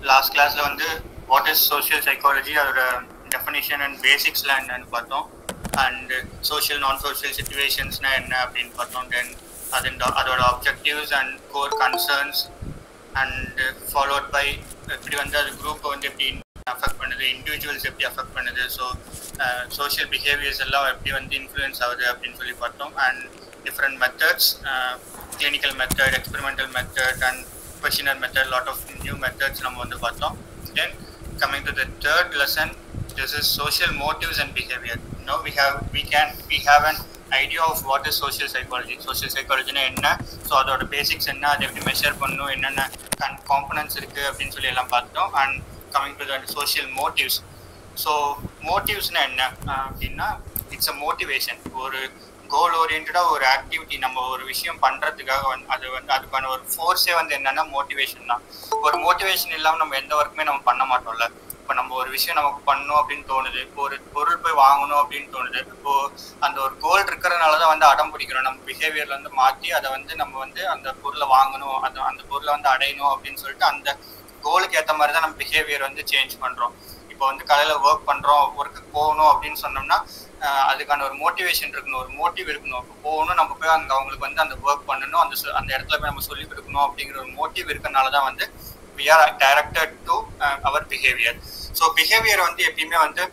Last கிளாஸில் வந்து what is social psychology, அதோட டெஃபினிஷன் அண்ட் பேசிக்ஸ்லாம் என்னன்னு பார்த்தோம். அண்ட் சோஷியல் நான் சோஷியல் சிச்சுவேஷன்ஸ்னால் என்ன அப்படின்னு பார்த்தோம். தென் அதோட objectives and core concerns and followed by எப்படி வந்து அது குரூப்பை வந்து எப்படி அஃபெக்ட் பண்ணுது, இண்டிவிஜுவல்ஸ் எப்படி அஃபெக்ட் பண்ணுது, ஸோ சோஷியல் பிஹேவியர்ஸ் எல்லாம் எப்படி வந்து இன்ஃப்ளூயன்ஸ் ஆகுது அப்படின்னு சொல்லி பார்த்தோம். And different methods, clinical method, experimental method and questionnaire method, lot of new methods நம்ம வந்து பார்த்தோம். Then coming to the third lesson, this is social motives and behavior. Now we have an idea of what is social psychology. Social psychology னா என்ன, so அதோட basics என்ன, அதை எப்படி measure பண்ணணும், என்னென்ன காம்பனன்ட்ஸ் இருக்குது அப்படின்னு சொல்லி எல்லாம் பார்த்தோம். And coming to the social motives. So மோட்டிவ்ஸ்னால் என்ன அப்படின்னா, இட்ஸ் அ மோட்டிவேஷன். ஒரு கோல் ஓரியன்டாக ஒரு ஆக்டிவிட்டி நம்ம ஒரு விஷயம் பண்ணுறதுக்காக அது வந்து அதுக்கான ஒரு ஃபோர்ஸே வந்து என்னென்னா மோட்டிவேஷன் தான். ஒரு மோட்டிவேஷன் இல்லாமல் நம்ம எந்த ஒர்க்குமே நம்ம பண்ண மாட்டோம்ல. இப்போ நம்ம ஒரு விஷயம் நமக்கு பண்ணணும் அப்படின்னு தோணுது, இப்போ ஒரு பொருள் போய் வாங்கணும் அப்படின்னு தோணுது, இப்போது அந்த ஒரு கோல் இருக்கிறதுனால தான் வந்து அடம் பிடிக்கிறோம். நம்ம பிஹேவியர்ல வந்து மாற்றி அதை வந்து நம்ம வந்து அந்த பொருளை வாங்கணும், அந்த பொருளை வந்து அடையணும் அப்படின்னு சொல்லிட்டு அந்த கோலுக்கு ஏற்ற மாதிரி தான் நம்ம பிஹேவியர் வந்து சேஞ்ச் பண்ணுறோம். இப்போ வந்து காலையில் ஒர்க் பண்ணுறோம், ஒர்க்குக்கு போகணும் அப்படின்னு சொன்னோம்னா அதுக்கான ஒரு மோட்டிவேஷன் இருக்கணும், ஒரு மோட்டிவ் இருக்கணும். இப்போ போகணும், நம்ம போய் அங்கே அவங்களுக்கு வந்து அந்த ஒர்க் பண்ணணும், அந்த இடத்துல போய் நம்ம சொல்லிக் கொடுக்கணும் அப்படிங்கிற ஒரு மோட்டிவ் இருக்கிறனால தான் வந்து we are directed to our behavior. So behaviour வந்து எப்பயுமே வந்து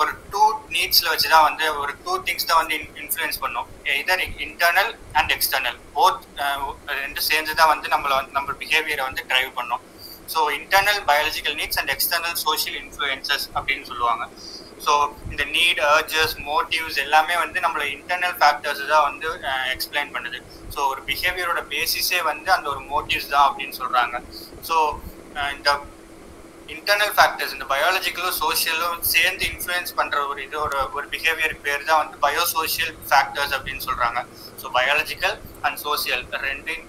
ஒரு டூ நீட்ஸில் வச்சு தான் வந்து ஒரு டூ திங்ஸ் தான் வந்து இன்ஃப்ளூயன்ஸ் பண்ணும். Either internal and external, both ரெண்டு சேர்ந்து தான் வந்து நம்ம பிஹேவியரை வந்து ட்ரைவ் பண்ணோம். So internal biological needs and external social influences அப்படின்னு சொல்லுவாங்க. ஸோ இந்த நீட், அர்ஜஸ், மோட்டிவ்ஸ் எல்லாமே வந்து நம்மளோட இன்டர்னல் ஃபேக்டர்ஸ் தான் வந்து எக்ஸ்பிளைன் பண்ணுது. ஸோ ஒரு பிஹேவியரோட பேசிஸே வந்து அந்த ஒரு மோட்டிவ்ஸ் தான் அப்படின்னு சொல்கிறாங்க. ஸோ இந்த இன்டர்னல் ஃபேக்டர்ஸ், இந்த பயாலஜிக்கலும் சோஷியலும் சேர்ந்து இன்ஃப்ளூயன்ஸ் பண்ணுற ஒரு இதோட ஒரு பிஹேவியருக்கு பேர் தான் வந்து பயோசோஷியல் ஃபேக்டர்ஸ் அப்படின்னு சொல்கிறாங்க. ஸோ பயாலஜிக்கல் அண்ட் சோஷியல்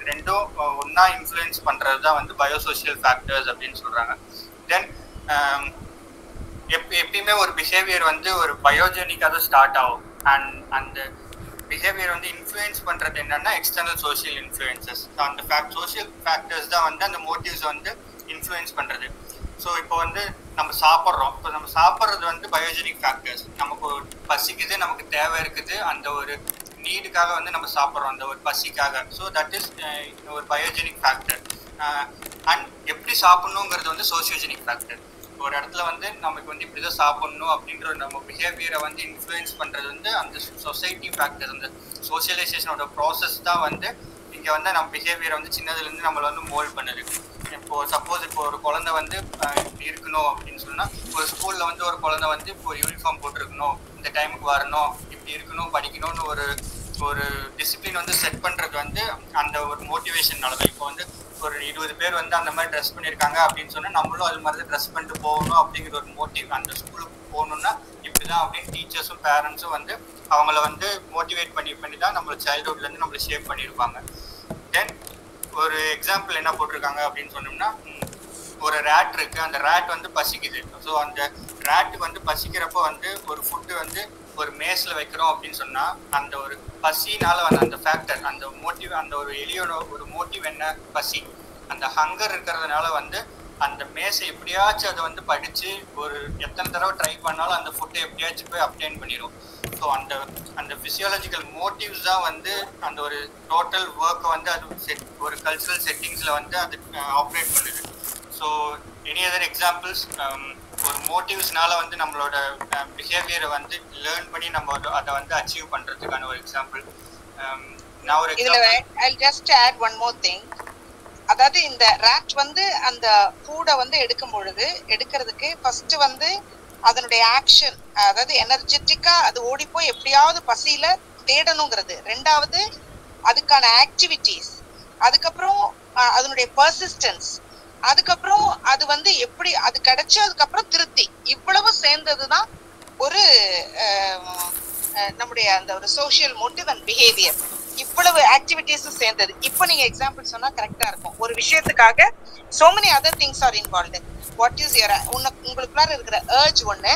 ரெண்டும் ஒன்றா இன்ஃப்ளூயன்ஸ் பண்ணுறது தான் வந்து பயோசோஷியல் ஃபேக்டர்ஸ் அப்படின்னு சொல்கிறாங்க. தென் எப்பயுமே ஒரு பிஹேவியர் வந்து ஒரு பயோஜெனிக்காக தான் ஸ்டார்ட் ஆகும். அண்ட் அந்த பிஹேவியர் வந்து இன்ஃப்ளூயன்ஸ் பண்ணுறது என்னன்னா எக்ஸ்டர்னல் சோஷியல் இன்ஃப்ளூயன்சஸ். அந்த சோஷியல் ஃபேக்டர்ஸ் தான் வந்து அந்த மோட்டிவ்ஸ் வந்து இன்ஃப்ளூயன்ஸ் பண்ணுறது. ஸோ இப்போ வந்து நம்ம சாப்பிட்றோம், இப்போ நம்ம சாப்பிட்றது வந்து பயோஜெனிக் ஃபேக்டர்ஸ். நமக்கு பசிக்குது, நமக்கு தேவை இருக்குது, அந்த ஒரு நீடுக்காக வந்து நம்ம சாப்பிட்றோம், அந்த ஒரு பசிக்காக. ஸோ தட் இஸ் ஒரு பயோஜெனிக் ஃபேக்டர். அண்ட் எப்படி சாப்பிட்ணுங்கிறது வந்து சோஷியோஜெனிக் ஃபேக்டர். ஒரு இடத்துல வந்து நமக்கு வந்து இப்படி தான் சாப்பிட்ணும் அப்படின்ற நம்ம பிஹேவியரை வந்து இன்ஃப்ளூயன்ஸ் பண்ணுறது வந்து அந்த சொசைட்டி ஃபேக்டர், அந்த சோஷியலைசேஷனோட ப்ராசஸ் தான் வந்து இங்கே வந்து நம்ம பிஹேவியரை வந்து சின்னதுலேருந்து நம்மளை வந்து மோல்ட் பண்ணுது. இப்போது சப்போஸ் இப்போ ஒரு குழந்தை வந்து இப்படி இருக்கணும் அப்படின்னு சொன்னால், ஒரு ஸ்கூலில் வந்து ஒரு குழந்தை வந்து இப்போ ஒரு யூனிஃபார்ம் போட்டிருக்கணும், இந்த டைமுக்கு வரணும், இப்படி இருக்கணும், படிக்கணும்னு ஒரு டிசிப்ளின் வந்து செட் பண்ணுறது வந்து அந்த ஒரு மோட்டிவேஷன்னால தான். இப்போ வந்து ஒரு 20 பேர் வந்து அந்த மாதிரி ட்ரெஸ் பண்ணியிருக்காங்க அப்படின்னு சொன்னால் நம்மளும் அது மாதிரி தான் ட்ரெஸ் பண்ணிட்டு போகணும் அப்படிங்கிற ஒரு மோட்டிவ். அந்த ஸ்கூலுக்கு போகணுன்னா இப்படி தான் அப்படின்னு டீச்சர்ஸும் பேரண்ட்ஸும் வந்து அவங்கள வந்து மோட்டிவேட் பண்ணி தான் நம்மளோட சைல்ட்ஹுட்லேருந்து நம்மளை ஷேப் பண்ணியிருப்பாங்க. தென் ஒரு எக்ஸாம்பிள் என்ன போட்டிருக்காங்க அப்படின்னு சொன்னோம்னா, ஒரு ரேட் இருக்குது, அந்த ரேட் வந்து பசிக்குது. ஸோ அந்த ரேட்டுக்கு வந்து பசிக்கிறப்போ வந்து ஒரு ஃபுட்டு வந்து ஒரு மேஸில் வைக்கிறோம் அப்படின்னு சொன்னால் அந்த ஒரு பசினால் வந்து அந்த ஃபேக்டர், அந்த மோட்டிவ், அந்த ஒரு எலியோட ஒரு மோட்டிவ் என்ன, பசி. அந்த ஹங்கர் இருக்கிறதுனால வந்து அந்த மேஸை எப்படியாச்சும் அதை வந்து படித்து ஒரு எத்தனை தடவை ட்ரை பண்ணாலும் அந்த ஃபுட்டை எப்படியாச்சும் போய் அப்டைன் பண்ணிடும். ஸோ அந்த ஃபிசியாலஜிக்கல் மோட்டிவ்ஸ் தான் வந்து அந்த ஒரு டோட்டல் ஒர்க்கை வந்து அது ஒரு கல்ச்சுரல் செட்டிங்ஸில் வந்து அது ஆப்ரேட் பண்ணுது. ஸோ எனி அதர் எக்ஸாம்பிள்ஸ், ஒரு மோட்டிவ்ஸ்னால வந்து நம்மளோட பிஹேவியரை வந்து லேர்ன் பண்ணி நம்ம அதை வந்து அச்சீவ் பண்ணுறதுக்கான ஒரு எக்ஸாம்பிள். நான் ஒரு I'll just add one more thing. அதாவது இந்த ராட் வந்து அந்த ஃபுட்டை வந்து எடுக்கிறதுக்கு ஃபர்ஸ்ட் வந்து அதனுடைய ஆக்ஷன், அதாவது எனர்ஜெட்டிக்கா அது ஓடி போய் எப்படியாவது பசியில தேடணுங்கிறது. ரெண்டாவது அதுக்கான ஆக்டிவிட்டிஸ், அதுக்கப்புறம் அதனுடைய பர்சிஸ்டன்ஸ், அதுக்கப்புறம் அது வந்து எப்படி அது கிடைச்சு அதுக்கப்புறம் திருப்தி, இவ்வளவு சேர்ந்ததுதான் ஒரு நம்முடைய அந்த ஒரு சோஷியல் மோட்டிவ் அண்ட் பிஹேவியர். இவ்வளவு ஆக்டிவிட்டிஸும் சேர்ந்தது. இப்போ நீங்க எக்ஸாம்பிள் சொன்னா கரெக்டா இருக்கும். ஒரு விஷயத்துக்காக so many other things are involved. What is your உங்களுக்குள்ளார இருக்கிற urge ஒண்ணு,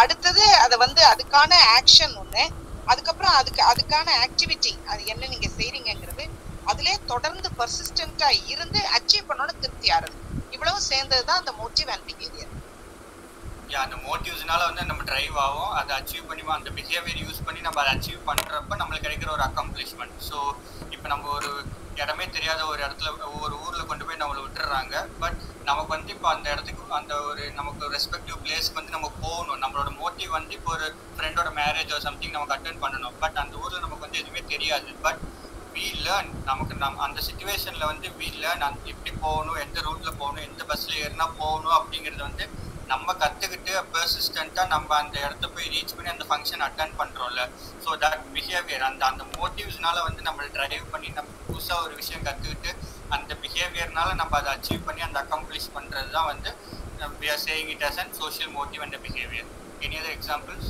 அடுத்தது அதை வந்து அதுக்கான ஆக்ஷன் ஒண்ணு, அதுக்கப்புறம் அதுக்கான ஆக்டிவிட்டி, அது என்ன நீங்க செய்றீங்கிறது, அதிலே தொடர்ந்து பர்சிஸ்டண்டா இருந்து அச்சீவ் பண்ணணும்னு திருப்தி ஆறுது. இவ்வளவு சேர்ந்ததுதான் அந்த மோட்டிவ் அண்ட் பிஹேவியர். அந்த மோட்டிவ்ஸ்னால வந்து நம்ம டிரைவ் ஆகும், அதை அச்சீவ் பண்ணி அந்த பிஹேவியர் யூஸ் பண்ணி நம்ம அதை அச்சீவ் பண்ணுறப்ப நம்மளுக்கு கிடைக்கிற ஒரு அக்காம்ப்ளிஷ்மெண்ட். ஸோ இப்போ நம்ம ஒரு இடமே தெரியாத ஒரு இடத்துல ஒரு ஊரில் கொண்டு போய் நம்மளை விட்டுறாங்க. பட் நமக்கு வந்து இப்போ அந்த இடத்துக்கு அந்த ஒரு நமக்கு ரெஸ்பெக்டிவ் பிளேஸ்க்கு வந்து நம்ம போகணும். நம்மளோட மோட்டிவ் வந்து இப்போ ஒரு ஃப்ரெண்டோட மேரேஜ் சம்திங் நமக்கு அட்டென்ட் பண்ணணும். பட் அந்த ஊரில் நமக்கு வந்து எதுவுமே தெரியாது. பட் வி லேர்ன், நமக்கு அந்த சுச்சுவேஷனில் வந்து வி லேர்ன் எப்படி போகணும், எந்த ரூட்டில் போகணும், எந்த பஸ்ஸில் ஏறினா போகணும் அப்படிங்கிறது வந்து நம்ம கற்றுக்கிட்டு பெர்சிஸ்டண்ட்டாக நம்ம அந்த இடத்த போய் ரீச் பண்ணி அந்த ஃபங்க்ஷன் அட்டென்ட் பண்ணுறோம்ல. ஸோ தட் பிஹேவியர் அந்த மோட்டிவ்ஸ்னால வந்து நம்மளை ட்ரைவ் பண்ணி நம்ம புதுசாக ஒரு விஷயம் கற்றுக்கிட்டு அந்த பிஹேவியர்னால நம்ம அதை அச்சீவ் பண்ணி அந்த அக்காம்ப்ளிஷ் பண்ணுறது தான் வந்து we are saying it as a social motive and a behavior. Any other examples?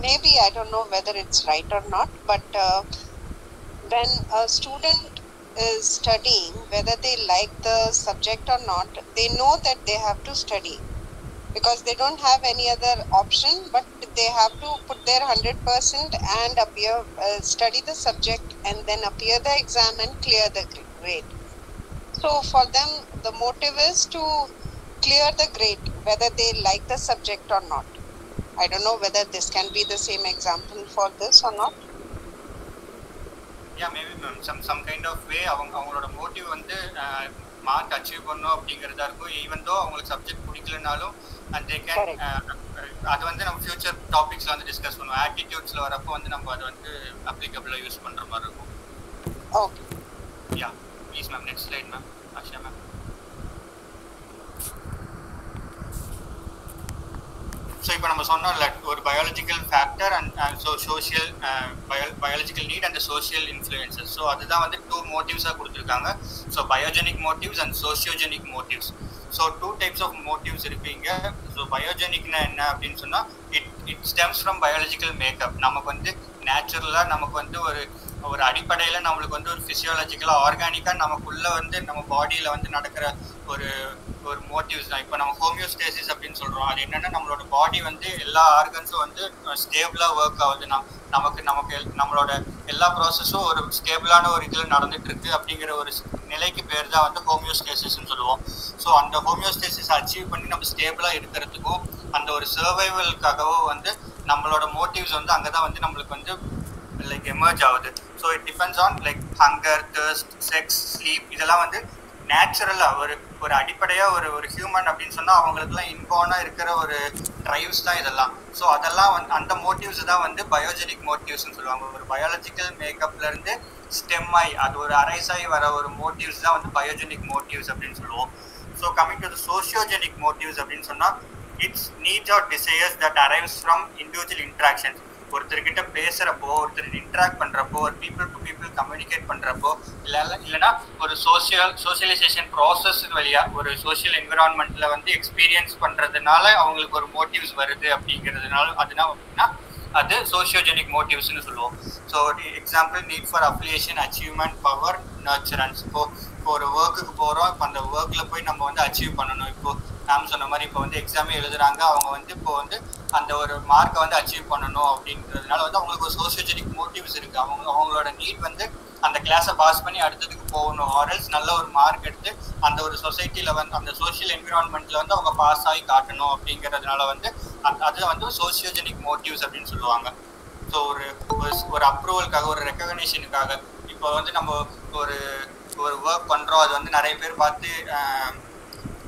Maybe I don't know whether it's right or not, but when a student is studying, whether they like the subject or not, they know that they have to study because they don't have any other option, but they have to put their 100% and appear, study the subject and then appear the exam and clear the grade. So for them the motive is to clear the grade whether they like the subject or not. I don't know whether this can be the same example for this or not. Yeah, maybe some kind of way அவங்களோட motive வந்து mark achieve பண்ணணும் அப்படிங்கிறதா இருக்கும். Even though அவங்களுக்கு subject பிடிக்கலனாலும் and they can அது வந்து நம்ம future டாபிக்ஸில் வந்து டிஸ்கஸ் பண்ணுவோம். ஆட்டிடியூட்ஸில் வரப்போ வந்து நம்ம அதை வந்து அப்ளிகபிளாக யூஸ் பண்ணுற மாதிரி இருக்கும். Okay, yeah please ma'am. Next slide ma'am. Asha ma'am. So இப்போ நம்ம சொன்னோம்ல ஒரு biological factor and social biological need and social influences. So அதுதான் வந்து 2 மோட்டிவ்ஸாக கொடுத்துருக்காங்க. So biogenic motives and sociogenic motives. So 2 types of motives இருக்குங்க. ஸோ பயோஜெனிக்னா என்ன அப்படின்னு சொன்னால் it stems from biological makeup. நமக்கு வந்து நேச்சுரலாக நமக்கு வந்து ஒரு அடிப்படையில் நம்மளுக்கு வந்து ஒரு ஃபிசியாலஜிக்கலாக ஆர்கானிக்காக நமக்குள்ளே வந்து நம்ம பாடியில் வந்து நடக்கிற ஒரு மோட்டிவ்ஸ் தான். இப்போ நம்ம ஹோமியோஸ்டேசிஸ் அப்படின்னு சொல்கிறோம். அது என்னென்னா நம்மளோட பாடி வந்து எல்லா ஆர்கன்ஸும் வந்து ஸ்டேபிளாக ஒர்க் ஆகுது. நமக்கு நம்மளோட எல்லா ப்ராசஸும் ஒரு ஸ்டேபிளான ஒரு இதில் நடந்துட்டு இருக்கு அப்படிங்கிற ஒரு நிலைக்கு பேர் தான் வந்து ஹோமியோஸ்டேசிஸ்ன்னு சொல்லுவோம். ஸோ அந்த ஹோமியோஸ்டேசிஸ் அச்சீவ் பண்ணி நம்ம ஸ்டேபிளாக இருக்கிறதுக்கும் அந்த ஒரு சர்வைவலுக்காகவும் வந்து நம்மளோட மோட்டிவ்ஸ் வந்து அங்கே தான் வந்து நம்மளுக்கு வந்து லைக் எமர்ஜ் ஆகுது. So it depends on like hunger, thirst, sex, sleep. இதெல்லாம் வந்து நேச்சுரலாக ஒரு அடிப்படையாக ஒரு ஹியூமன் அப்படின்னு சொன்னால் அவங்களுக்குலாம் இன்பார்னாக இருக்கிற ஒரு ட்ரைவ்ஸ் தான் இதெல்லாம். ஸோ அதெல்லாம் வந்து அந்த மோட்டிவ்ஸ் தான் வந்து பயோஜெனிக் மோட்டிவ்ஸ்ன்னு சொல்லுவாங்க. ஒரு பயாலஜிக்கல் மேக்கப்லேருந்து ஸ்டெம் ஆகி அது ஒரு அரைஸ் ஆகி வர ஒரு மோட்டிவ்ஸ் தான் வந்து பயோஜெனிக் மோட்டிவ்ஸ் அப்படின்னு சொல்லுவோம். So coming to the sociogenic motives அப்படின்னு சொன்னால் it's needs or desires that arrives from individual interactions. ஒருத்தர்கிட்ட பேசுகிறப்போ, ஒருத்தர் இன்ட்ராக்ட் பண்ணுறப்போ, ஒரு பீப்புள் டு பீப்புள் கம்யூனிகேட் பண்ணுறப்போ, இல்லைன்னா ஒரு சோஷியலைசேஷன் ப்ராசஸ் வழியாக ஒரு சோஷியல் என்விரான்மெண்ட்டில் வந்து எக்ஸ்பீரியன்ஸ் பண்ணுறதுனால அவங்களுக்கு ஒரு மோட்டிவ்ஸ் வருது அப்படிங்கிறதுனால அதுனா அப்படின்னா அது சோஷியோஜெனிக் மோட்டிவ்ஸ்னு சொல்லுவோம். So example need for affiliation, achievement, power, nurturance. இப்போ ஒரு ஒர்க்குக்கு போகிறோம். இப்போ அந்த ஒர்க்கில் போய் நம்ம வந்து அச்சீவ் பண்ணணும். இப்போது மேம் சொன்ன மாதிரி இப்போ வந்து எக்ஸாமே எழுதுறாங்க. அவங்க வந்து இப்போ வந்து அந்த ஒரு மார்க்கை வந்து அச்சீவ் பண்ணணும் அப்படின்றதுனால வந்து அவங்களுக்கு ஒரு சோஷியோஜெனிக் மோட்டிவ்ஸ் இருக்குது. அவங்களோட நீட் வந்து அந்த கிளாஸை பாஸ் பண்ணி அடுத்ததுக்கு போகணும், ஆர்எல்ஸ் நல்ல ஒரு மார்க் எடுத்து அந்த ஒரு சொசைட்டியில் வந்து அந்த சோஷியல் என்விரான்மெண்ட்டில் வந்து அவங்க பாஸ் ஆகி காட்டணும் அப்படிங்கிறதுனால வந்து அது வந்து சோஷியோஜெனிக் மோட்டிவ்ஸ் அப்படின்னு சொல்லுவாங்க. ஸோ ஒரு அப்ரூவலுக்காக, ஒரு ரெக்கக்னேஷனுக்காக இப்போ வந்து நம்ம ஒரு ஒர்க் பண்ணுறோம். அது வந்து நிறைய பேர் பார்த்து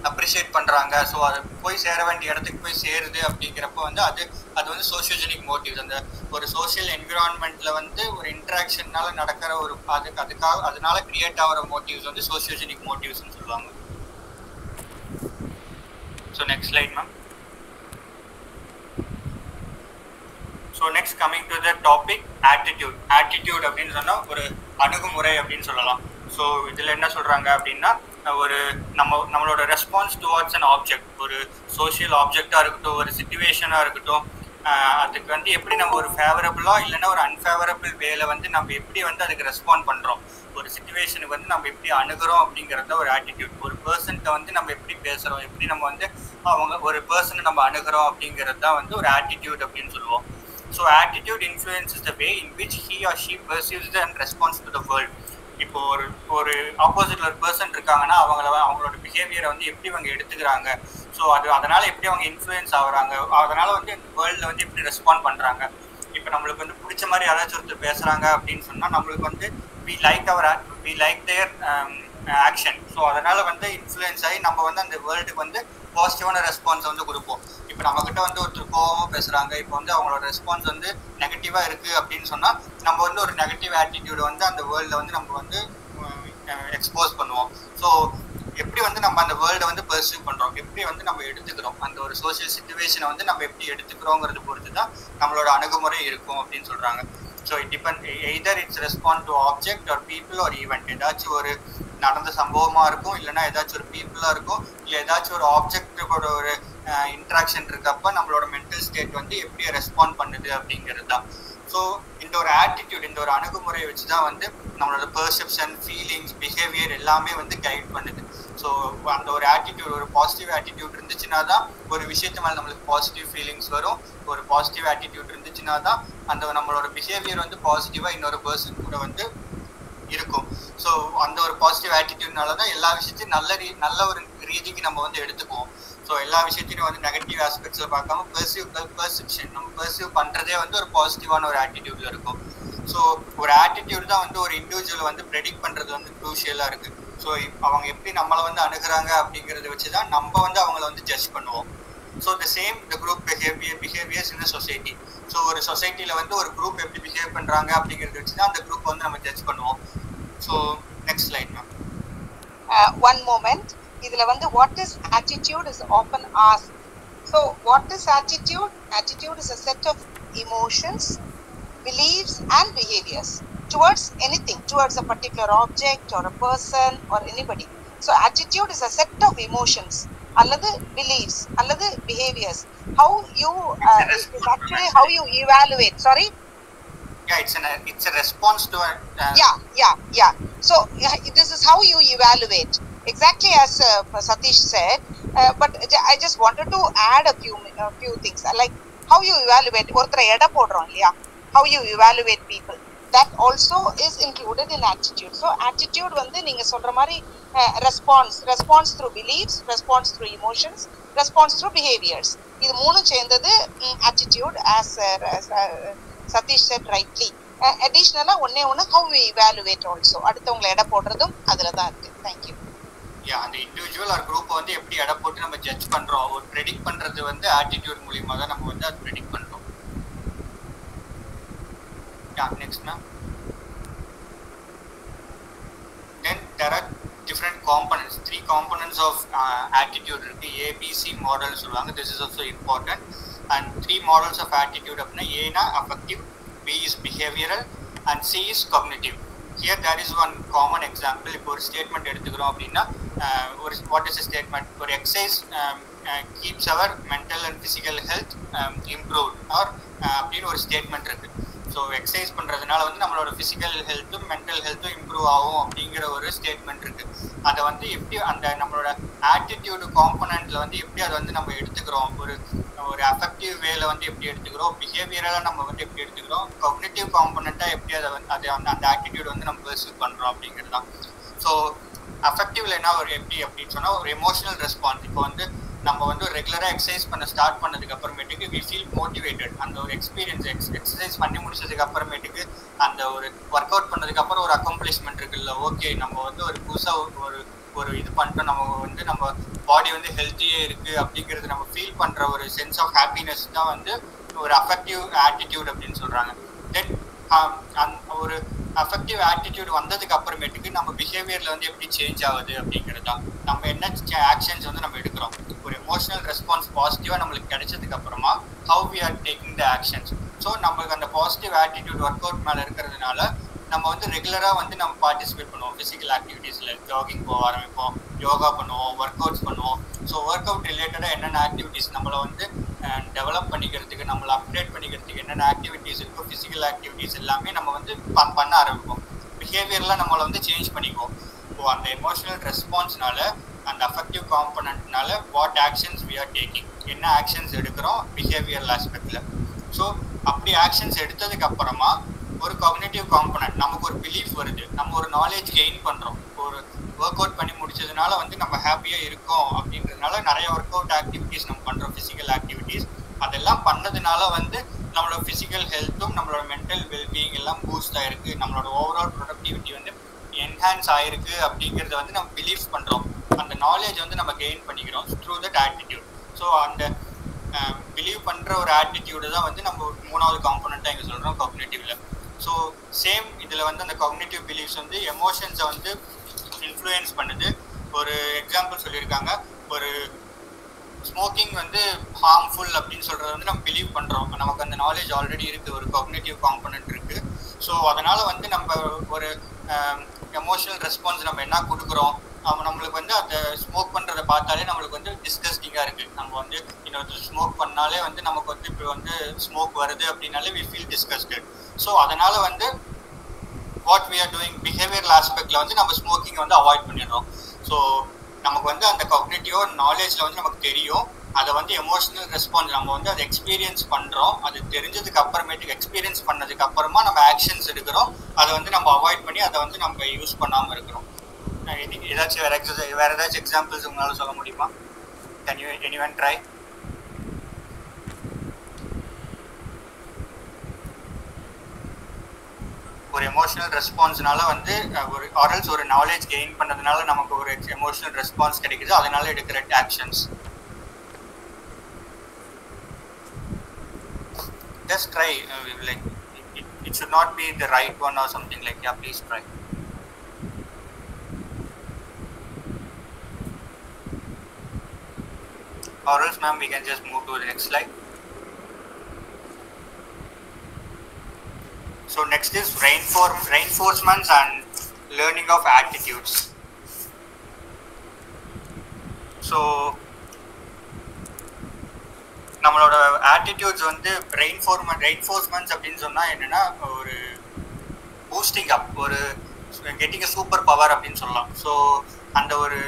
அப்ரிஷியேட் பண்ணுறாங்க. ஸோ அது போய் சேர வேண்டிய இடத்துக்கு போய் சேருது அப்படிங்கிறப்போ வந்து அது வந்து சோஷியோஜெனிக் மோட்டிவ்ஸ். அந்த ஒரு சோஷியல் என்விரான்மெண்ட்டில் வந்து ஒரு இன்ட்ராக்ஷன்னால நடக்கிற ஒரு அதனால கிரியேட் ஆகிற மோட்டிவ்ஸ் வந்து சோஷியோஜெனிக் மோட்டிவ்ஸ்ன்னு சொல்லுவாங்க. So next slide ma'am. So next coming to the topic attitude அப்படின்னு சொன்னால் ஒரு அணுகுமுறை அப்படின்னு சொல்லலாம். ஸோ இதில் என்ன சொல்கிறாங்க அப்படின்னா ஒரு நம்மளோட ரெஸ்பான்ஸ் டுவார்ட்ஸ் அன் ஆப்ஜெக்ட், ஒரு சோஷியல் ஆப்ஜெக்டாக இருக்கட்டும், ஒரு சிச்சுவேஷனாக இருக்கட்டும், அதுக்கு வந்து எப்படி நம்ம ஒரு ஃபேவரபுளா இல்லைன்னா ஒரு அன்ஃபேவரபிள் வேல வந்து நம்ம எப்படி வந்து அதுக்கு ரெஸ்பாண்ட் பண்றோம், ஒரு சிச்சுவேஷனுக்கு வந்து நம்ம எப்படி அணுகிறோம் அப்படிங்கறத ஒரு ஆட்டிடியூட். ஒரு பர்சன்ட்ட வந்து நம்ம எப்படி பேசுறோம், எப்படி நம்ம வந்து அவங்க ஒரு பர்சனை நம்ம அணுகிறோம் அப்படிங்கிறது தான் வந்து ஒரு ஆட்டிடியூட் அப்படின்னு சொல்லுவோம். So attitude influences the way in which he or she perceives and responds to the world. இப்போ ஒரு ஆப்போசிட்ல ஒரு பர்சன் இருக்காங்கன்னா அவங்களோட பிஹேவியரை வந்து எப்படி அவங்க எடுத்துக்கிறாங்க, ஸோ அதனால எப்படி அவங்க இன்ஃப்ளூயன்ஸ் ஆகுறாங்க, அதனால வந்து இந்த வேர்ல்டில் வந்து எப்படி ரெஸ்பாண்ட் பண்றாங்க. இப்போ நம்மளுக்கு வந்து பிடிச்ச மாதிரி யாராச்சும் ஒருத்தர் பேசுறாங்க அப்படின்னு சொன்னா நம்மளுக்கு வந்து we like their action. So அதனால வந்து இன்ஃப்ளூயன்ஸ் ஆகி நம்ம வந்து அந்த வேர்ல்டுக்கு வந்து பாசிட்டிவான ரெஸ்பான்ஸ் வந்து கொடுப்போம். இப்போ நம்ம கிட்ட வந்து ஒருத்தர் கோவமா பேசுறாங்க, இப்போ வந்து அவங்களோட ரெஸ்பான்ஸ் வந்து நெகட்டிவா இருக்கு அப்படின்னு சொன்னா நம்ம வந்து ஒரு நெகட்டிவ் ஆட்டிடியூட் வந்து அந்த வேர்ல்ட்ல வந்து நம்ம வந்து எக்ஸ்போஸ் பண்ணுவோம். ஸோ எப்படி வந்து நம்ம அந்த வேர்ல்டை வந்து பர்சீவ் பண்றோம், எப்படி வந்து நம்ம எடுத்துக்கிறோம், அந்த ஒரு சோசியல் சிச்சுவேஷனை வந்து நம்ம எப்படி எடுத்துக்கிறோங்கிறது பொறுத்து தான் நம்மளோட அணுகுமுறை இருக்கும் அப்படின்னு சொல்றாங்க. So it depend either it's respond to object or people or event. ஏதாச்சும் ஒரு நடந்த சம்பவமா இருக்கும், இல்லைன்னா ஏதாச்சும் ஒரு பீப்புளா இருக்கும், இல்லை ஏதாச்சும் ஒரு ஆப்ஜெக்டோட ஒரு இன்ட்ராக்ஷன் இருக்கப்ப நம்மளோட மென்டல் ஸ்டேட் வந்து எப்படி ரெஸ்பாண்ட் பண்ணுது அப்படிங்கிறது தான். ஸோ இந்த ஒரு ஆட்டிடியூட், இந்த ஒரு அணுகுமுறையை வச்சு தான் வந்து நம்மளோட பெர்செப்ஷன், ஃபீலிங்ஸ், பிஹேவியர் எல்லாமே வந்து கைட் பண்ணுது. ஸோ அந்த ஒரு ஆட்டிடியூட், ஒரு பாசிட்டிவ் ஆட்டிடியூட் இருந்துச்சுன்னா தான் ஒரு விஷயத்து மேலே நம்மளுக்கு பாசிட்டிவ் ஃபீலிங்ஸ் வரும். ஒரு பாசிட்டிவ் ஆட்டிடியூட் இருந்துச்சுன்னா தான் அந்த நம்மளோட பிஹேவியர் வந்து பாசிட்டிவாக இன்னொரு பர்சன் கூட வந்து இருக்கும். ஸோ அந்த ஒரு பாசிட்டிவ் ஆட்டிடியூட்னால தான் எல்லா விஷயத்தையும் நல்ல ஒரு ரீதிக்கு நம்ம வந்து எடுத்துக்குவோம். ஸோ எல்லா விஷயத்தையும் வந்து நெகட்டிவ் ஆஸ்பெக்ட்ஸில் பார்க்காம பெர்செப்ஷன் நம்ம பெர்சீவ் பண்ணுறதே வந்து ஒரு பாசிட்டிவான ஒரு ஆட்டிடியூட்ல இருக்கும். ஸோ ஒரு ஆட்டிடியூட் தான் வந்து ஒரு இண்டிவிஜுவல் வந்து ப்ரெடிக்ட் பண்ணுறது வந்து க்ரூஷியலாக இருக்குது. ஸோ அவங்க எப்படி நம்மளை வந்து அணுகுறாங்க அப்படிங்கிறத வச்சு தான் நம்ம வந்து அவங்கள வந்து ஜட்ஜ் பண்ணுவோம். So the group behaviors in a society. So ஒரு சொசைட்டியில் வந்து ஒரு குரூப் எப்படி பிஹேவ் பண்ணுறாங்க அப்படிங்கிறத வச்சு தான் அந்த குரூப் வந்து நம்ம ஜட்ஜ் பண்ணுவோம். So next slide ma'am. One moment. இதுல வந்து what is attitude is often asked. So what is attitude? Attitude is a set of emotions, beliefs and behaviors towards anything, towards a particular object or a person or anybody. So attitude is a set of emotions அல்லது beliefs அல்லது behaviors. How you actually how you evaluate. Sorry. Yeah, it's a response to a yeah. So this is how you evaluate. Exactly as Satish said, but I just wanted to add a few things, like how you evaluate orthra eda podrom illaya, how you evaluate people, that also is included in attitude. So attitude vandu neenga solra mari response through beliefs, response through emotions, response through behaviors, idu moonu சேர்ந்தது attitude, as Satish said rightly. Additionally one how we evaluate also, அடுத்தவங்களை எடை போடுறதும் அதுல தான் இருக்கு. Thank you. அந்த individual or group வந்து எப்படி எடை போட்டு நம்ம ஜட்ஜ் பண்றோம், ஒரு ப்ரெடிக்ட் பண்றது வந்து ஆட்டிடியூட் மூலமா தான் நம்ம வந்து அது ப்ரெடிக்ட் பண்றோம். Next ma'am. Then there are different components, 3 components of attitude இருக்கு. ABC model சொல்லுவாங்க. This is also important. And 3 models of attitude அப்படின்னா A னா affective, B is behavioral and C is cognitive. Here there is one common example. இப்போ ஒரு statement எடுத்துக்கிறோம் அப்படின்னா ஒரு what is a statement? ஒரு exercise keeps our mental and physical health improved or அப்படின்னு ஒரு ஸ்டேட்மெண்ட் இருக்கு. ஸோ எக்ஸசைஸ் பண்ணுறதுனால வந்து நம்மளோட ஃபிசிக்கல் ஹெல்த்தும் மென்டல் ஹெல்த்தும் இம்ப்ரூவ் ஆகும் அப்படிங்கிற ஒரு ஸ்டேட்மெண்ட் இருக்குது. அதை வந்து எப்படி அந்த நம்மளோட ஆட்டிடியூடு காம்பனண்ட்டில் வந்து எப்படி அதை வந்து நம்ம எடுத்துக்கிறோம், ஒரு அஃபெக்டிவ் வேல வந்து எப்படி எடுத்துக்கிறோம், பிஹேவியரெல்லாம் நம்ம வந்து எப்படி எடுத்துக்கிறோம், காக்னிட்டிவ் காம்பனண்ட்டாக எப்படி அதை அந்த ஆட்டிடியூட் வந்து நம்ம பெர்சீவ் பண்ணுறோம் அப்படிங்கிறது தான். ஸோ அஃபெக்டிவ்ல என்ன ஒரு எப்படி அப்படின்னு சொன்னால் ஒரு எமோஷனல் ரெஸ்பான்ஸ். இப்போ வந்து நம்ம வந்து ஒரு ரெகுலராக எக்ஸசைஸ் பண்ண ஸ்டார்ட் பண்ணதுக்கு அப்புறமேட்டுக்கு வி ஃபீல் மோட்டிவேட்டட். அந்த ஒரு எக்ஸ்பீரியன்ஸ் எக்ஸசைஸ் பண்ணி முடிச்சதுக்கு அப்புறமேட்டுக்கு அந்த ஒரு ஒர்க் அவுட் பண்ணதுக்கு அப்புறம் ஒரு அக்கம்ப்ளிஷ்மெண்ட் இருக்குல்ல, ஓகே நம்ம வந்து ஒரு புதுசாக ஒரு இது பண்ணிட்டோம், நம்ம பாடி வந்து ஹெல்த்தியே இருக்கு அப்படிங்கிறது நம்ம ஃபீல் பண்ற ஒரு சென்ஸ் ஆஃப் ஹாப்பினஸ் தான் வந்து ஒரு அஃபெக்டிவ் ஆட்டிடியூட் அப்படின்னு சொல்றாங்க. தென் ஒரு அஃபெக்டிவ் ஆட்டிடியூட் வந்ததுக்கு அப்புறமேட்டுக்கு நம்ம பிஹேவியர்ல வந்து எப்படி சேஞ்ச் ஆகுது அப்படிங்கிறது தான். நம்ம என்ன ஆக்ஷன்ஸ் வந்து நம்ம எடுக்கிறோம், ஒரு எமோஷனல் ரெஸ்பான்ஸ் பாசிட்டிவா நம்மளுக்கு கிடைச்சதுக்கு அப்புறமா how we are taking the actions. So நம்மளுக்கு அந்த பாசிட்டிவ் ஆட்டிடியூட் ஒர்க் அவுட் மேலே இருக்கிறதுனால நம்ம வந்து ரெகுலராக வந்து நம்ம பார்ட்டிசிபேட் பண்ணுவோம் ஃபிசிக்கல் ஆக்டிவிட்டீஸில். ஜாகிங் போக ஆரம்பிப்போம், யோகா பண்ணுவோம், ஒர்க் அவுட்ஸ் பண்ணுவோம். ஸோ ஒர்க் அவுட் ரிலேட்டடாக என்னென்ன ஆக்டிவிட்டீஸ் நம்மளை வந்து டெவலப் பண்ணிக்கிறதுக்கு, நம்மளை அப்டேட் பண்ணிக்கிறதுக்கு என்னென்ன ஆக்டிவிட்டீஸ் இருக்கோ, ஃபிசிக்கல் ஆக்டிவிட்டீஸ் எல்லாமே நம்ம வந்து பண்ண ஆரம்பிப்போம். பிஹேவியர்லாம் நம்மளை வந்து சேஞ்ச் பண்ணிக்குவோம். ஸோ அந்த எமோஷனல் ரெஸ்பான்ஸ்னால, அந்த அஃபெக்டிவ் காம்பனண்ட்னால what actions we are taking, என்ன ஆக்ஷன்ஸ் எடுக்கிறோம் பிஹேவியரல் ஆஸ்பெக்டில். ஸோ அப்படி ஆக்ஷன்ஸ் எடுத்ததுக்கு அப்புறமா ஒரு காக்னிட்டிவ் காம்பனண்ட், நமக்கு ஒரு பிலீஃப் வருது, நம்ம ஒரு நாலேஜ் கெயின் பண்ணுறோம், ஒரு ஒர்க் அவுட் பண்ணி முடிச்சதுனால வந்து நம்ம ஹாப்பியாக இருக்கோம் அப்படின்றதுனால நிறைய ஒர்க் அவுட் ஆக்டிவிட்டீஸ் நம்ம பண்ணுறோம், ஃபிசிக்கல் ஆக்டிவிட்டீஸ். அதெல்லாம் பண்ணதுனால வந்து நம்மளோட ஃபிசிக்கல் ஹெல்த்தும் நம்மளோட மென்டல் வெல்பீயிங் எல்லாம் பூஸ்ட் ஆயிருக்கு, நம்மளோட ஓவரால் ப்ரொடக்டிவிட்டி வந்து என்ஹான்ஸ் ஆயிருக்கு அப்படிங்கிறத வந்து நம்ம பிலீவ் பண்ணுறோம். அந்த நாலேஜ் வந்து நம்ம கெயின் பண்ணிக்கிறோம் த்ரூ தட் ஆட்டிடியூட். ஸோ அந்த பிலீவ் பண்ணுற ஒரு ஆட்டிடியூடு தான் வந்து நம்ம மூணாவது காம்பனண்ட்டாக இங்கே சொல்கிறோம் காக்னிட்டிவ்ல. ஸோ சேம் இதில் வந்து அந்த காக்னிட்டிவ் பிலீஃப்ஸ் வந்து எமோஷன்ஸை வந்து இன்ஃப்ளூயன்ஸ் பண்ணுது. ஒரு எக்ஸாம்பிள் சொல்லியிருக்காங்க, ஒரு ஸ்மோக்கிங் வந்து ஹார்ம்ஃபுல் அப்படின்னு சொல்கிறது வந்து நம்ம பிலீவ் பண்ணுறோம், நமக்கு அந்த நாலேஜ் ஆல்ரெடி இருக்குது, ஒரு காக்னிட்டிவ் காம்பனண்ட் இருக்குது. ஸோ அதனால் வந்து நம்ம ஒரு எமோஷனல் ரெஸ்பான்ஸ் நம்ம என்ன கொடுக்குறோம், நம்மளுக்கு வந்து அந்த ஸ்மோக் பண்ணுறதை பார்த்தாலே நம்மளுக்கு வந்து டிஸ்கஸ்டிங்காக இருக்குது. நம்ம வந்து இன்னொரு ஸ்மோக் பண்ணாலே வந்து நமக்கு வந்து இப்போ வந்து ஸ்மோக் வருது அப்படின்னாலே வி ஃபீல் டிஸ்கஸ்டட். ஸோ அதனால் வந்து what we are doing behavioural ஆஸ்பெக்டில் வந்து நம்ம ஸ்மோக்கிங்கை வந்து அவாய்ட் பண்ணிடுறோம். ஸோ நமக்கு வந்து அந்த காக்னிட்டிவ் நாலேஜில் வந்து நமக்கு தெரியும், அதை வந்து எமோஷனல் ரெஸ்பான்ஸ் நம்ம வந்து அதை எக்ஸ்பீரியன்ஸ் பண்ணுறோம். அது தெரிஞ்சதுக்கு அப்புறமேட்டுக்கு எக்ஸ்பீரியன்ஸ் பண்ணதுக்கு அப்புறமா நம்ம ஆக்ஷன்ஸ் எடுக்கிறோம், அதை வந்து நம்ம அவாய்ட் பண்ணி அதை வந்து நம்ம யூஸ் பண்ணாமல் இருக்கிறோம். ஏதாச்சும் வேறு ஏதாச்சும் எக்ஸாம்பிள்ஸ் உங்களால் சொல்ல முடியுமா? Can you anyone try? ஒரு எமோஷனல் ரெஸ்பான்ஸ்னால வந்து ஒரு ஆரல்ஸ் ஒரு நாலேஜ் கெயின் பண்ணதுனால நமக்கு ஒரு எமோஷனல் ரெஸ்பான்ஸ் கிடைக்குது, அதனால எடுக்கிற actions. Just try, like it should not be the right one or something like. Yeah, please try. Or else ma'am, we can just move to the next slide. So next is reinforcements and learning of attitudes. So நம்மளோட attitudes வந்து ரெயின்ஃபோர்ஸ்மெண்ட்ஸ் அப்படின்னு சொன்னால் என்னென்னா ஒரு boosting அப், ஒரு getting a super power அப்படின்னு சொல்லலாம். So அந்த ஒரு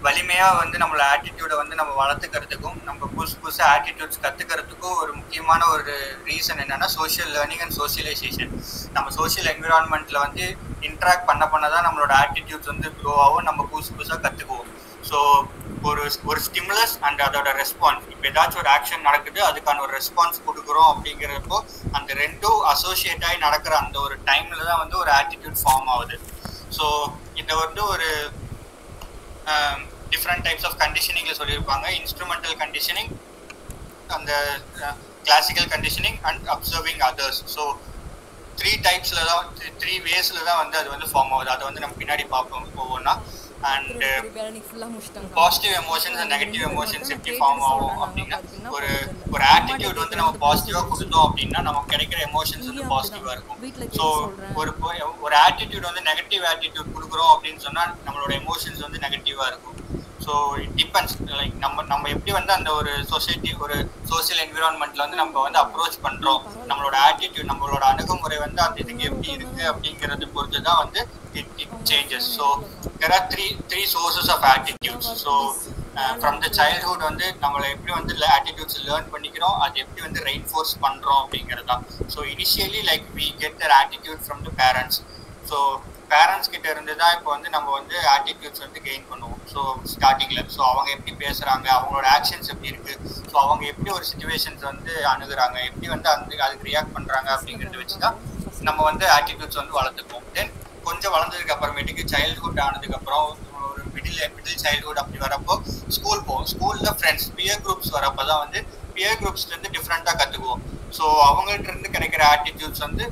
வலிமையாக வந்து நம்மளோட ஆட்டிடியூடை வந்து நம்ம வளர்த்துக்கிறதுக்கும் நம்ம புதுசு ஆட்டிடியூட்ஸ் கற்றுக்கிறதுக்கும் ஒரு முக்கியமான ஒரு ரீசன் என்னென்னா சோஷியல் லேர்னிங் அண்ட் சோஷியலைசேஷன். நம்ம சோஷியல் என்விரான்மெண்ட்டில் வந்து இன்ட்ராக்ட் பண்ண தான் நம்மளோட ஆட்டிடியூட்ஸ் வந்து க்ரோ ஆகும், நம்ம புதுசாக கற்றுக்குவோம். ஸோ ஒரு ஸ்டிமுலஸ் அண்ட் அதோட ரெஸ்பான்ஸ், இப்போ ஏதாச்சும் ஒரு ஆக்ஷன் நடக்குது, அதுக்கான ஒரு ரெஸ்பான்ஸ் கொடுக்குறோம் அப்படிங்கிறப்போ அந்த ரெண்டும் அசோசியேட் ஆகி நடக்கிற அந்த ஒரு டைமில் தான் வந்து ஒரு ஆட்டிடியூட் ஃபார்ம் ஆகுது. ஸோ இதை வந்து ஒரு டிஃப்ரெண்ட் டைப்ஸ் ஆஃப் கண்டிஷனிங்கில் சொல்லியிருப்பாங்க. இன்ஸ்ட்ருமெண்டல் கண்டிஷனிங், அந்த classical conditioning and observing others. So 3 டைப்ஸில் தான் 3 வேஸில் தான் வந்து அது வந்து ஃபார்ம் ஆகுது. அதை வந்து நம்ம பின்னாடி பார்ப்போம் ஒவ்வொன்றா. And positive emotions and negative emotions எப்படி ஃபார்ம் ஆகும் அப்படின்னா, ஒரு ஆட்டிடியூட் வந்து நம்ம பாசிட்டிவாக கொடுத்தோம் அப்படின்னா நமக்கு கிடைக்கிற எமோஷன்ஸ் வந்து பாசிட்டிவாக இருக்கும். ஸோ ஒரு ஆட்டிடியூட் வந்து நெகட்டிவ் ஆட்டிடியூட் கொடுக்குறோம் அப்படின்னு சொன்னால் நம்மளோட எமோஷன்ஸ் வந்து நெகட்டிவாக இருக்கும். ஸோ இட் டிபெண்ட்ஸ், லைக் நம்ம எப்படி வந்து அந்த ஒரு சொசைட்டி ஒரு சோசியல் என்விரான்மெண்ட்டில் வந்து நம்ம வந்து அப்ரோச் பண்ணுறோம், நம்மளோட ஆட்டிடியூட் நம்மளோட அணுகுமுறை வந்து அந்த இதுக்கு எப்படி இருக்குது அப்படிங்கிறது பொறுத்து தான் வந்து it changes. So there are three sources of attitudes. So from the childhood வந்து நம்மளை எப்படி வந்து attitudes லேர்ன் பண்ணிக்கிறோம், அது எப்படி வந்து ரெயின்ஃபோர்ஸ் பண்ணுறோம் அப்படிங்கிறது தான். So initially like we get their attitude from the parents. So parents கிட்ட இருந்து தான் இப்போ வந்து நம்ம வந்து ஆட்டிடியூட்ஸ் வந்து கெயின் பண்ணுவோம். ஸோ ஸ்டார்டிங்கில் ஸோ அவங்க எப்படி பேசுகிறாங்க, அவங்களோட ஆக்ஷன்ஸ் எப்படி இருக்குது, ஸோ அவங்க எப்படி ஒரு சிச்சுவேஷன்ஸ் வந்து அணுகுறாங்க, எப்படி வந்து அதுக்கு ரியாக்ட் பண்ணுறாங்க அப்படிங்கிறத வச்சு தான் நம்ம வந்து ஆட்டிடியூட்ஸ் வந்து வளர்த்துப்போம். தென் கொஞ்சம் வளர்ந்ததுக்கு அப்புறமேட்டுக்கு சைல்ட்ஹுட் ஆனதுக்கப்புறம் ஒரு மிடில் சைல்ட்ஹுட் அப்படி வரப்போ ஸ்கூல் போவோம். ஸ்கூலில் ஃப்ரெண்ட்ஸ் பியர் குரூப்ஸ் வரப்போ தான் வந்து பியர் குரூப்ஸ்லேருந்து டிஃப்ரெண்ட்டாக கற்றுக்குவோம். ஸோ அவங்கள்ட்ட இருந்து கிடைக்கிற ஆட்டிடியூட்ஸ் வந்து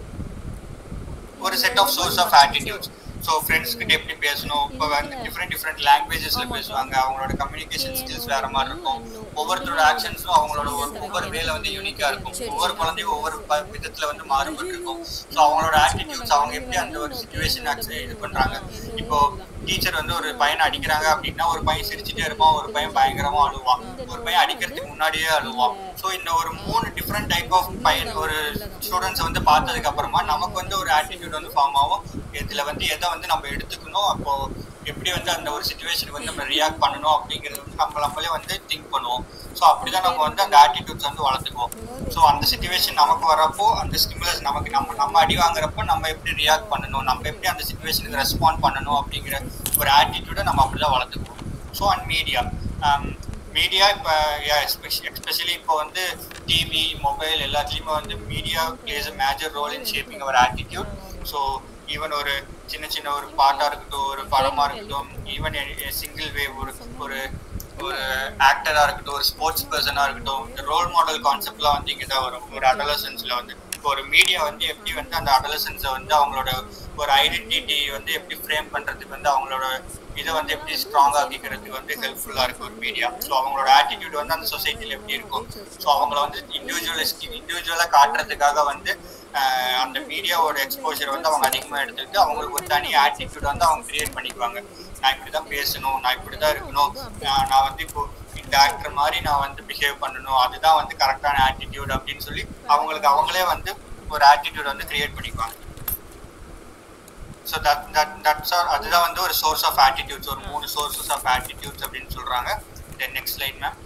ஒரு set of source of attitudes. So friends கிட்ட எப்படி பேசணும், இப்போ வந்து டிஃப்ரெண்ட் லாங்குவேஜஸில் பேசுவாங்க, அவங்களோட கம்யூனிகேஷன் ஸ்கில்ஸ் வேறு மாதிரி இருக்கும். ஒவ்வொருத்தரோட ஆக்ஷன்ஸும் அவங்களோட ஒவ்வொரு வேலை வந்து யூனிக்காக இருக்கும். ஒவ்வொரு குழந்தையும் ஒவ்வொரு விதத்தில் வந்து மாறுபட்டு இருக்கும். ஸோ அவங்களோட ஆட்டிடியூட்ஸ் அவங்க எப்படி அந்த ஒரு சிச்சுவேஷன் இது பண்ணுறாங்க. இப்போ டீச்சர் வந்து ஒரு பையனை அடிக்கிறாங்க அப்படின்னா ஒரு பையன் சிரிச்சுட்டே இருப்பான், ஒரு பையன் பயங்கரமா அழுவான், ஒரு பையன் அடிக்கிறதுக்கு முன்னாடியே அழுவான். ஸோ இந்த ஒரு 3 டிஃப்ரெண்ட் டைப் ஆஃப் பையன் ஒரு ஸ்டூடெண்ட்ஸ் வந்து பார்த்ததுக்கு அப்புறமா நமக்கு வந்து ஒரு ஆட்டிடியூட் வந்து ஃபார்ம் ஆகும். இதுல வந்து எதை வந்து நம்ம எடுத்துக்கணும், அப்போ எப்படி வந்து அந்த ஒரு சிச்சுவேஷனுக்கு வந்து நம்ம ரியாக்ட் பண்ணணும் அப்படிங்கிறது வந்து நம்மளே வந்து திங்க் பண்ணுவோம். ஸோ அப்படிதான் நம்ம வந்து அந்த ஆட்டிடியூட்ஸ் வந்து வளர்த்துக்குவோம். ஸோ அந்த சிச்சுவேஷன் நமக்கு வரப்போ, அந்த ஸ்டிமுலஸ் நமக்கு நம்ம அடி வாங்குறப்போ நம்ம எப்படி ரியாக்ட் பண்ணணும், நம்ம எப்படி அந்த சிச்சுவேஷனுக்கு ரெஸ்பாண்ட் பண்ணணும் அப்படிங்கிற ஒரு ஆட்டிடியூடை நம்ம அப்படிதான் வளர்த்துக்குவோம். ஸோ அண்ட் மீடியா இப்போ எஸ்பெஷலி இப்போ வந்து டிவி, மொபைல் எல்லாத்துலேயுமே வந்து media plays a major role in shaping our attitude. So even ஒரு சின்ன ஒரு பாட்டாக இருக்கட்டும், ஒரு படமாக இருக்கட்டும், ஈவன் சிங்கிள் வே ஒரு ஒரு ஆக்டராக இருக்கட்டும், ஒரு ஸ்போர்ட்ஸ் பர்சனாக இருக்கட்டும், இந்த ரோல் மாடல் கான்செப்ட்லாம் வந்து இங்கே தான் வரும். ஒரு அடலசன்ஸில் வந்து இப்போ ஒரு மீடியா வந்து எப்படி வந்து அந்த அடலசன்ஸை வந்து அவங்களோட ஒரு ஐடென்டிட்டி வந்து எப்படி ஃப்ரேம் பண்ணுறதுக்கு வந்து அவங்களோட இதை வந்து எப்படி ஸ்ட்ராங் ஆக்கிக்கிறதுக்கு வந்து ஹெல்ப்ஃபுல்லாக இருக்கும் ஒரு மீடியா. ஸோ அவங்களோட ஆட்டிடியூட் வந்து அந்த சொசைட்டியில் எப்படி இருக்கும், ஸோ அவங்கள வந்து இண்டிவிஜுவலாக காட்டுறதுக்காக வந்து அந்த மீடியாவோட எக்ஸ்போஜர் வந்து அவங்க அதிகமாக எடுத்துக்கிட்டு அவங்களுக்கு ஒரு தனி ஆட்டிடியூட் வந்து அவங்க கிரியேட் பண்ணிக்குவாங்க. நான் இப்படி தான் பேசணும், நான் இப்படி தான் இருக்கணும், நான் வந்து இப்போ இந்த ஆக்டர் மாதிரி நான் வந்து பிஹேவ் பண்ணணும், அதுதான் வந்து கரெக்டான ஆட்டிடியூட் அப்படின்னு சொல்லி அவங்களே வந்து ஒரு ஆட்டிடியூட் வந்து கிரியேட் பண்ணிக்குவாங்க. ஸோ அதுதான் வந்து ஒரு சோர்ஸ் ஆஃப் ஆட்டிடியூட்ஸ், ஒரு 3 சோர்சஸ் ஆஃப் ஆட்டிடியூட்ஸ் அப்படின்னு சொல்றாங்க. Next slide ma'am.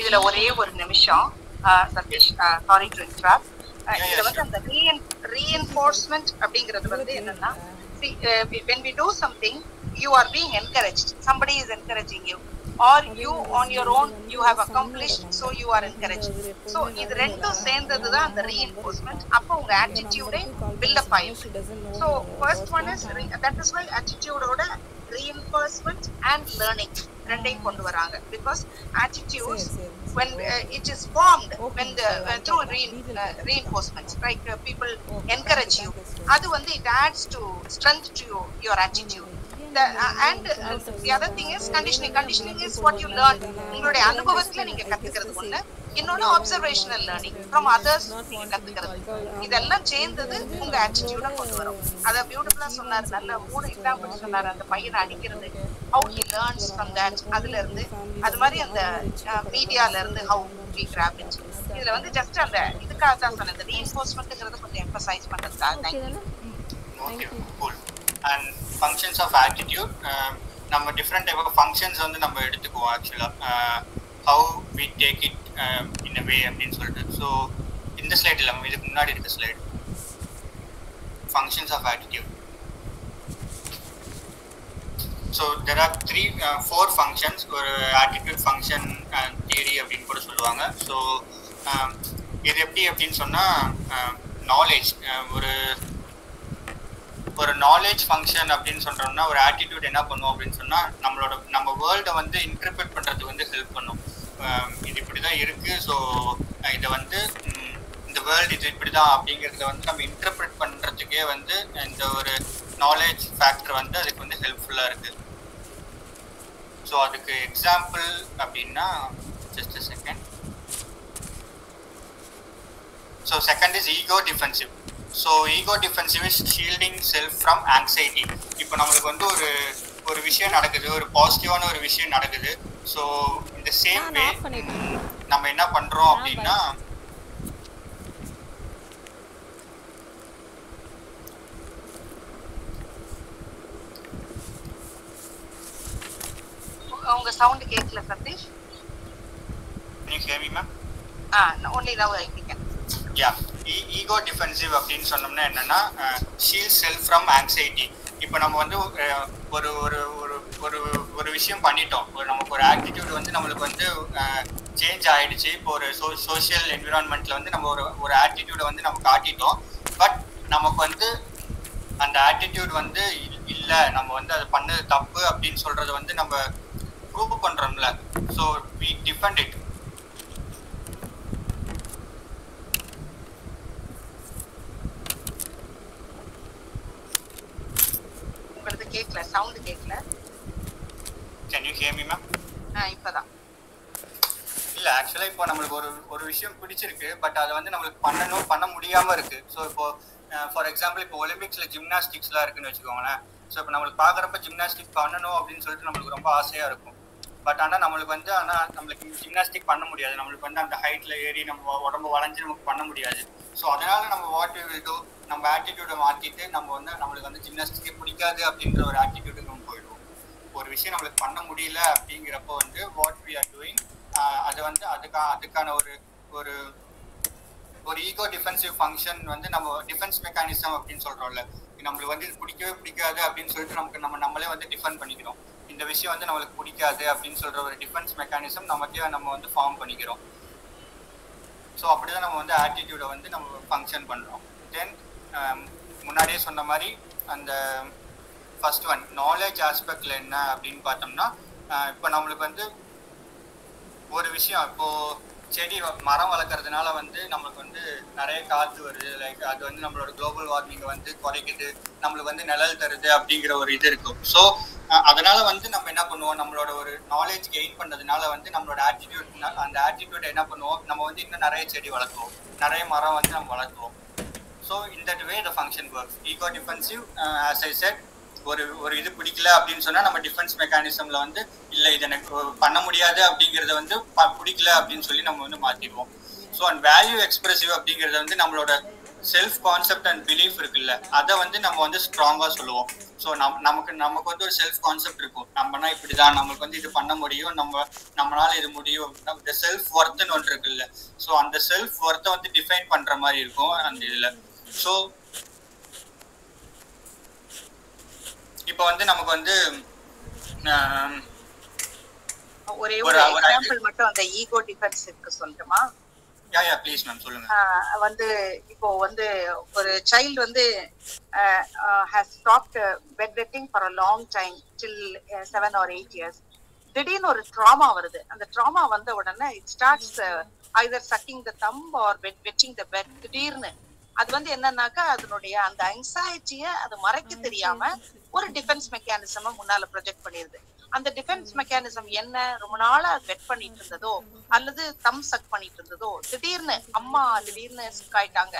இதுல ஒரே ஒரு நிமிஷம் சதீஷ், சாரி டு இன்டரப்ட். இதுல வந்து அந்த ரீஎன்ஃபோர்ஸ்மெண்ட் அப்படிங்கிறது வந்து என்னன்னா, when we do something you are being encouraged, somebody is encouraging you, or you on your own you have accomplished, so you are encouraged. So இது ரெண்டும் சேர்ந்தது தான் அந்த reinforcement. அப்போ உங்க attitude build up ஆயிடும். So first one is that is why attitude ஓட reinforcement and learning ரெண்டையும் கொண்டு வராங்க. Because attitude when it is formed when through reinforcement, like people encourage you, அது வந்து it adds to strength to your attitude. And the other thing is conditioning is what you learn. உங்களுடைய அனுபவத்துல நீங்க கத்துக்கிறது ஒண்ணு, இன்னொன்னு observational learning from others நீங்க கத்துக்கிறது. இதெல்லாம் சேர்ந்தது உங்க attitude கொண்டு வரும். அத பியூட்டிஃபுல்லா சொன்னார், நல்ல 3 எக்ஸாம்பிள் சொன்னார். அந்த பையனை அடிக்கிறது, how he learns from that, அதுல இருந்து அது மாதிரி அந்த மீடியால இருந்து how we grab it. இதுல வந்து ஜஸ்ட் அந்த இதுக்காக தான் சொன்னேன், இந்த reinforcementங்கிறத கொஞ்சம் emphasize பண்றதுக்காக. Okay, cool. And functions of attitude, நம்ம டிஃப்ரெண்ட் டைப் ஆஃப் ஃபங்க்ஷன்ஸ் வந்து நம்ம எடுத்துக்குவோம் ஆக்சுவலாக. How we take it in a way அப்படின்னு சொல்லிட்டு. ஸோ இந்த ஸ்லைட் இல்லாமல் இதுக்கு முன்னாடி இருக்க slide, functions of attitude. So there are 4 functions. ஒரு ஆட்டிடியூட் ஃபங்க்ஷன் தியரி அப்படின்னு கூட சொல்லுவாங்க. ஸோ இது எப்படி அப்படின்னு சொன்னால், நாலேஜ் ஒரு நாலேஜ் ஃபங்க்ஷன் அப்படின்னு சொல்கிறோம்னா, ஒரு ஆட்டிடியூட் என்ன பண்ணுவோம் அப்படின்னு சொன்னால், நம்ம வேர்ல்டை வந்து இன்டர்பிரட் பண்ணுறதுக்கு வந்து ஹெல்ப் பண்ணும். இது இப்படி தான் இருக்குது, ஸோ இதை வந்து இந்த வேர்ல்டு இது இப்படி தான் அப்படிங்கிறத வந்து நம்ம இன்டர்பிரட் பண்ணுறதுக்கே வந்து இந்த ஒரு நாலேஜ் ஃபேக்டர் வந்து அதுக்கு வந்து ஹெல்ப்ஃபுல்லாக இருக்குது. ஸோ அதுக்கு எக்ஸாம்பிள் அப்படின்னா, just a second. So second is ego defensive. So ego defensive is shielding self from anxiety. இப்போ நம்மளுக்கு வந்து ஒரு விஷயம் நடக்குது, ஒரு பாசிட்டிவான ஒரு விஷயம் நடக்குது. ஸோ இந்த சேம் வே நம்ம என்ன பண்ணுறோம் அப்படின்னா, உங்க சவுண்ட் கேட்கல Satish. Can you hear me, ma'am? Only now I can. Yeah, ego defensive அப்படின்னு சொன்னோம்னா என்னன்னா, ஷீல்ட் செல்ஃப் ஃப்ரம் ஆங்ஸைட்டி. இப்போ நம்ம வந்து ஒரு ஒரு ஒரு ஒரு விஷயம் பண்ணிட்டோம், நமக்கு ஒரு ஆட்டிடியூட் வந்து நம்மளுக்கு வந்து சேஞ்ச் ஆகிடுச்சு. இப்போ ஒரு சோஷியல் என்விரான்மெண்ட்டில் வந்து நம்ம ஒரு ஆட்டிடியூடை வந்து நம்ம காட்டிட்டோம். பட் நமக்கு வந்து அந்த ஆட்டிடியூட் வந்து இல்லை, நம்ம வந்து அது பண்ணது தப்பு அப்படின்னு சொல்கிறது வந்து நம்ம ப்ரூவ் பண்ணுறோம்ல. So we defend it. உங்களுக்கு கேட்கல, சவுண்ட் கேட்கல. Can you hear me, ma'am? இப்பதான் இல்லை, ஆக்சுவலாக இப்போ நம்மளுக்கு ஒரு விஷயம் பிடிச்சிருக்கு, பட் அதை வந்து நம்மளுக்கு பண்ண முடியாமல் இருக்குது. ஸோ இப்போ ஃபார் எக்ஸாம்பிள் இப்போ ஒலிம்பிக்ஸில் ஜிம்னாஸ்டிக்ஸ்லாம் இருக்குன்னு வச்சுக்கோங்களேன். ஸோ இப்போ நம்மளுக்கு பார்க்குறப்ப ஜிம்னாஸ்டிக் பண்ணணும் அப்படின்னு சொல்லிட்டு நம்மளுக்கு ரொம்ப ஆசையாக இருக்கும். பட் ஆனால் நம்மளுக்கு வந்து நம்மளுக்கு ஜிம்னாஸ்டிக் பண்ண முடியாது. நம்மளுக்கு வந்து அந்த ஹைட்டில் ஏறி நம்ம உடம்பு வளைஞ்சு நமக்கு பண்ண முடியாது. ஸோ அதனால் நம்ம வாட் வி வில் டூ, நம்ம ஆட்டிடியூடை மாற்றிட்டு நம்ம வந்து நம்மளுக்கு வந்து ஜிம்னாஸ்டிக்கே பிடிக்காது அப்படின்ற ஒரு ஆட்டிடியூடுக்கு நம்ம போயிடுவோம். ஒரு விஷயம் நம்மளுக்கு பண்ண முடியல அப்படிங்கிறப்போ வந்து வாட் வி ஆர் டூயிங், அது வந்து அதுக்கான ஒரு ஒரு ஒரு ஈகோ டிஃபென்சிவ் ஃபங்க்ஷன் வந்து நம்ம டிஃபென்ஸ் மெக்கானிசம் அப்படின்னு சொல்கிறோம்ல. நம்மளுக்கு வந்து இது பிடிக்கவே பிடிக்காது அப்படின்னு சொல்லிட்டு நம்மளே வந்து டிஃபெண்ட் பண்ணிக்கிறோம். இந்த விஷயம் வந்து நம்மளுக்கு பிடிக்காது அப்படின்னு சொல்கிற ஒரு டிஃபென்ஸ் மெக்கானிசம் நமக்கே நம்ம வந்து ஃபார்ம் பண்ணிக்கிறோம். ஸோ அப்படி தான் நம்ம வந்து ஆட்டிடியூடை வந்து நம்ம ஃபங்க்ஷன் பண்ணுறோம். தென் முன்னாடியே சொன்ன மாதிரி அந்த ஃபர்ஸ்ட் ஒன் நாலேஜ் ஆஸ்பெக்டில் என்ன அப்படின்னு பார்த்தோம்னா, இப்போ நம்மளுக்கு வந்து ஒரு விஷயம், இப்போது செடி மரம் வளர்க்குறதுனால வந்து நம்மளுக்கு வந்து நிறைய காற்று வருது, லைக் அது வந்து நம்மளோட குளோபல் வார்மிங்கை வந்து குறைக்குது, நம்மளுக்கு வந்து நிழல் தருது அப்படிங்கிற ஒரு இது இருக்கும். ஸோ அதனால வந்து நம்ம என்ன பண்ணுவோம், நம்மளோட ஒரு நாலேஜ் கெயின் பண்ணுறதுனால வந்து நம்மளோட ஆட்டிடியூட், அந்த ஆட்டிடியூட் என்ன பண்ணுவோம், நம்ம வந்து இன்னும் நிறைய செடி வளர்க்குவோம், நிறைய மரம் வந்து நம்ம வளர்க்குவோம். So in that way the function works. Ego defensive, as I said, ஒரு இது பிடிக்கல அப்படின்னு சொன்னா நம்ம டிஃபென்ஸ் மெக்கானிசம்ல வந்து இல்லை இது எனக்கு பண்ண முடியாது அப்படிங்கறத வந்து பிடிக்கல அப்படின்னு சொல்லி நம்ம வந்து மாத்திடுவோம். ஸோ அண்ட் வேல்யூ எக்ஸ்பிரசிவ் அப்படிங்கறது வந்து நம்மளோட செல்ஃப் கான்செப்ட் அண்ட் பிலீஃப் இருக்குல்ல, அதை வந்து நம்ம வந்து ஸ்ட்ராங்கா சொல்லுவோம். ஸோ நமக்கு வந்து ஒரு செல்ஃப் கான்செப்ட் இருக்கும், நம்மனா இப்படிதான், நமக்கு வந்து இது பண்ண முடியும், நம்மளால இது முடியும், இந்த செல்ஃப் ஒர்த்னு ஒன்று இருக்குல்ல. ஸோ அந்த செல்ஃப் ஒர்த்தை வந்து டிஃபைன் பண்ற மாதிரி இருக்கும் அந்த இதுல. ஸோ இப்போ வந்து நமக்கு வந்து ஒரே ஒரு எக்ஸாம்பிள் மட்டும் அந்த ஈகோ டிஃபென்ஸ்க்கு சொல்லட்டுமா? யா ப்ளீஸ் மேம் சொல்லுங்க. வந்து இப்போ வந்து ஒரு சைல்டு வந்து has stopped bedwetting for a long time till 7 or 8 years. திடீர்னு ஒரு ட்ராமா வருது. அந்த ட்ராமா வந்த உடனே it starts either sucking the thumb or wetting the bed. திடீர்னு அது வந்து என்னன்னாக்கா அதனுடைய அந்த ஆங்ஸைட்டியை அது மறைக்க தெரியாம ஒரு டிஃபென்ஸ் மெக்கானிசம் முன்னால ப்ரொஜெக்ட் பண்ணிருது. அந்த டிஃபென்ஸ் மெக்கானிசம் என்ன, ரொம்ப நாளா வெட் பண்ணிட்டு இருந்ததோ அல்லது தம் சக் பண்ணிட்டு இருந்ததோ, திடீர்னு அம்மா திடீர்னு சிக் ஆயிட்டாங்க,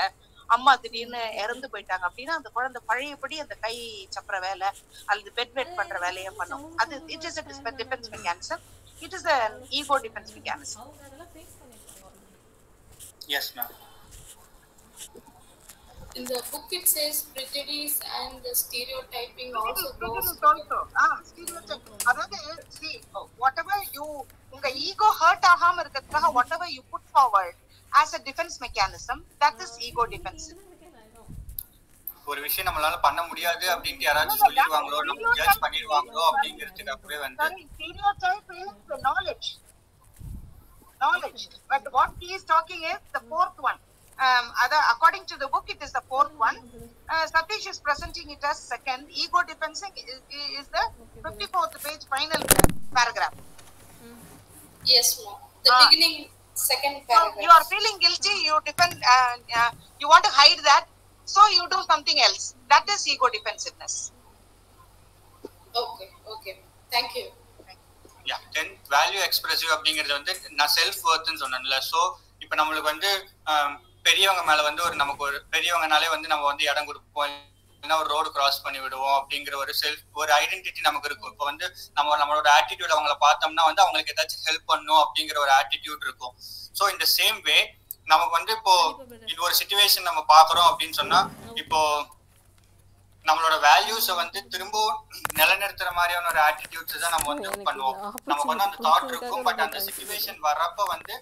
அம்மா திடீர்னு இறந்து போயிட்டாங்க அப்படின்னா அந்த குழந்தை பழையபடி அந்த கை சப்பர வேலை அல்லது பெட் வெட் பண்ற வேலையை பண்ணும். அது it is a defense mechanism. It is an ego defense mechanism. Yes ma'am. In the book it says prejudice and the stereotyping also goes stereotyping. Adha see whatever you unga ego hurt agama irukadha, whatever you put forward as a defense mechanism, that is ego defense. ஒரு விஷயம் நம்மளால பண்ண முடியாது அப்படினு யாராச்சும் சொல்லிடுவாங்களோ, நம்ம judge பண்ணிடுவாங்களோ அப்படிங்கிறதுக்கு அப்படியே வந்து stereotype is knowledge, but what he is talking is the fourth one. According to the book it is the fourth one. Satish is presenting it as second. Ego defending is the 54th page final paragraph. Yes ma'am, the beginning second paragraph. So you are feeling guilty, you defend, you want to hide that, so you do something else. That is ego defensiveness. Okay thank you. Yeah, then value expressive அப்படிங்கிறது வந்து நான் self வொர்த்னு சொன்னேன்ல. So இப்போ நம்மளுக்கு வந்து பெரியவங்க மேல வந்து நமக்கு ஒரு பெரியவங்கனாலே வந்து நம்ம வந்து இடம் கொடுப்போம், இல்லைன்னா ஒரு ரோடு கிராஸ் பண்ணி விடுவோம் அப்படிங்கிற ஒரு ஐடென்டிட்டி நமக்கு இருக்கும். இப்போ வந்து நம்மளோட ஆட்டிடியூட் அவங்கள பார்த்தோம்னா வந்து அவங்களுக்கு ஏதாச்சும் ஹெல்ப் பண்ணும் அப்படிங்கிற ஒரு ஆட்டிடியூட் இருக்கும். ஸோ இந்த சேம் வே நமக்கு வந்து இப்போ இது ஒரு சிச்சுவேஷன் நம்ம பாக்குறோம் அப்படின்னு சொன்னா, இப்போ நம்மளோட வேல்யூஸை வந்து திரும்ப நிலைநிறுத்துற மாதிரியான ஒரு ஆட்டிடியூட்ஸ் தான் நம்ம வந்து பண்ணுவோம். நமக்கு வந்து அந்த தாட் இருக்கும், பட் அந்த சிச்சுவேஷன் வர்றப்ப வந்து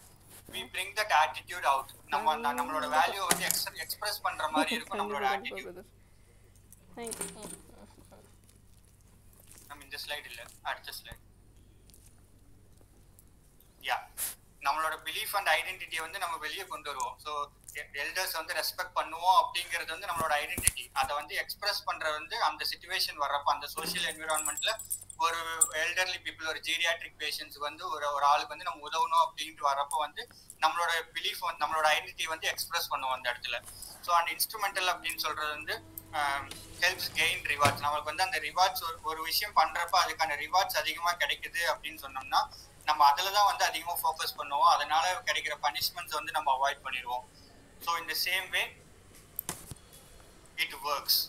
we bring that attitude out. நம்மளோட வேல்யூ வந்து எக்ஸ்பிரஸ் பண்ற மாதிரி இருக்கும் நம்மளோட attitude. நம்ம இந்த ஸ்லைட் இல்ல, அடுத்த ஸ்லைட். யா, நம்மளோட பிலீஃப் அண்ட் ஐடென்டிட்டியை வந்து நம்ம வெளியே கொண்டு வருவோம். ஸோ எல்டர்ஸ் வந்து ரெஸ்பெக்ட் பண்ணுவோம் அப்படிங்கிறது வந்து நம்மளோட ஐடென்டிட்டி. அதை வந்து எக்ஸ்பிரஸ் பண்றது வந்து அந்த சிச்சுவேஷன் வர்றப்ப அந்த சோஷியல் என்விரான்மெண்ட்ல ஒரு எல்டர்லி பீப்புள், ஒரு ஜீரியாட்ரிக் பேஷண்ட்ஸ்க்கு வந்து ஒரு ஆளுக்கு வந்து நம்ம உதவணும் அப்படின்ட்டு வரப்போ வந்து நம்மளோட பிலீஃப் வந்து நம்மளோட ஐடென்டிட்டி வந்து எக்ஸ்பிரஸ் பண்ணுவோம் அந்த இடத்துல. ஸோ அந்த இன்ஸ்ட்ருமெண்டல் அப்படின்னு சொல்றது வந்து ஹெல்ப்ஸ் கெயின் ரிவார்ட்ஸ். நம்மளுக்கு வந்து அந்த ரிவார்ட்ஸ் ஒரு விஷயம் பண்றப்ப அதுக்கான ரிவார்ட்ஸ் அதிகமாக கிடைக்குது அப்படின்னு சொன்னோம்னா நம்ம அதில் தான் வந்து அதிகமாக ஃபோக்கஸ் பண்ணுவோம். அதனால கிடைக்கிற பனிஷ்மெண்ட்ஸ் வந்து நம்ம அவாய்ட் பண்ணிடுவோம். ஸோ இந்த சேம் வே இட் ஒர்க்ஸ்.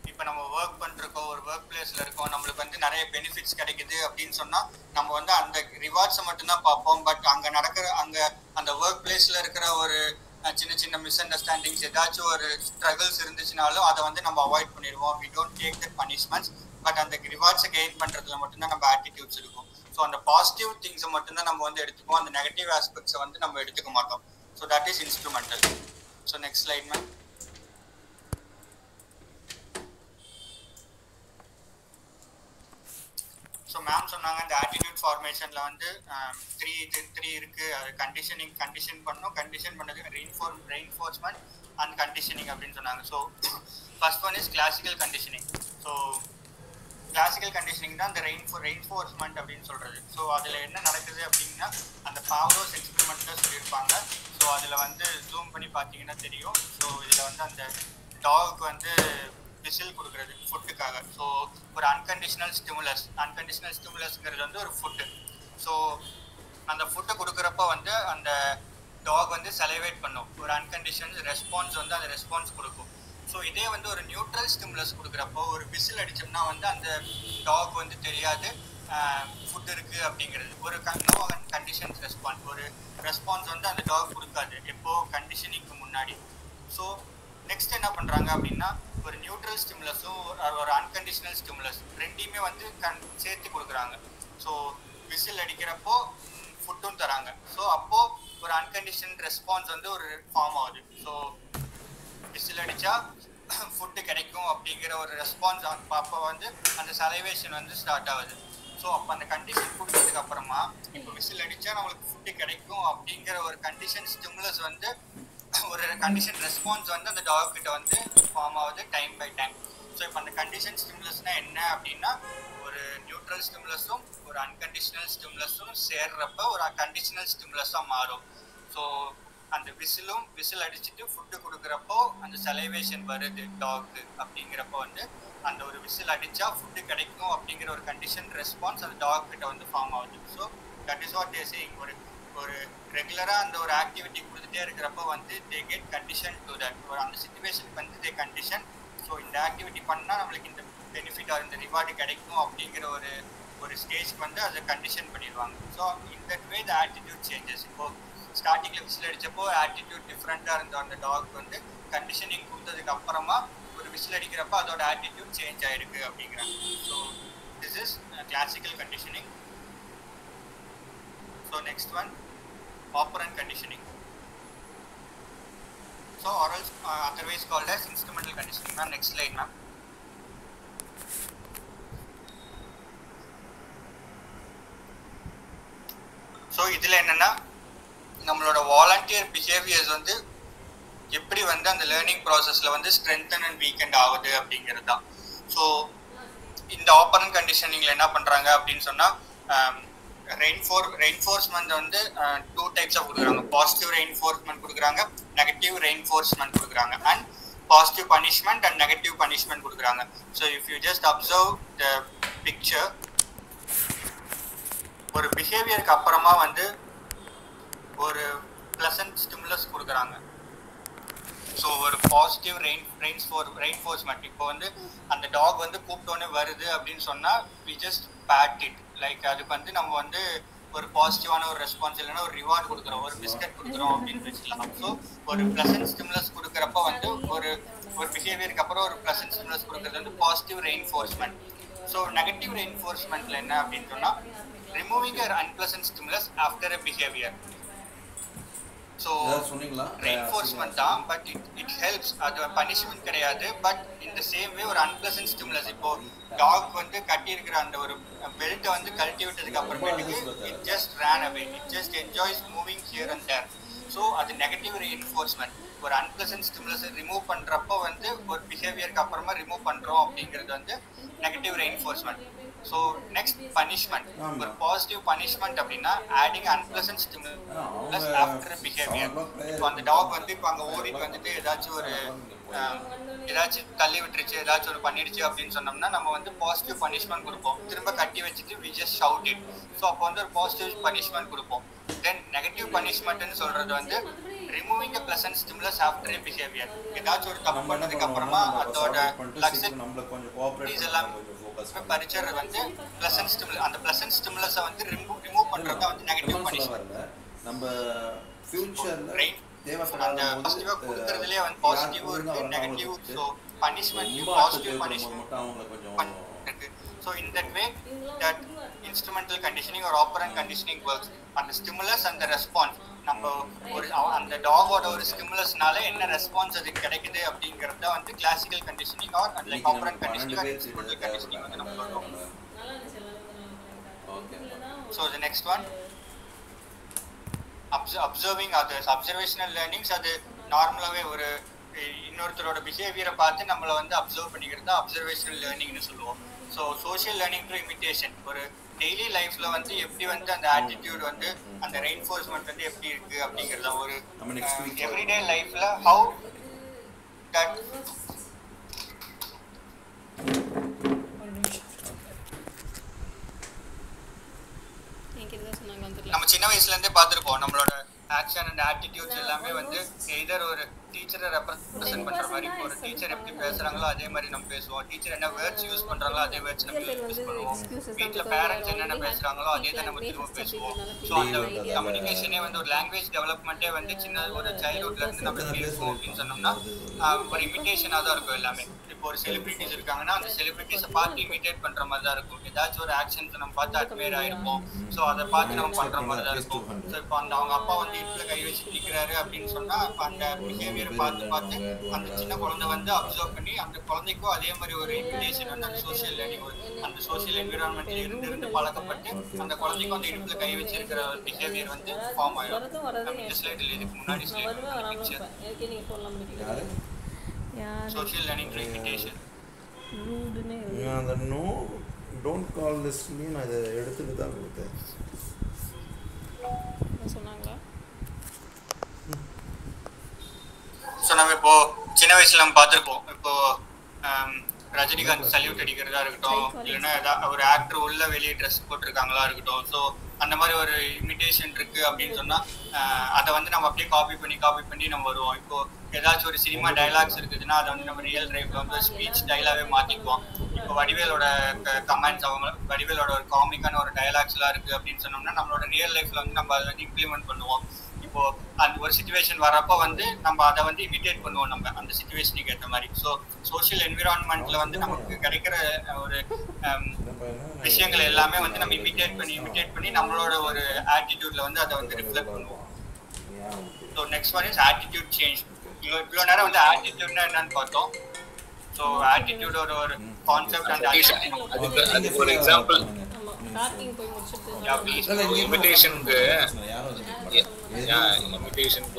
இப்போ நம்ம ஒர்க் பண்ணிருக்கோம், ஒரு ஒர்க் பிளேஸ்ல இருக்கோம், நம்மளுக்கு வந்து நிறைய பெனிஃபிட்ஸ் கிடைக்குது அப்படின்னு சொன்னா நம்ம வந்து அந்த ரிவார்ட்ஸை மட்டும்தான் பார்ப்போம். பட் அங்க நடக்கிற அந்த ஒர்க் பிளேஸ்ல இருக்கிற ஒரு சின்ன சின்ன மிஸ் அண்டர்ஸ்டாண்டிங்ஸ், ஏதாச்சும் ஒரு ஸ்ட்ரகிள்ஸ் இருந்துச்சுனாலும் அதை வந்து நம்ம அவாய்ட் பண்ணிடுவோம். We don't take that punishments. But அந்த ரிவார்ட்ஸை கெயின் பண்றதுல மட்டும்தான் நம்ம ஆட்டிடியூட்ஸ் இருக்கும். ஸோ அந்த பாசிட்டிவ் திங்ஸை மட்டும்தான் நம்ம வந்து எடுத்துக்குவோம், அந்த நெகட்டிவ் ஆஸ்பெக்ட்ஸை வந்து நம்ம எடுத்துக்க மாட்டோம். So that is instrumental. So next slide ma'am. So ma'am சொன்னாங்க இந்த ஆட்டிடியூட் ஃபார்மேஷனில் வந்து த்ரீ இருக்குது. அது கண்டிஷன் பண்ணணும், கண்டிஷன் பண்ணது ரெயின்ஃபோர்ஸ்மெண்ட் அண்ட் கண்டிஷனிங் அப்படின்னு சொன்னாங்க. So first one is classical conditioning. So classical conditioning தான் இந்த ரெயின்ஃபோர்ஸ்மெண்ட் அப்படின்னு சொல்கிறது. ஸோ அதில் என்ன நடக்குது அப்படின்னா அந்த பாவ்லோஸ் எக்ஸ்பெரிமெண்ட்டில் சொல்லியிருப்பாங்க. ஸோ அதில் வந்து ஜூம் பண்ணி பார்த்தீங்கன்னா தெரியும். ஸோ இதில் வந்து அந்த டாகுக்கு வந்து விசில் கொடுக்குறது ஃபுட்டுக்காக. ஸோ ஒரு அன்கண்டிஷனல் ஸ்டிமுலஸ்ங்கிறது வந்து ஒரு ஃபுட்டு. ஸோ அந்த ஃபுட்டை கொடுக்குறப்ப வந்து அந்த டாக் வந்து செலிவேட் பண்ணும். ஒரு அன்கண்டிஷனல் ரெஸ்பான்ஸ் வந்து அந்த ரெஸ்பான்ஸ் கொடுக்கும். ஸோ இதே வந்து ஒரு நியூட்ரல் ஸ்டிமுலஸ் கொடுக்குறப்போ ஒரு விசில் அடிச்சோம்னா வந்து அந்த டாக் வந்து தெரியாது ஃபுட் இருக்குது அப்படிங்கிறது. ஒரு நோ கண்டிஷன்ஸ் ரெஸ்பான்ஸ், ஒரு ரெஸ்பான்ஸ் வந்து அந்த டாக் கொடுக்காது எப்போ கண்டிஷனிங்க்கு முன்னாடி. ஸோ நெக்ஸ்ட் என்ன பண்ணுறாங்க அப்படின்னா ஒரு நியூட்ரல் ஸ்டிமுலஸும் ஒரு அன்கண்டிஷனல் ஸ்டிமுலஸ் ரெண்டையுமே வந்து சேர்த்து கொடுக்குறாங்க. ஸோ விசில் அடிக்கிறப்போ ஃபுட்டும் தராங்க. ஸோ அப்போது ஒரு அன்கண்டிஷன் ரெஸ்பான்ஸ் வந்து ஒரு ஃபார்ம் ஆகுது. ஸோ விசில் அடித்தா ஃபுட்டு கிடைக்கும் அப்படிங்கிற ஒரு ரெஸ்பான்ஸ் அப்போ வந்து அந்த சலைவேஷன் வந்து ஸ்டார்ட் ஆகுது. ஸோ அப்போ அந்த கண்டிஷன் கொடுத்ததுக்கு அப்புறமா இப்போ விசில் அடித்தா நம்மளுக்கு ஃபுட்டு கிடைக்கும் அப்படிங்கிற ஒரு கண்டிஷன் ஸ்டிமுலஸ் வந்து ஒரு கண்டிஷன் ரெஸ்பான்ஸ் வந்து அந்த டாக் கிட்ட வந்து ஃபார்ம் ஆகுது டைம் பை டைம். ஸோ இப்போ அந்த கண்டிஷன் ஸ்டிமுலஸ்னா என்ன அப்படின்னா ஒரு நியூட்ரல் ஸ்டிமுலஸும் ஒரு அன்கண்டிஷனல் ஸ்டிமுலஸும் சேர்றப்ப ஒரு கண்டிஷனல் ஸ்டிமுலஸாக மாறும். ஸோ அந்த விசில் அடிச்சுட்டு ஃபுட்டு கொடுக்குறப்போ அந்த சலைவேஷன் வருது டாக்கு அப்படிங்கிறப்போ வந்து அந்த ஒரு விசில் அடித்தா ஃபுட்டு கிடைக்கும் அப்படிங்கிற ஒரு கண்டிஷன் ரெஸ்பான்ஸ் அந்த டாக் கிட்ட வந்து ஃபார்ம் ஆகுது. So that is what they saying. ஒரு ரெகுலராக அந்த ஒரு ஆக்டிவிட்டி கொடுத்துட்டே இருக்கிறப்போ வந்து they get condition to that. ஒரு அந்த சிச்சுவேஷனுக்கு வந்து தே கண்டிஷன். ஸோ இந்த ஆக்டிவிட்டி பண்ணால் நம்மளுக்கு இந்த பெனிஃபிட் ஆர் இந்த ரிவார்டு கிடைக்கும் அப்படிங்கிற ஒரு ஸ்டேஜ்க்கு வந்து அதை கண்டிஷன் பண்ணிடுவாங்க. So in that way the attitude changes. இப்போது ஸ்டார்டிங்கில் விசில் அடித்தப்போ ஆட்டிடியூட் டிஃப்ரெண்ட்டாக இருந்த அந்த டாக் வந்து கண்டிஷனிங் கொடுத்ததுக்கு அப்புறமா ஒரு விசில் அடிக்கிறப்ப அதோட ஆட்டிடியூட் சேஞ்ச் ஆகிருக்கு அப்படிங்கிறாங்க. So this is classical conditioning. So next one operant conditioning. So or otherwise called as instrumental conditioning. Ma'am, next slide ma'am. So இதில் என்னென்னா நம்மளோட வாலண்டியர் பிஹேவியர்ஸ் வந்து எப்படி வந்து அந்த லேர்னிங் ப்ராசஸில் வந்து ஸ்ட்ரென்தன் அண்ட் வீக்கெண்ட் ஆகுது அப்படிங்கிறது தான். ஸோ இந்த ஆப்பரண்ட் கண்டிஷனிங்கில் என்ன பண்ணுறாங்க அப்படின்னு சொன்னால் ரெயின்ஃபோர்ஸ்மெண்ட் வந்து டூ டைப்ஸாக கொடுக்குறாங்க. பாசிட்டிவ் ரெயின்ஃபோர்ஸ்மெண்ட் கொடுக்குறாங்க, நெகட்டிவ் ரெயின்ஃபோர்ஸ்மெண்ட் கொடுக்குறாங்க, and positive punishment and negative punishment கொடுக்குறாங்க. So if you just observe the picture, ஒரு பிஹேவியருக்கு அப்புறமா வந்து ஒரு ப்ளசன்ட் ஸ்டிமுலஸ் கொடுக்குறாங்க. ஸோ ஒரு பாசிட்டிவ் ரெயின்ஃபோர்ஸ்மெண்ட். இப்போ வந்து அந்த டாக் வந்து கூப்பிட்டோன்னே வருது அப்படின்னு சொன்னால் we just pat it. Like அதுக்கு வந்து நம்ம வந்து ஒரு பாசிட்டிவான ஒரு ரெஸ்பான்ஸ் இல்லைன்னா ஒரு ரிவார்டு கொடுக்குறோம், ஒரு பிஸ்கட் கொடுக்குறோம் அப்படின்னு வச்சுக்கலாம். ஸோ ஒரு ப்ளசன்ட் ஸ்டிமுலஸ் கொடுக்குறப்ப வந்து ஒரு பிஹேவியருக்கு அப்புறம் ஒரு ப்ளசன்ட் ஸ்டிமுலஸ் கொடுக்குறது வந்து பாசிட்டிவ் ரெயின்ஃபோர்ஸ்மெண்ட். ஸோ நெகட்டிவ் ரெயின்ஃபோர்ஸ்மெண்ட்டில் என்ன அப்படின்னு சொன்னால் removing a unpleasant stimulus after a behaviour. So reinforcement தான், பட் இட் ஹெல்ப்ஸ். அது பனிஷ்மெண்ட் கிடையாது. பட் இந்த சேம் வே ஒரு அன்பிளசன்ட் ஸ்டிமுலஸ், இப்போ டாக் வந்து கட்டி இருக்கிற அந்த ஒரு பெல்ட்டை வந்து கழட்டி விட்டதுக்கு அப்புறமேட்டுக்கு it just ran away, it just enjoys moving here and there. So அது நெகட்டிவ் ரெயின்ஃபோர்ஸ்மெண்ட். ஒரு அன்பிளசன்ட் ஸ்டிமுலஸை ரிமூவ் பண்ணுறப்போ வந்து ஒரு பிஹேவியருக்கு அப்புறமா ரிமூவ் பண்ணுறோம் அப்படிங்கிறது வந்து negative reinforcement. So next punishment. ஒரு பாசிட்டிவ் பனிஷ்மெண்ட் அப்படின்னா adding unpleasant stimulus after behaviour. இப்போ அந்த டாக் வந்து இப்போ அங்கே ஓடிட்டு வந்துட்டு ஏதாச்சும் தள்ளி விட்டுருச்சு, ஏதாச்சும் ஒரு பண்ணிடுச்சு அப்படின்னு சொன்னோம்னா நம்ம வந்து பாசிட்டிவ் பனிஷ்மெண்ட் கொடுப்போம். திரும்ப கட்டி வச்சுட்டு we just shout it. So அப்போ வந்து ஒரு பாசிட்டிவ் பனிஷ்மெண்ட் கொடுப்போம். தென் நெகட்டிவ் பனிஷ்மெண்ட்னு சொல்றது வந்து removing a pleasant stimulus after a behavior. ஏதாச்சும் ஒரு தப்பு பண்ணதுக்கு அப்புறமா அதோட ஃப்ளெக்சிபிலிட்டிஸ் எல்லாம் பரிச்சர் வந்து pleasant stimulus, அந்த pleasant stimulus வந்து ரிமூவ் பண்றது தான் வந்து நெகட்டிவ் பனிஷ்மென்ட். நம்ம ஃபியூச்சர்ல தேவைப்படாத பாசிட்டிவா கொடுக்கிறதுலயே வந்து பாசிட்டிவ் இருக்கு negative. So punishment positive punishment அவங்களுக்கு கொஞ்சம் இருக்கு. So in that way that instrumental conditioning or operant conditioning works. And the stimulus and the response, நம்ம ஒரு அந்த டாகோட ஒரு ஸ்டிமுலஸ்னால என்ன ரெஸ்பான்ஸ் அது கிடைக்குது அப்படிங்கறத வந்து classical conditioning or like operant conditioning or instrumental conditioning வந்து நம்ம சொல்றோம். So the next one, observing others. Observational learnings அது நார்மலாவே ஒரு இன்னொருத்தரோட பிஹேவியரை பார்த்து நம்மள வந்து அப்சர்வ் பண்ணிக்கிறது அப்சர்வேஷனல் லேர்னிங்னு சொல்லுவோம். So social learning to imitation, ஒரு டெய்லி லைஃப்ல வந்து எப்படி வந்து அந்த ஆட்டிடியூட் வந்து அந்த ரெயின்ஃபோர்ஸ்மெண்ட் வந்து எப்படி இருக்கு அப்படிங்கறத ஒரு எவ்ரிடே லைஃப்ல ஹவு தட் நம்ம சின்ன வயசுல இருந்தே பார்த்திருப்போம். நம்மளோட ஆக்ஷன் அண்ட் ஆட்டிடியூட்ஸ் எல்லாமே வந்து எய்தர் ஒரு டீச்சரை ரெப்ரசென்ட் பண்ற மாதிரி, ஒரு டீச்சர் எப்படி பேசுறாங்களோ அதே மாதிரி நம்ம பேசுவோம். டீச்சர் என்ன வேர்ட்ஸ் யூஸ் பண்றாங்களோ அதே வேர்ட்ஸ் நம்ம யூஸ் பண்ணுவோம். வீட்ல பேரண்ட்ஸ் என்னென்ன பேசுறாங்களோ அதே தான் நம்ம திரும்ப பேசுவோம். ஸோ அந்த கம்யூனிகேஷனே வந்து ஒரு லாங்குவேஜ் டெவலப்மெண்ட்டே வந்து சின்ன ஒரு சைல்ட்ஹுட்ல இருந்து நம்ம பேசுவோம் அப்படின்னு சொன்னோம்னா ஒரு இமிட்டேஷனாக தான் இருக்கும் எல்லாமே. இப்போ ஒரு செலிபிரிட்டிஸ் இருக்காங்கன்னா அந்த செலிபிரிட்டிஸை பார்த்து இமிட்டேட் பண்ற மாதிரி தான் இருக்கும். ஏதாச்சும் ஒரு ஆக்ஷன்ஸ் நம்ம பார்த்து அட்மையர் ஆயிருப்போம். ஸோ அதை பார்த்து நம்ம பண்ற மாதிரி தான் இருக்கும். ஸோ இப்போ அந்த அவங்க அப்பா வந்து இட்ல கை வச்சு நிற்கிறாரு அப்படின்னு சொன்னா அந்த பிஹேவியரை பார்த்து பார்த்து அந்த சின்ன குழந்தை வந்து அப்சர்வ் பண்ணி அந்த குழந்தைக்கும் அதே மாதிரி ஒரு இமிட்டேஷன் வந்து அந்த சோஷியல் லேர்னிங், அந்த சோஷியல் என்விரான்மெண்ட்ல இருந்து பழக்கப்பட்டு அந்த குழந்தைக்கு வந்து இடுப்புல கை வச்சிருக்கிற பிஹேவியர் வந்து ஃபார்ம் ஆயிடும். இந்த ஸ்லைடில் இதுக்கு முன்னாடி slide social learning to imitation. அந்த no don't call this me நான் இதை எடுத்துட்டு தான் கொடுத்தேன் சொன்னாங்களா. ஸோ நம்ம இப்போ சின்ன வயசுல நம்ம பார்த்துருப்போம். இப்போ ரஜினிகாந்த் சல்யூட் அடிக்கிறதா இருக்கட்டும், இல்லைன்னா ஏதாவது ஒரு ஆக்டர் உள்ள வெளியே ட்ரெஸ் போட்டிருக்காங்களா இருக்கட்டும். ஸோ அந்த மாதிரி ஒரு இமிட்டேஷன் இருக்கு அப்படின்னு சொன்னா அதை வந்து நம்ம அப்படியே காப்பி பண்ணி நம்ம வருவோம். இப்போ ஏதாச்சும் ஒரு சினிமா டைலாக்ஸ் இருக்குதுன்னா அதை வந்து நம்ம ரியல் லைஃப்ல வந்து ஸ்பீச் டைலாவே மாத்திக்குவோம். இப்போ வடிவேலோட கமெண்ட்ஸ், அவங்க வடிவேலோட ஒரு காமிக்கான ஒரு டைலாக்ஸ் எல்லாம் இருக்கு அப்படின்னு சொன்னோம்னா நம்மளோட ரியல் லைஃப்ல வந்து நம்ம அதை வந்து இம்ப்ளிமெண்ட் பண்ணுவோம். இப்போ அந்த ஒரு சிச்சுவேஷன் வரப்போ வந்து நம்ம அதை வந்து இமிட்டேட் பண்ணுவோம் நம்ம அந்த சிச்சுவேஷனுக்கு ஏற்ற மாதிரி. ஸோ சோஷியல் என்விரான்மெண்ட்ல வந்து நமக்கு கிடைக்கிற ஒரு விஷயங்கள் எல்லாமே வந்து நம்ம இமிட்டேட் பண்ணி நம்மளோட ஒரு ஆட்டிடியூட்ல வந்து அதை வந்து ரிஃப்ளெக்ட் பண்ணுவோம். So next one is attitude change. இவ்வளோ நேரம் வந்து ஆட்டிடியூட்னா என்னன்னு பார்த்தோம். ஸோ ஆட்டிடியூடோட ஒரு கான்செப்ட் அண்ட் அதுக்கு ஒரு எக்ஸாம்பிள் இமிட்டேஷனுக்கு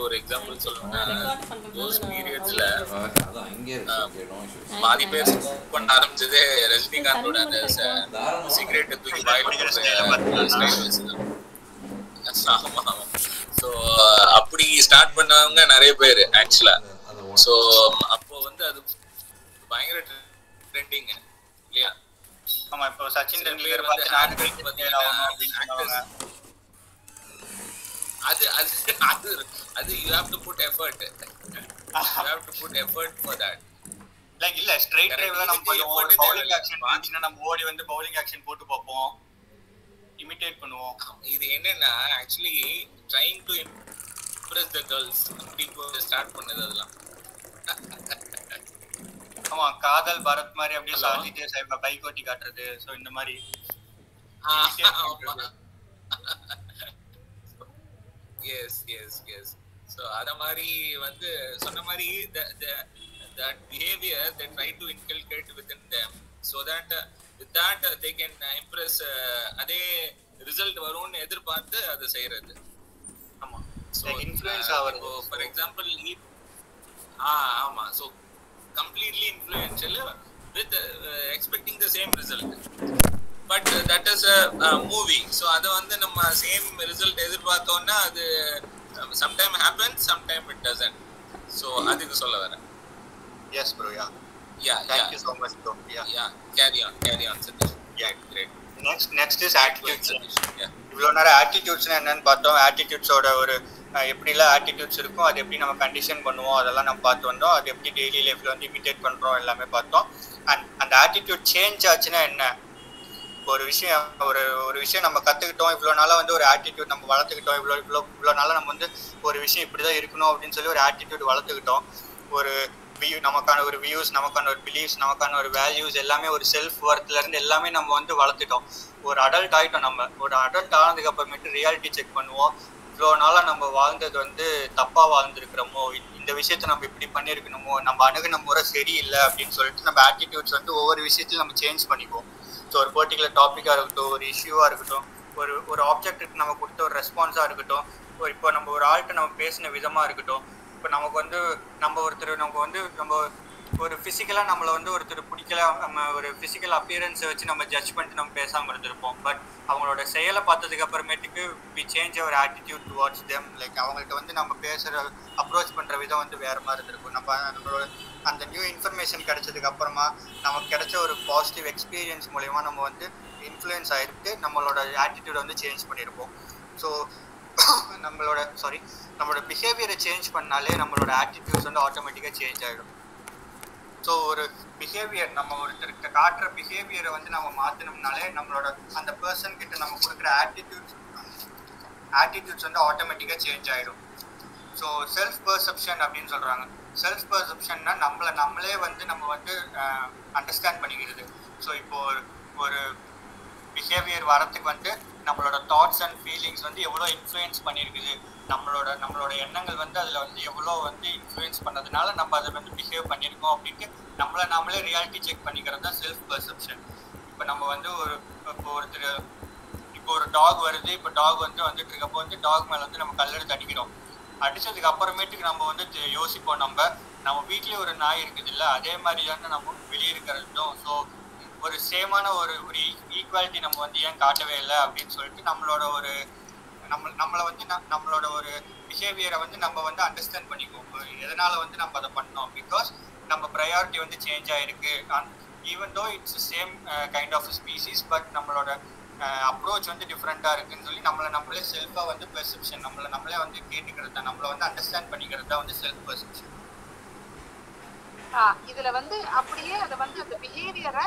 ஒரு எக்ஸாம்பிள் சொல்லணும்னா தோஸ் பீரியட்ஸ்ல பாதி பேர் பண்ண ஆரம்பிச்சதே ரஜினிகாந்தோட அந்த சிகரெட் தூக்கி வாயில ஸோ அப்படி ஸ்டார்ட் பண்ணவங்க நிறைய பேர் ஆக்சுவலா. ஸோ அப்போ வந்து அது பயங்கர ட்ரெண்டிங் இல்லையா? ஆமா, இப்போ சச்சின் டெண்டுல்கர் அது you have to put effort. You have to put effort for that. Like இல்ல ஸ்ட்ரைட் டிரைவ்ல நம்ம போய் பவுலிங் ஆக்ஷன் வந்துச்சுன்னா நம்ம ஓடி வந்து பவுலிங் ஆக்ஷன் போட்டு பார்ப்போம், இமிட்டேட் பண்ணுவோம். இது என்னன்னா actually trying to Impress the girls people start பண்ணது அதெல்லாம். ஆமா, காதல் பரத் மாதிரி அப்படியே சாதிட்டே சைடுல பைக் ஓட்டி காட்டுறது. சோ இந்த மாதிரி எஸ் சோ அத மாதிரி வந்து சொன்ன மாதிரி that behavior they try to inculcate within them so that with that they can impress அதே ரிசல்ட் வரும்னு எதிர்பார்த்து அதை செய்யறது. ஆமா, சோ இன்ஃப்ளூயன்ஸ் ஆவறது. ஃபார் எக்ஸாம்பிள் ஆமா, so completely influential with expecting the same result, but that is a movie. So அது வந்து நம்ம சேம் ரிசல்ட் எதிர்பார்த்தோம்னா அது sometime happens, sometime it doesn't. So அதுக்கு சொல்ல வரேன். Yes bro, yeah thank you so much bro. Yeah carry on Satish. Yeah, great. Next is attitudes. இவ்வளவு நேரம் ஆட்டிடியூட்ஸ்னா என்னன்னு பார்த்தோம். ஆட்டிடியூட்ஸோட ஒரு எப்படிலாம் ஆட்டிடியூட்ஸ் இருக்கும், அது எப்படி நம்ம கண்டிஷன் பண்ணுவோம், அதெல்லாம் நம்ம பார்த்து வந்தோம். அது எப்படி டெய்லி லைஃப்ல வந்து இமிட்டேட் பண்றோம் எல்லாமே பார்த்தோம். அண்ட் அந்த ஆட்டிடியூட் சேஞ்ச் ஆச்சுன்னா என்ன, ஒரு விஷயம் நம்ம கற்றுக்கிட்டோம், இவ்வளோ நாளாக வந்து ஒரு ஆட்டிடியூட் நம்ம வளர்த்துக்கிட்டோம், இவ்வளோ நாளாக நம்ம வந்து ஒரு விஷயம் இப்படி தான் இருக்கணும் அப்படின்னு சொல்லி ஒரு ஆட்டிடியூட் வளர்த்துக்கிட்டோம். ஒரு நமக்கான ஒரு வியூஸ், நமக்கான ஒரு பிலீஃப்ஸ், நமக்கான ஒரு வேல்யூஸ் எல்லாமே ஒரு செல்ஃப் ஒர்த்லேருந்து எல்லாமே நம்ம வந்து வளர்த்துட்டோம். ஒரு அடல்ட் ஆகிட்டோம். நம்ம ஒரு அடல்ட் ஆனதுக்கு அப்புறமேட்டு ரியாலிட்டி செக் பண்ணுவோம். இவ்வளோ நாளாக நம்ம வாழ்ந்தது வந்து தப்பாக வாழ்ந்துருக்கிறோமோ, இந்த விஷயத்த நம்ம இப்படி பண்ணியிருக்கணுமோ, நம்ம அணுகுன முறை சரியில்லை அப்படின்னு சொல்லிட்டு நம்ம ஆட்டிடியூட்ஸ் வந்து ஒவ்வொரு விஷயத்தையும் நம்ம சேஞ்ச் பண்ணிக்குவோம். ஸோ ஒரு பர்டிகுலர் டாப்பிக்காக இருக்கட்டும், ஒரு இஷ்யூவாக இருக்கட்டும், ஒரு ஆப்ஜெக்ட்டுக்கு நம்ம கொடுத்த ஒரு ரெஸ்பான்ஸாக இருக்கட்டும், இப்போ நம்ம ஒரு ஆள்கிட்ட நம்ம பேசின விதமாக இருக்கட்டும், இப்போ நமக்கு வந்து நம்ம ஒரு ஃபிசிக்கலாக நம்மளை வந்து ஒருத்தர் பிடிக்கல, நம்ம ஒரு ஃபிசிக்கல் அப்பியரன்ஸை வச்சு நம்ம ஜட்ஜ் பண்ணிட்டு நம்ம பேசாமல் இருந்திருப்போம். பட் அவங்களோட செயலை பார்த்ததுக்கு அப்புறமேட்டுக்கு we change our attitude towards them. Like அவங்கள்ட்ட வந்து நம்ம பேசுகிற அப்ரோச் பண்ணுற விதம் வந்து வேறு மாதிரி இருந்திருக்கும். நம்மளோட அந்த நியூ இன்ஃபர்மேஷன் கிடைச்சதுக்கு அப்புறமா நமக்கு கிடைச்ச ஒரு பாசிட்டிவ் எக்ஸ்பீரியன்ஸ் மூலயமா நம்ம வந்து இன்ஃப்ளூயன்ஸ் ஆகிட்டு நம்மளோட ஆட்டிடியூடை வந்து சேஞ்ச் பண்ணியிருப்போம். ஸோ நம்மளோட பிஹேவியரை சேஞ்ச் பண்ணாலே நம்மளோட ஆட்டிடியூட்ஸ் வந்து ஆட்டோமேட்டிக்காக சேஞ்ச் ஆகிடும். ஸோ ஒரு பிஹேவியர், நம்ம ஒருத்தருக்கு காட்டுற பிஹேவியரை வந்து நம்ம மாற்றினோம்னாலே நம்மளோட அந்த பர்சன் கிட்ட நம்ம கொடுக்குற ஆட்டிடியூட்ஸ் வந்து ஆட்டோமேட்டிக்காக சேஞ்ச் ஆகிடும். ஸோ செல்ஃப் பர்செப்ஷன் அப்படின்னு சொல்கிறாங்க. செல்ஃப் பர்செப்ஷன்னா நம்மளே வந்து நம்ம வந்து அண்டர்ஸ்டாண்ட் பண்ணிக்கிறது. ஸோ இப்போ ஒரு பிஹேவியர் வரத்துக்கு வந்து நம்மளோட தாட்ஸ் அண்ட் ஃபீலிங்ஸ் வந்து எவ்வளோ இன்ஃப்ளூயன்ஸ் பண்ணியிருக்குது, நம்மளோட எண்ணங்கள் வந்து அதில் வந்து எவ்வளோ வந்து இன்ஃப்ளூயன்ஸ் பண்ணதுனால நம்ம அதை வந்து பிஹேவ் பண்ணியிருக்கோம் அப்படின்ட்டு நம்மளே ரியாலிட்டி செக் பண்ணிக்கிறது தான் செல்ஃப் பர்செப்ஷன். இப்போ நம்ம வந்து இப்போ ஒரு டாக் வருது, இப்போ டாக் வந்துட்டு இருக்கப்போ வந்து டாக் மேலே வந்து நம்ம கல்லெடுத்து அடிக்கிறோம். அடித்ததுக்கு அப்புறமேட்டுக்கு நம்ம வந்து யோசிப்போம், நம்ம வீட்லேயே ஒரு நாய் இருக்குது இல்லை, அதே மாதிரியான நம்ம வெளியே இருக்கிறதும். ஸோ ஒரு சேமான ஒரு ஈக்குவாலிட்டி நம்ம வந்து ஏன் காட்டவே இல்லை அப்படின்னு சொல்லிட்டு நம்மளோட ஒரு பிஹேவியரை வந்து நம்ம வந்து அண்டர்ஸ்டாண்ட் பண்ணிக்குவோம். எதனால வந்து நம்ம அதை பண்ணோம், பிகாஸ் நம்ம ப்ரையாரிட்டி வந்து சேஞ்ச் ஆகிருக்கு. Even though it's same kind of species, but நம்மளோட அப்ரோச் வந்து டிஃப்ரெண்ட்டாக இருக்குன்னு சொல்லி நம்மளே செல்ஃபாக வந்து பெர்செப்ஷன், நம்மளே வந்து கேட்டுக்கிறது தான், நம்மளை வந்து அண்டர்ஸ்டாண்ட் பண்ணிக்கிறது தான் வந்து செல்ஃப் பெர்செப்ஷன். இதுல வந்து அப்படியே அதை வந்து அந்த பிஹேவியரை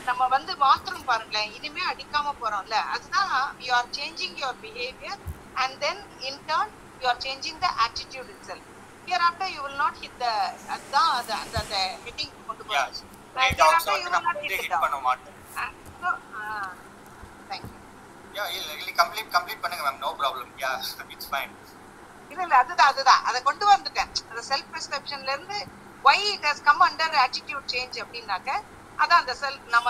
நம்ம வந்து மாத்திரம் பாருங்களேன், இனிமே அடிக்காம போறோம்ல, அதுதான் you are changing your behavior and then in turn you are changing the attitude itself. Hereafter you will not hit the அந்த hitting கொண்டு போறது. Hereafter you will not hit பண்ண மாட்டோம். So thank you. இல்ல கம்ப்ளீட் பண்ணுங்க ma'am, no problem. It's fine. இல்ல அதுதான் அதை கொண்டு வந்துட்டேன். அந்த செல்ஃப் பெர்செப்ஷன்ல இருந்து why it has come under attitude change அப்படின்னாக்க அதான் அந்த நம்ம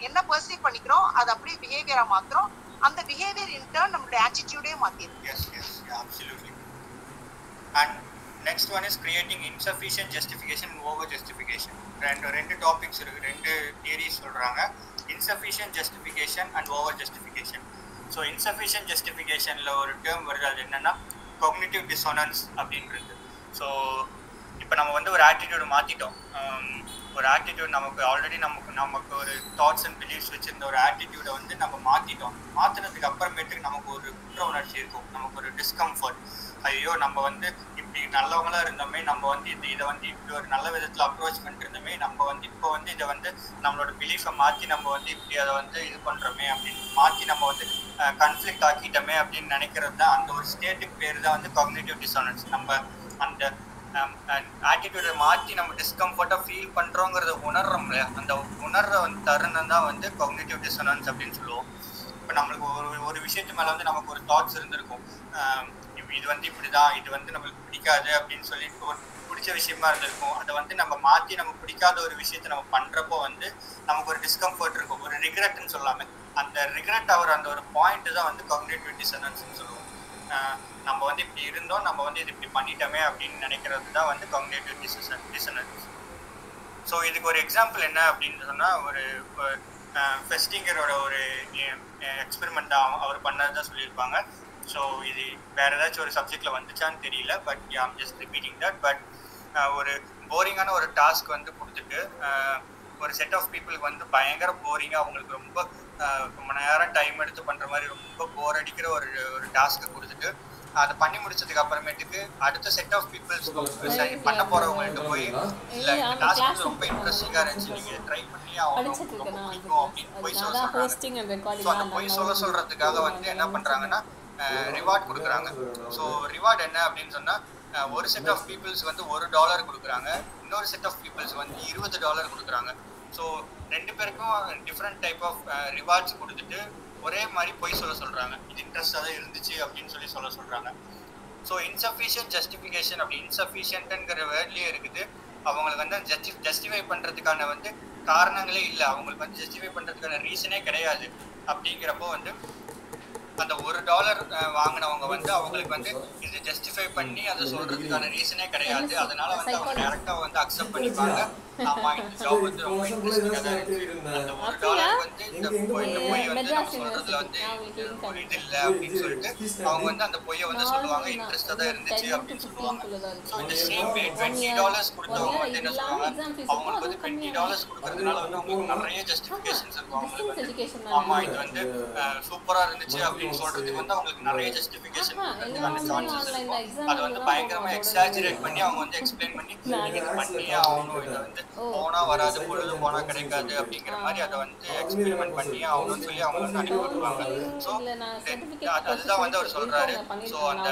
என்ன பெர்சீவ் பண்ணிக்கிறோம் அது அப்படியே பிஹேவியரா மாத்துறோம். அந்த பிஹேவியர் இன் டர்ன் நம்மளுடைய ஆட்டிடியூடே மாத்திரும். Yes, absolutely. And next one is creating insufficient justification and over justification. ரெண்டு டாபிக்ஸ் இருக்கு, ரெண்டு தியரிஸ் சொல்றாங்க, insufficient justification and over justification. So insufficient justificationல ஒரு டேர்ம் வருது, அது என்னன்னா cognitive dissonance அப்படின்றது. ஸோ இப்போ நம்ம வந்து ஒரு ஆட்டிடியூடு மாற்றிட்டோம். ஒரு ஆட்டிடியூட் நமக்கு ஆல்ரெடி நமக்கு ஒரு தாட்ஸ் அண்ட் பிலீஃப்ஸ் வச்சுருந்த ஒரு ஆட்டிடியூடை வந்து நம்ம மாற்றினதுக்கு அப்புறமேட்டுக்கு நமக்கு ஒரு குற்ற உணர்ச்சி இருக்கும், நமக்கு ஒரு டிஸ்கம்ஃபர்ட். ஐயோ நம்ம வந்து இப்படி நல்லவங்களாக இருந்தோமே, நம்ம வந்து இதை வந்து இப்படி ஒரு நல்ல விதத்தில் அப்ரோச் பண்ணிட்டு இருந்தோமே, நம்ம வந்து இப்போ வந்து இதை வந்து நம்மளோட பிலீஃபை மாற்றி நம்ம வந்து இப்படி அதை வந்து இது பண்ணுறோமே அப்படின்னு மாற்றி நம்ம வந்து கன்ஃப்ளிக்ட் ஆக்கிட்டோமே அப்படின்னு நினைக்கிறது தான் அந்த ஒரு ஸ்டேட்டுக்கு பேர் தான் வந்து காக்னிட்டிவ் டிசானன்ஸ். நம்ம அந்த ஆட்டிடியூடை மாற்றி நம்ம டிஸ்கம்ஃபர்ட்டாக ஃபீல் பண்ணுறோங்கிறத உணர்றோம் இல்லையா, அந்த உணர்ற வந்து தருணம் தான் வந்து காக்னிட்டிவ் டிசானன்ஸ் அப்படின்னு சொல்லுவோம். இப்போ நம்மளுக்கு ஒரு விஷயத்து மேலே வந்து நமக்கு ஒரு தாட்ஸ் இருந்திருக்கும், இது வந்து இப்படி தான், இது வந்து நம்மளுக்கு பிடிக்காது அப்படின்னு சொல்லி ஒரு பிடிச்ச விஷயமா இருந்திருக்கும். அதை வந்து நம்ம மாற்றி நம்ம பிடிக்காத ஒரு விஷயத்தை நம்ம பண்ணுறப்போ வந்து நமக்கு ஒரு டிஸ்கம்ஃபர்ட் இருக்கும், ஒரு ரிக்ரெட்னு சொல்லாமல். அந்த ரிக்ரெட் அந்த ஒரு பாயிண்ட் தான் வந்து காக்னிட்டிவ் டிசானன்ஸ்னு சொல்லுவோம். நம்ம வந்து இப்படி இருந்தோம், நம்ம வந்து இது இப்படி பண்ணிட்டோமே அப்படின்னு நினைக்கிறது தான் வந்து காக்னிட்டிவ் டிசானன்ஸ். ஸோ இதுக்கு ஒரு எக்ஸாம்பிள் என்ன அப்படின்னு சொன்னால், ஒரு ஃபெஸ்டிங்கரோட ஒரு எக்ஸ்பெரிமெண்ட் தான் அவர் பண்ணது தான் சொல்லியிருப்பாங்க. ஸோ இது வேறு ஏதாச்சும் ஒரு சப்ஜெக்டில் வந்துச்சான்னு தெரியல, but I'm just repeating that. But ஒரு போரிங்கான ஒரு டாஸ்க் வந்து கொடுத்துட்டு ஒரு செட் ஆஃப் பீப்புளுக்கு வந்து பயங்கர போரிங்காக, அவங்களுக்கு ரொம்ப நேரம் டைம் எடுத்து பண்ணுற மாதிரி ரொம்ப போர் அடிக்கிற ஒரு டாஸ்க்கை கொடுத்துட்டு அதை பண்ணி முடிச்சதுக்கு அப்புறமேட்டுக்கு அடுத்த செட் ஆஃப் பீப்புள்ஸ் பண்ண போறவங்கள்ட்ட போய் இல்ல இந்த டாஸ்க் வந்து ரொம்ப இன்ட்ரெஸ்டிங்கா இருந்துச்சு, நீங்க ட்ரை பண்ணி ஆகணும், ரொம்ப பிடிக்கும் அப்படின்னு போய் சொல்றாங்க. ஸோ அந்த போய் சொல்றதுக்காக வந்து என்ன பண்றாங்கன்னா ரிவார்ட் கொடுக்குறாங்க. ஸோ ரிவார்ட் என்ன அப்படின்னு சொன்னா ஒரு செட் ஆஃப் பீப்புள்ஸ் வந்து $1 கொடுக்குறாங்க, இன்னொரு செட் ஆஃப் பீப்புள்ஸ் வந்து $20 கொடுக்குறாங்க. ஸோ ரெண்டு பேருக்கும் டிஃப்ரெண்ட் டைப் ஆஃப் ரிவார்ட்ஸ் கொடுத்துட்டு ஒரே மாதிரி போய் சொல்றாங்க, இது இன்ட்ரெஸ்டாக தான் இருந்துச்சு அப்படின்னு சொல்ல சொல்றாங்க. ஸோ இன்சஃபிஷியன்ட் ஜஸ்டிஃபிகேஷன் அப்படி இன்சஃபிஷியன்ட்ங்கிற வேர்ட்லேயே இருக்குது. அவங்களுக்கு வந்து ஜஸ்டிஃபை பண்ணுறதுக்கான வந்து காரணங்களே இல்லை, அவங்களுக்கு வந்து ஜஸ்டிஃபை பண்ணுறதுக்கான ரீசனே கிடையாது. அப்படிங்கிறப்போ வந்து அந்த $1 வாங்கினவங்க வந்து அவங்களுக்கு வந்து இது ஜஸ்டிஃபை பண்ணி அதை சொல்றதுக்கான ரீசனே கிடையாது. அதனால வந்து அவங்க டேரக்டா வந்து அக்செப்ட் பண்ணிப்பாங்க. ஆமா இந்த ஜாப் வந்து ரொம்ப இன்ட்ரெஸ்டிங்கா தான் இருக்கு, அந்த $1 வந்து இந்த பொய் வந்து நம்ம சொல்றதுல வந்து ஒரு இது இல்லை அப்படின்னு சொல்லிட்டு அவங்க வந்து அந்த பொய்யை வந்து சொல்லுவாங்க, இன்ட்ரெஸ்டா தான் இருந்துச்சு அப்படின்னு சொல்லுவாங்க. ஸோ இந்த சேம் வே $20 கொடுத்தவங்க வந்து என்ன சொல்லுவாங்க, அவங்களுக்கு வந்து $20 கொடுக்கறதுனால வந்து அவங்களுக்கு நிறைய ஜஸ்டிஃபிகேஷன்ஸ் இருக்கும். அவங்களுக்கு வந்து ஆமா இது வந்து சூப்பரா இருந்துச்சு அப்படின்னு சொல்றதுக்கு வந்து அவங்களுக்கு நிறைய ஜஸ்டிஃபிகேஷன் கொடுக்கறதுக்கான சான்சஸ் இருக்கும். அது வந்து பயங்கரமா எக்ஸாஜரேட் பண்ணி அவங்க வந்து எக்ஸ்பிளைன் பண்ணி நீங்க இது பண்ணியே ஆகணும், இதை வந்து போனா வராது பொழுது போனா கிடைக்காது அப்படிங்கிற மாதிரி அதை வந்து எக்ஸ்பெரிமெண்ட் பண்ணி ஆகணும்னு சொல்லி அவங்க வந்து அனுப்பி விட்டுருவாங்க. ஸோ அதுதான் வந்து அவர் சொல்றாரு. ஸோ அந்த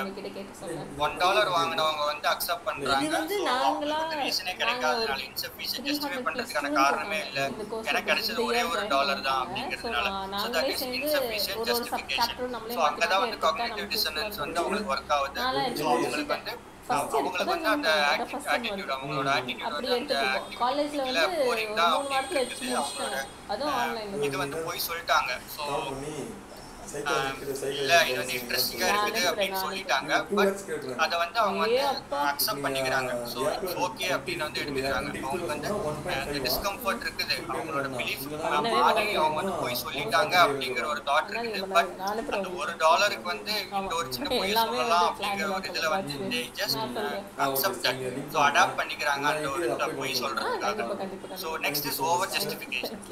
$1 வாங்கினவங்க வந்து அக்செப்ட் பண்றாங்க. ஸோ அவங்களுக்கு வந்து ரீசனே கிடைக்காததுனால இன்சஃபிஷியன்ட் ஜஸ்டிஃபை பண்றதுக்கான காரணமே இல்லை, எனக்கு கிடைச்சது ஒரே $1 தான் அப்படிங்கிறதுனால. So that is insufficient justification. So அங்கதான் வந்து காக்னிட்டிவ் டிசனன்ஸ் வந்து அவங்களுக்கு ஒர்க் ஆகுது. ஸோ அவங்களுக்கு வந்து அந்த ஆட்டிடியூட் அவங்களோட ஆட்டிடியூட் வந்து அந்த ஆக்டிவிட்டில போரிங் தான் அப்படின்னு இருக்குது. அவங்களோட இது வந்து போய் சொல்லிட்டாங்க. ஸோ இல்ல இது வந்து இன்ட்ரெஸ்டிங்கா இருக்குது அப்படின்னு சொல்லிட்டாங்க. பட் அதை வந்து அவங்க வந்து அக்செப்ட் பண்ணிக்கிறாங்க. ஸோ ஓகே அப்படின்னு வந்து எடுத்துக்கிறாங்க. அவங்களுக்கு வந்து அந்த டிஸ்கம்ஃபர்ட் இருக்குது, அவங்களோட பிலீஃப் மாறி அவங்க வந்து போய் சொல்லிட்டாங்க அப்படிங்கிற ஒரு தாட் இருக்குது. பட் அந்த $1 வந்து இந்த ஒரு சின்ன பொய் சொல்லலாம் அப்படிங்கிற ஒரு இதுல வந்து they just accept that. So adapt பண்ணிக்கிறாங்க அந்த ஒரு பொய் சொல்றதுக்காக. So next is over justification.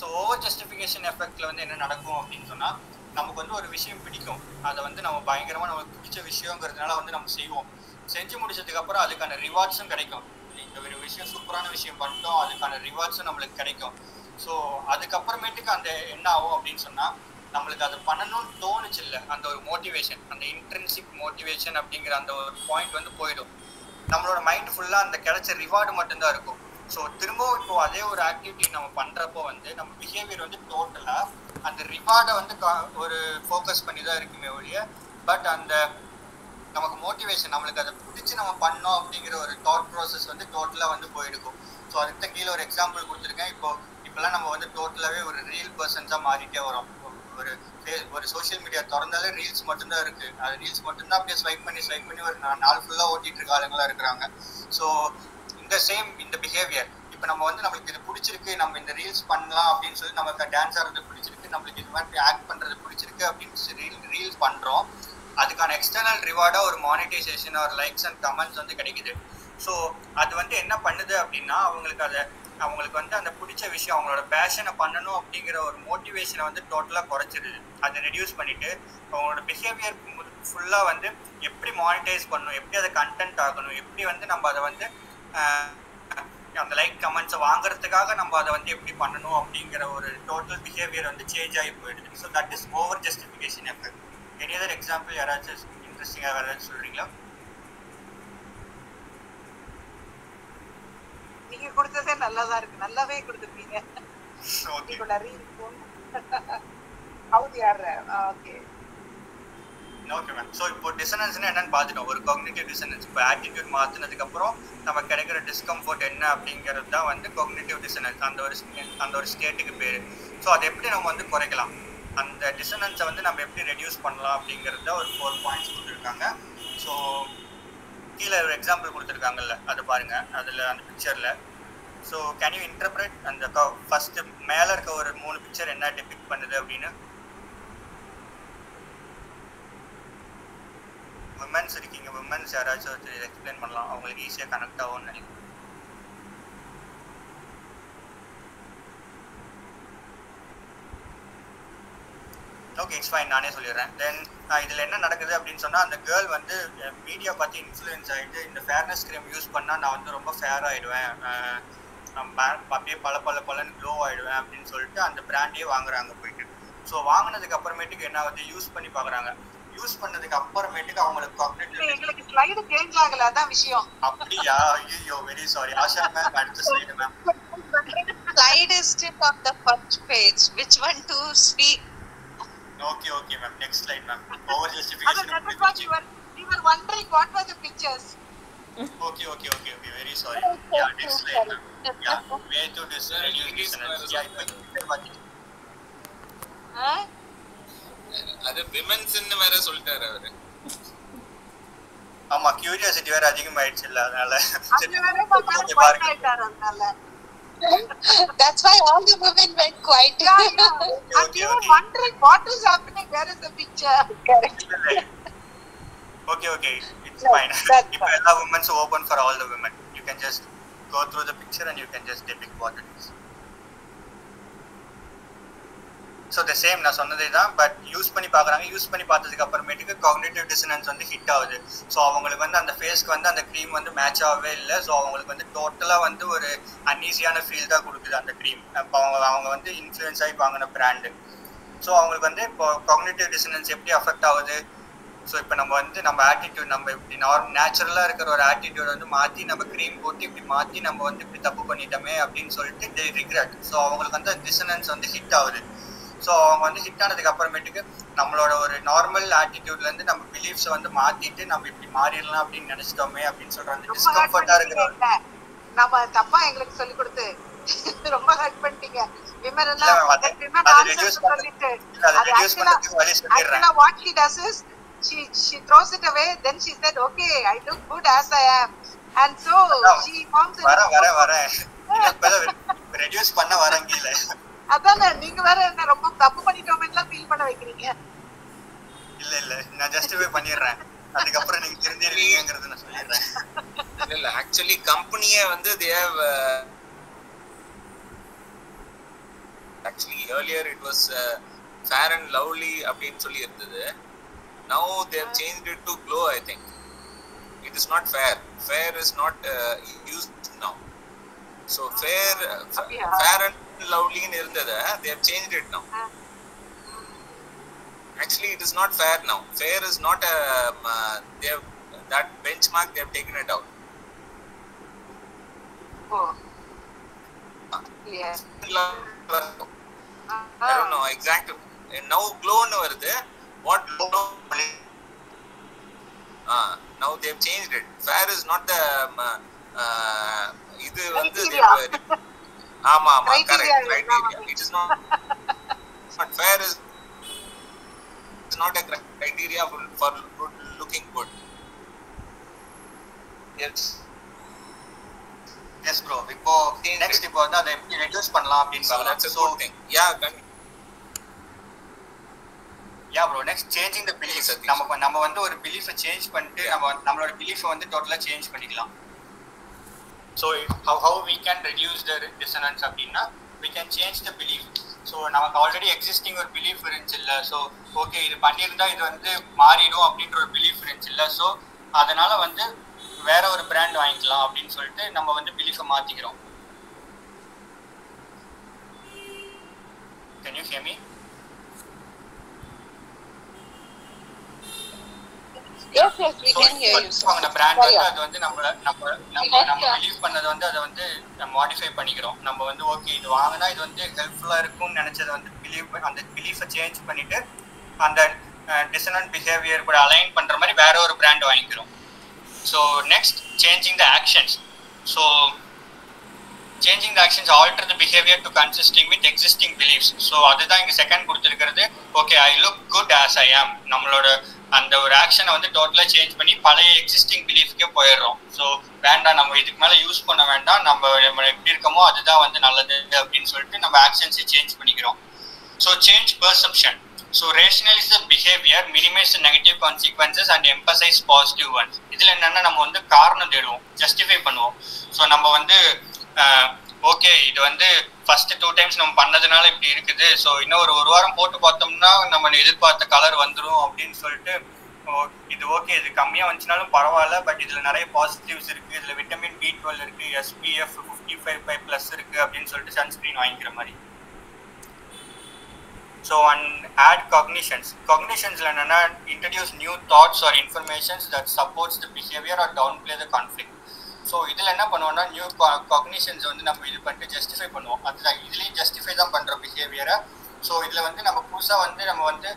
So over justification எஃபெக்ட்ல வந்து என்ன நடக்கும் அப்படின்னு சொன்னா, நமக்கு வந்து ஒரு விஷயம் பிடிக்கும், அதை வந்து நம்ம பயங்கரமா நமக்கு பிடிச்ச விஷயங்கிறதுனால வந்து நம்ம செய்வோம். செஞ்சு முடிச்சதுக்கு அப்புறம் அதுக்கான ரிவார்ட்ஸும் கிடைக்கும். இந்த ஒரு விஷயம் சூப்பரான விஷயம் பண்ணிட்டோம், அதுக்கான ரிவார்ட்ஸும் நம்மளுக்கு கிடைக்கும். ஸோ அதுக்கப்புறமேட்டுக்கு அந்த என்ன ஆகும் அப்படின்னு சொன்னா, நம்மளுக்கு அது பண்ணணும்னு தோணுச்சு இல்லை, அந்த ஒரு மோட்டிவேஷன், அந்த இன்ட்ரின்சிக் மோட்டிவேஷன் அப்படிங்கிற அந்த ஒரு பாயிண்ட் வந்து போயிடும். நம்மளோட மைண்ட் ஃபுல்லா அந்த கிடைச்ச ரிவார்டு மட்டும்தான் இருக்கும். ஸோ திரும்பவும் இப்போ அதே ஒரு ஆக்டிவிட்டி நம்ம பண்றப்போ வந்து நம்ம பிஹேவியர் வந்து டோட்டலா அந்த ரிவார்டை வந்து ஒரு ஃபோக்கஸ் பண்ணி தான் இருக்குமே ஒழிய, பட் அந்த நமக்கு மோட்டிவேஷன் நம்மளுக்கு அதை பிடிச்சி நம்ம பண்ணோம் அப்படிங்கிற ஒரு தாட் ப்ராசஸ் வந்து டோட்டலாக வந்து போயிடுக்கும். ஸோ அதுக்கு கீழே ஒரு எக்ஸாம்பிள் கொடுத்துருக்கேன். இப்போல்லாம் நம்ம வந்து டோட்டலாகவே ஒரு ரீல் பர்சன்ஸாக மாறிட்டே வரோம். ஒரு சோஷியல் மீடியா திறந்தாலே ரீல்ஸ் மட்டும்தான் இருக்கு. அது ரீல்ஸ் மட்டும்தான் அப்படியே ஸ்வைப் பண்ணி ஒரு நாள் ஃபுல்லாக ஓட்டிட்டு இருக்க ஆளுங்களாக இருக்கிறாங்க. ஸோ இந்த பிஹேவியர் இப்போ நம்ம வந்து நம்மளுக்கு இது பிடிச்சிருக்கு, நம்ம இந்த ரீல்ஸ் பண்ணலாம் அப்படின்னு சொல்லி நமக்கு டான்ஸ் ஆடுறது பிடிச்சிருக்கு, நம்மளுக்கு இது மாதிரி ஆக்ட் பண்ணுறது பிடிச்சிருக்கு அப்படின்னு ரீல்ஸ் பண்ணுறோம். அதுக்கான எக்ஸ்டர்னல் ரிவார்டாக ஒரு மானிட்டைசேஷன் ஒரு லைக்ஸ் அண்ட் கமெண்ட்ஸ் வந்து கிடைக்குது. ஸோ அது வந்து என்ன பண்ணுது அப்படின்னா, அவங்களுக்கு வந்து அந்த பிடிச்ச விஷயம் அவங்களோட பேஷனை பண்ணணும் அப்படிங்கிற ஒரு மோட்டிவேஷனை வந்து டோட்டலாக குறைச்சிடுது. அதை ரெடியூஸ் பண்ணிவிட்டு அவங்களோட பிஹேவியர் ஃபுல்லாக வந்து எப்படி மானிட்டைஸ் பண்ணணும், எப்படி அதை கண்டென்ட் ஆகணும், எப்படி வந்து நம்ம அதை வந்து அந்த லைக் கமெண்ட்ஸை வாங்குறதுக்காக நம்ம அதை வந்து எப்படி பண்ணணும் அப்படிங்கிற ஒரு டோட்டல் பிஹேவியர் வந்து சேஞ்ச் ஆகி போயிடுது. So that is over justification effect. Any other example யாராச்சும் இன்ட்ரெஸ்டிங்காக வேறு ஏதாச்சும் சொல்கிறீங்களா? நீங்க கொடுத்ததே நல்லாதான் இருக்கு, நல்லாவே கொடுத்துருக்கீங்க. Okay ma'am. ஸோ இப்போ டிசனன்ஸ்னா என்னன்னு பார்த்துட்டோம். ஒரு காக்னிட்டிவ் டிசனன்ஸ். இப்போ ஆட்டிடியூட் மாற்றினதுக்கப்புறம் நம்ம கிடைக்கிற டிஸ்கம்ஃபர்ட் என்ன அப்படிங்கிறது தான் வந்து காக்னிட்டிவ் டிசனன்ஸ், அந்த ஒரு ஸ்டேட்டுக்கு பேர். ஸோ அதை எப்படி நம்ம வந்து குறைக்கலாம், அந்த டிசனன்ஸை வந்து நம்ம எப்படி ரெடியூஸ் பண்ணலாம் அப்படிங்கிறத ஒரு 4 பாயிண்ட்ஸ் கொடுத்துருக்காங்க. ஸோ கீழே ஒரு எக்ஸாம்பிள் கொடுத்துருக்காங்கல்ல, அது பாருங்கள் அதில் அந்த பிக்சரில். ஸோ கேன் யூ இன்டர்பிரேட் அந்த ஃபஸ்ட்டு மேலே இருக்க ஒரு 3 பிக்சர் என்ன டிபிக்ட் பண்ணுது அப்படின்னு? விமன்ஸ் இருக்கீங்க, விமன்ஸ் யாராச்சும் எக்ஸ்பிளைன் பண்ணலாம், அவங்களுக்கு ஈஸியாக கனெக்ட் ஆகும்னு நினைக்கிறேன். ஓகே இட்ஸ் ஃபைன், நானே சொல்லிடுறேன். தென் இதில் என்ன நடக்குது அப்படின்னு சொன்னால், அந்த கேர்ள் வந்து மீடியா பார்த்து இன்ஃப்ளூயன்ஸ் ஆகிட்டு இந்த ஃபேர்னஸ் க்ரீம் யூஸ் பண்ணால் நான் வந்து ரொம்ப ஃபேர் ஆகிடுவேன், அப்படியே பலன்னு க்ளோ ஆகிடுவேன் அப்படின்னு சொல்லிட்டு அந்த பிராண்டே வாங்குறாங்க போயிட்டு. ஸோ வாங்கினதுக்கு அப்புறமேட்டுக்கு என்ன வந்து யூஸ் பண்ணி பார்க்குறாங்க. யூஸ் பண்ணதுக்கு அப்புறமேட்டுக்கு அவங்களுக்கு காக்னிட்டிவ் எங்களுக்கு ஸ்லைடு சேஞ்ச் ஆகல, அதான் விஷயம். அப்படியா? ஐயோ வெரி சாரி. ஆஷா மேம் அடுத்த slide ma'am. Slide is still on the first page. Which one to speak? Okay ma'am, next slide ma'am. Over justification. We were wondering what were the pictures. Okay, very sorry. Yeah, next slide ma'am. Yeah, way to reduce dissonance. Yeah, அது women's ன்னு வேற சொல்லிட்டாரு அவரு. ஆமா, curiosity வேற அதிகமாயிடுச்சு இல்ல, அதனால That's why all the women went quiet. Okay. Wondering what is happening, where is the picture? Okay, it's fine. If all women so open for all the women, you can just go through the picture and you can just depict what it is. So the same நான் சொன்னதே தான், but use பண்ணி பார்க்குறாங்க. Use பண்ணி பார்த்ததுக்கு அப்புறமேட்டுக்கு cognitive டிசனன்ஸ் வந்து hit ஆகுது. ஸோ அவங்களுக்கு வந்து அந்த ஃபேஸ்க்கு வந்து அந்த க்ரீம் வந்து மேட்ச் ஆகவே இல்லை. ஸோ அவங்களுக்கு வந்து டோட்டலாக வந்து ஒரு அன்ஈஸியான ஃபீல் தான் கொடுக்குது அந்த க்ரீம். இப்போ அவங்க வந்து இன்ஃப்ளூயன்ஸ் ஆகி வாங்கின பிராண்டு. ஸோ அவங்களுக்கு வந்து இப்போ காக்னிட்டிவ் டிசனன்ஸ் எப்படி அஃபெக்ட் ஆகுது. ஸோ இப்போ நம்ம வந்து நம்ம ஆட்டிடியூட், நம்ம இப்படி நேச்சுரலாக இருக்கிற ஒரு ஆட்டிடியூட் வந்து மாற்றி நம்ம க்ரீம் போட்டு இப்படி மாற்றி நம்ம வந்து இப்படி தப்பு பண்ணிட்டோமே அப்படின்னு சொல்லிட்டு தே ரிக்ரெட். ஸோ அவங்களுக்கு வந்து டிசனன்ஸ் வந்து ஹிட் ஆகுது. ஸோ அவங்க வந்து ஹிட் ஆனதுக்கு அப்புறமேட்டுக்கு நம்மளோட ஒரு நார்மல் ஆட்டிடியூட்லேருந்து நம்ம பிலீஃப்ஸை வந்து மாற்றிட்டு நம்ம இப்படி மாறிடலாம் அப்படின்னு நினச்சிட்டோமே அப்படின்னு சொல்கிற அந்த டிஸ்கம்ஃபர்ட்டாக இருக்கிற நம்ம தப்பா எங்களுக்கு சொல்லி கொடுத்து ரொம்ப ஹர்ட் பண்ணிட்டீங்க. What she does is she throws it away, then she said okay, I look good as I am, and so she forms வர ரெடியூஸ் பண்ண வரங்கல. அதானே, நீங்க வேற என்ன ரொம்ப தப்பு பண்ணிட்டோமேலாம் ஃபீல் பண்ண வைக்கிறீங்க. இல்ல நான் ஜஸ்டிஃபை பண்ணிடுறேன், அதுக்கு அப்புறம் நீங்க தெரிஞ்சிருவீங்கங்கறது நான் சொல்லிடுறேன். இல்ல ஆக்சுவலி கம்பெனியே வந்து they have actually earlier it was fair and lovely அப்படினு சொல்லி இருந்தது. Now they have changed it to glow. I think it is not fair is not used now. So fair and lovely in irundada, they have changed it now. Actually it is not fair now. Fair is not a they have that benchmark, they have taken it out. Oh yeah, I don't know exactly. Now glow nu varudhu. What glow? Now they have changed it. Fair is not the idu vandu ஆமா correct criteria. It is not fair is not a criteria for looking good. Yes bro, இப்போ next இப்போ வந்து அதை எப்படி reduce பண்ணலாம் அப்படின்னு பார்க்கலாம். That's a good thing. Yeah bro, next changing the beliefs. நம்ம வந்து ஒரு belief சேஞ்ச் பண்ணிட்டு நம்மளோட belief வந்து டோட்டலா சேஞ்ச் பண்ணிக்கலாம். So how we can reduce the dissonance அப்படின்னா we can change the belief. So நமக்கு ஆல்ரெடி எக்ஸிஸ்டிங் ஒரு பிலீஃப் இருந்துச்சு இல்லை. ஸோ ஓகே இது பண்ணியிருந்தா இது வந்து மாறிடும் அப்படின்ற ஒரு பிலீஃப் இருந்துச்சு இல்லை. ஸோ அதனால வந்து வேற ஒரு பிராண்ட் வாங்கிக்கலாம் அப்படின்னு சொல்லிட்டு நம்ம வந்து பிலீஃபை மாற்றிக்கிறோம். Can you hear me? Yes, we can hear you. அந்த பிராண்ட் வந்து அது வந்து நம்ம பிலீவ் பண்ணது வந்து அதை வந்து மாடிஃபை பண்ணிக்கிறோம். நம்ம வந்து ஓகே இது வாங்கினா இது வந்து ஹெல்ப்ஃபுல்லாக இருக்கும்னு நினச்சதை வந்து அந்த பிலீஃபை சேஞ்ச் பண்ணிட்டு அந்த டிசனன்ட் பிஹேவியர் கூட அலைன் பண்ணுற மாதிரி வேற ஒரு பிராண்ட் வாங்கிக்கிறோம். So next changing the actions. So changing the actions alter the behavior to consisting with existing beliefs. So அதுதான் இங்க செகண்ட் கொடுத்திருக்கிறது. Okay I look good as I ஆம். நம்மளோட அந்த ஒரு ஆக்ஷனை வந்து டோட்டலாக சேஞ்ச் பண்ணி பழைய எக்ஸிஸ்டிங் பிலீஃப்க்கே போயிடுறோம். ஸோ வேண்டாம், நம்ம இதுக்கு மேலே யூஸ் பண்ண வேண்டாம், நம்ம எப்படி இருக்கமோ அதுதான் வந்து நல்லது அப்படின்னு சொல்லிட்டு நம்ம ஆக்ஷன்ஸை சேஞ்ச் பண்ணிக்கிறோம். So change perception. So rationalise the behaviour, minimise negative consequences and emphasise positive ones. இதில் என்னென்னா நம்ம வந்து காரணம் தேடுவோம், ஜஸ்டிஃபை பண்ணுவோம். ஸோ நம்ம வந்து ஓகே இது வந்து ஃபர்ஸ்ட் 2 டைம்ஸ் நம்ம பண்ணதுனால இப்படி இருக்குது, ஸோ இன்னும் ஒரு வாரம் போட்டு பார்த்தோம்னா நம்ம எதிர்பார்த்த கலர் வந்துடும் அப்படின்னு சொல்லிட்டு இது ஓகே, இது கம்மியாக வந்துச்சுனாலும் பரவாயில்ல, பட் இதில் நிறைய பாசிட்டிவ்ஸ் இருக்குது, இதில் விட்டமின் B12 இருக்குது, SPF 55+ இருக்குது அப்படின்னு சொல்லிட்டு சன்ஸ்க்ரீன் வாங்கிக்கிற மாதிரி. ஸோ அண்ட் ஆட் காக்னிஷன்ஸில் என்னென்னா introduce new thoughts or informations that supports the behavior or downplay the conflict. So இதில் என்ன பண்ணுவோம்னா நியூ காக்னிஷன்ஸ் வந்து நம்ம இது பண்ணிட்டு ஜஸ்டிஃபை பண்ணுவோம். அதுதான் இதுலேயும் ஜஸ்டிஃபை தான் பண்ணுறோம் பிஹேவியரை. ஸோ இதில் வந்து நம்ம புதுசாக வந்து நம்ம வந்து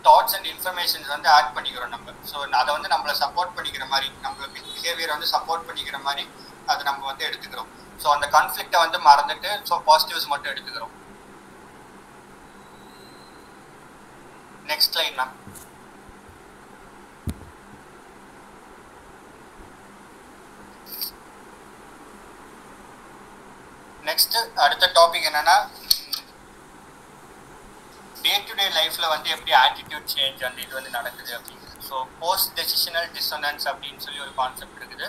தாட்ஸ் அண்ட் இன்ஃபர்மேஷன்ஸ் வந்து ஆட் பண்ணிக்கிறோம் நம்ம. ஸோ அதை வந்து நம்மளை சப்போர்ட் பண்ணிக்கிற மாதிரி, நம்ம பிஹேவியரை வந்து சப்போர்ட் பண்ணிக்கிற மாதிரி அதை நம்ம வந்து எடுத்துக்கிறோம். ஸோ அந்த கான்ஃப்ளிக்டை வந்து மறந்துட்டு ஸோ பாசிட்டிவ்ஸ் மட்டும் எடுத்துக்கிறோம். Next slide ma'am. நெக்ஸ்ட் அடுத்த டாபிக் என்னன்னா டே டு டே லைஃப்ல வந்து எப்படி ஆட்டிடியூட் சேஞ்ச் அந்த இது வந்து நடக்குது அப்படிங்கிறது. ஸோ போஸ்ட் டெசிஷனல் டிசனன்ஸ் அப்படின்னு சொல்லி ஒரு கான்செப்ட் இருக்குது.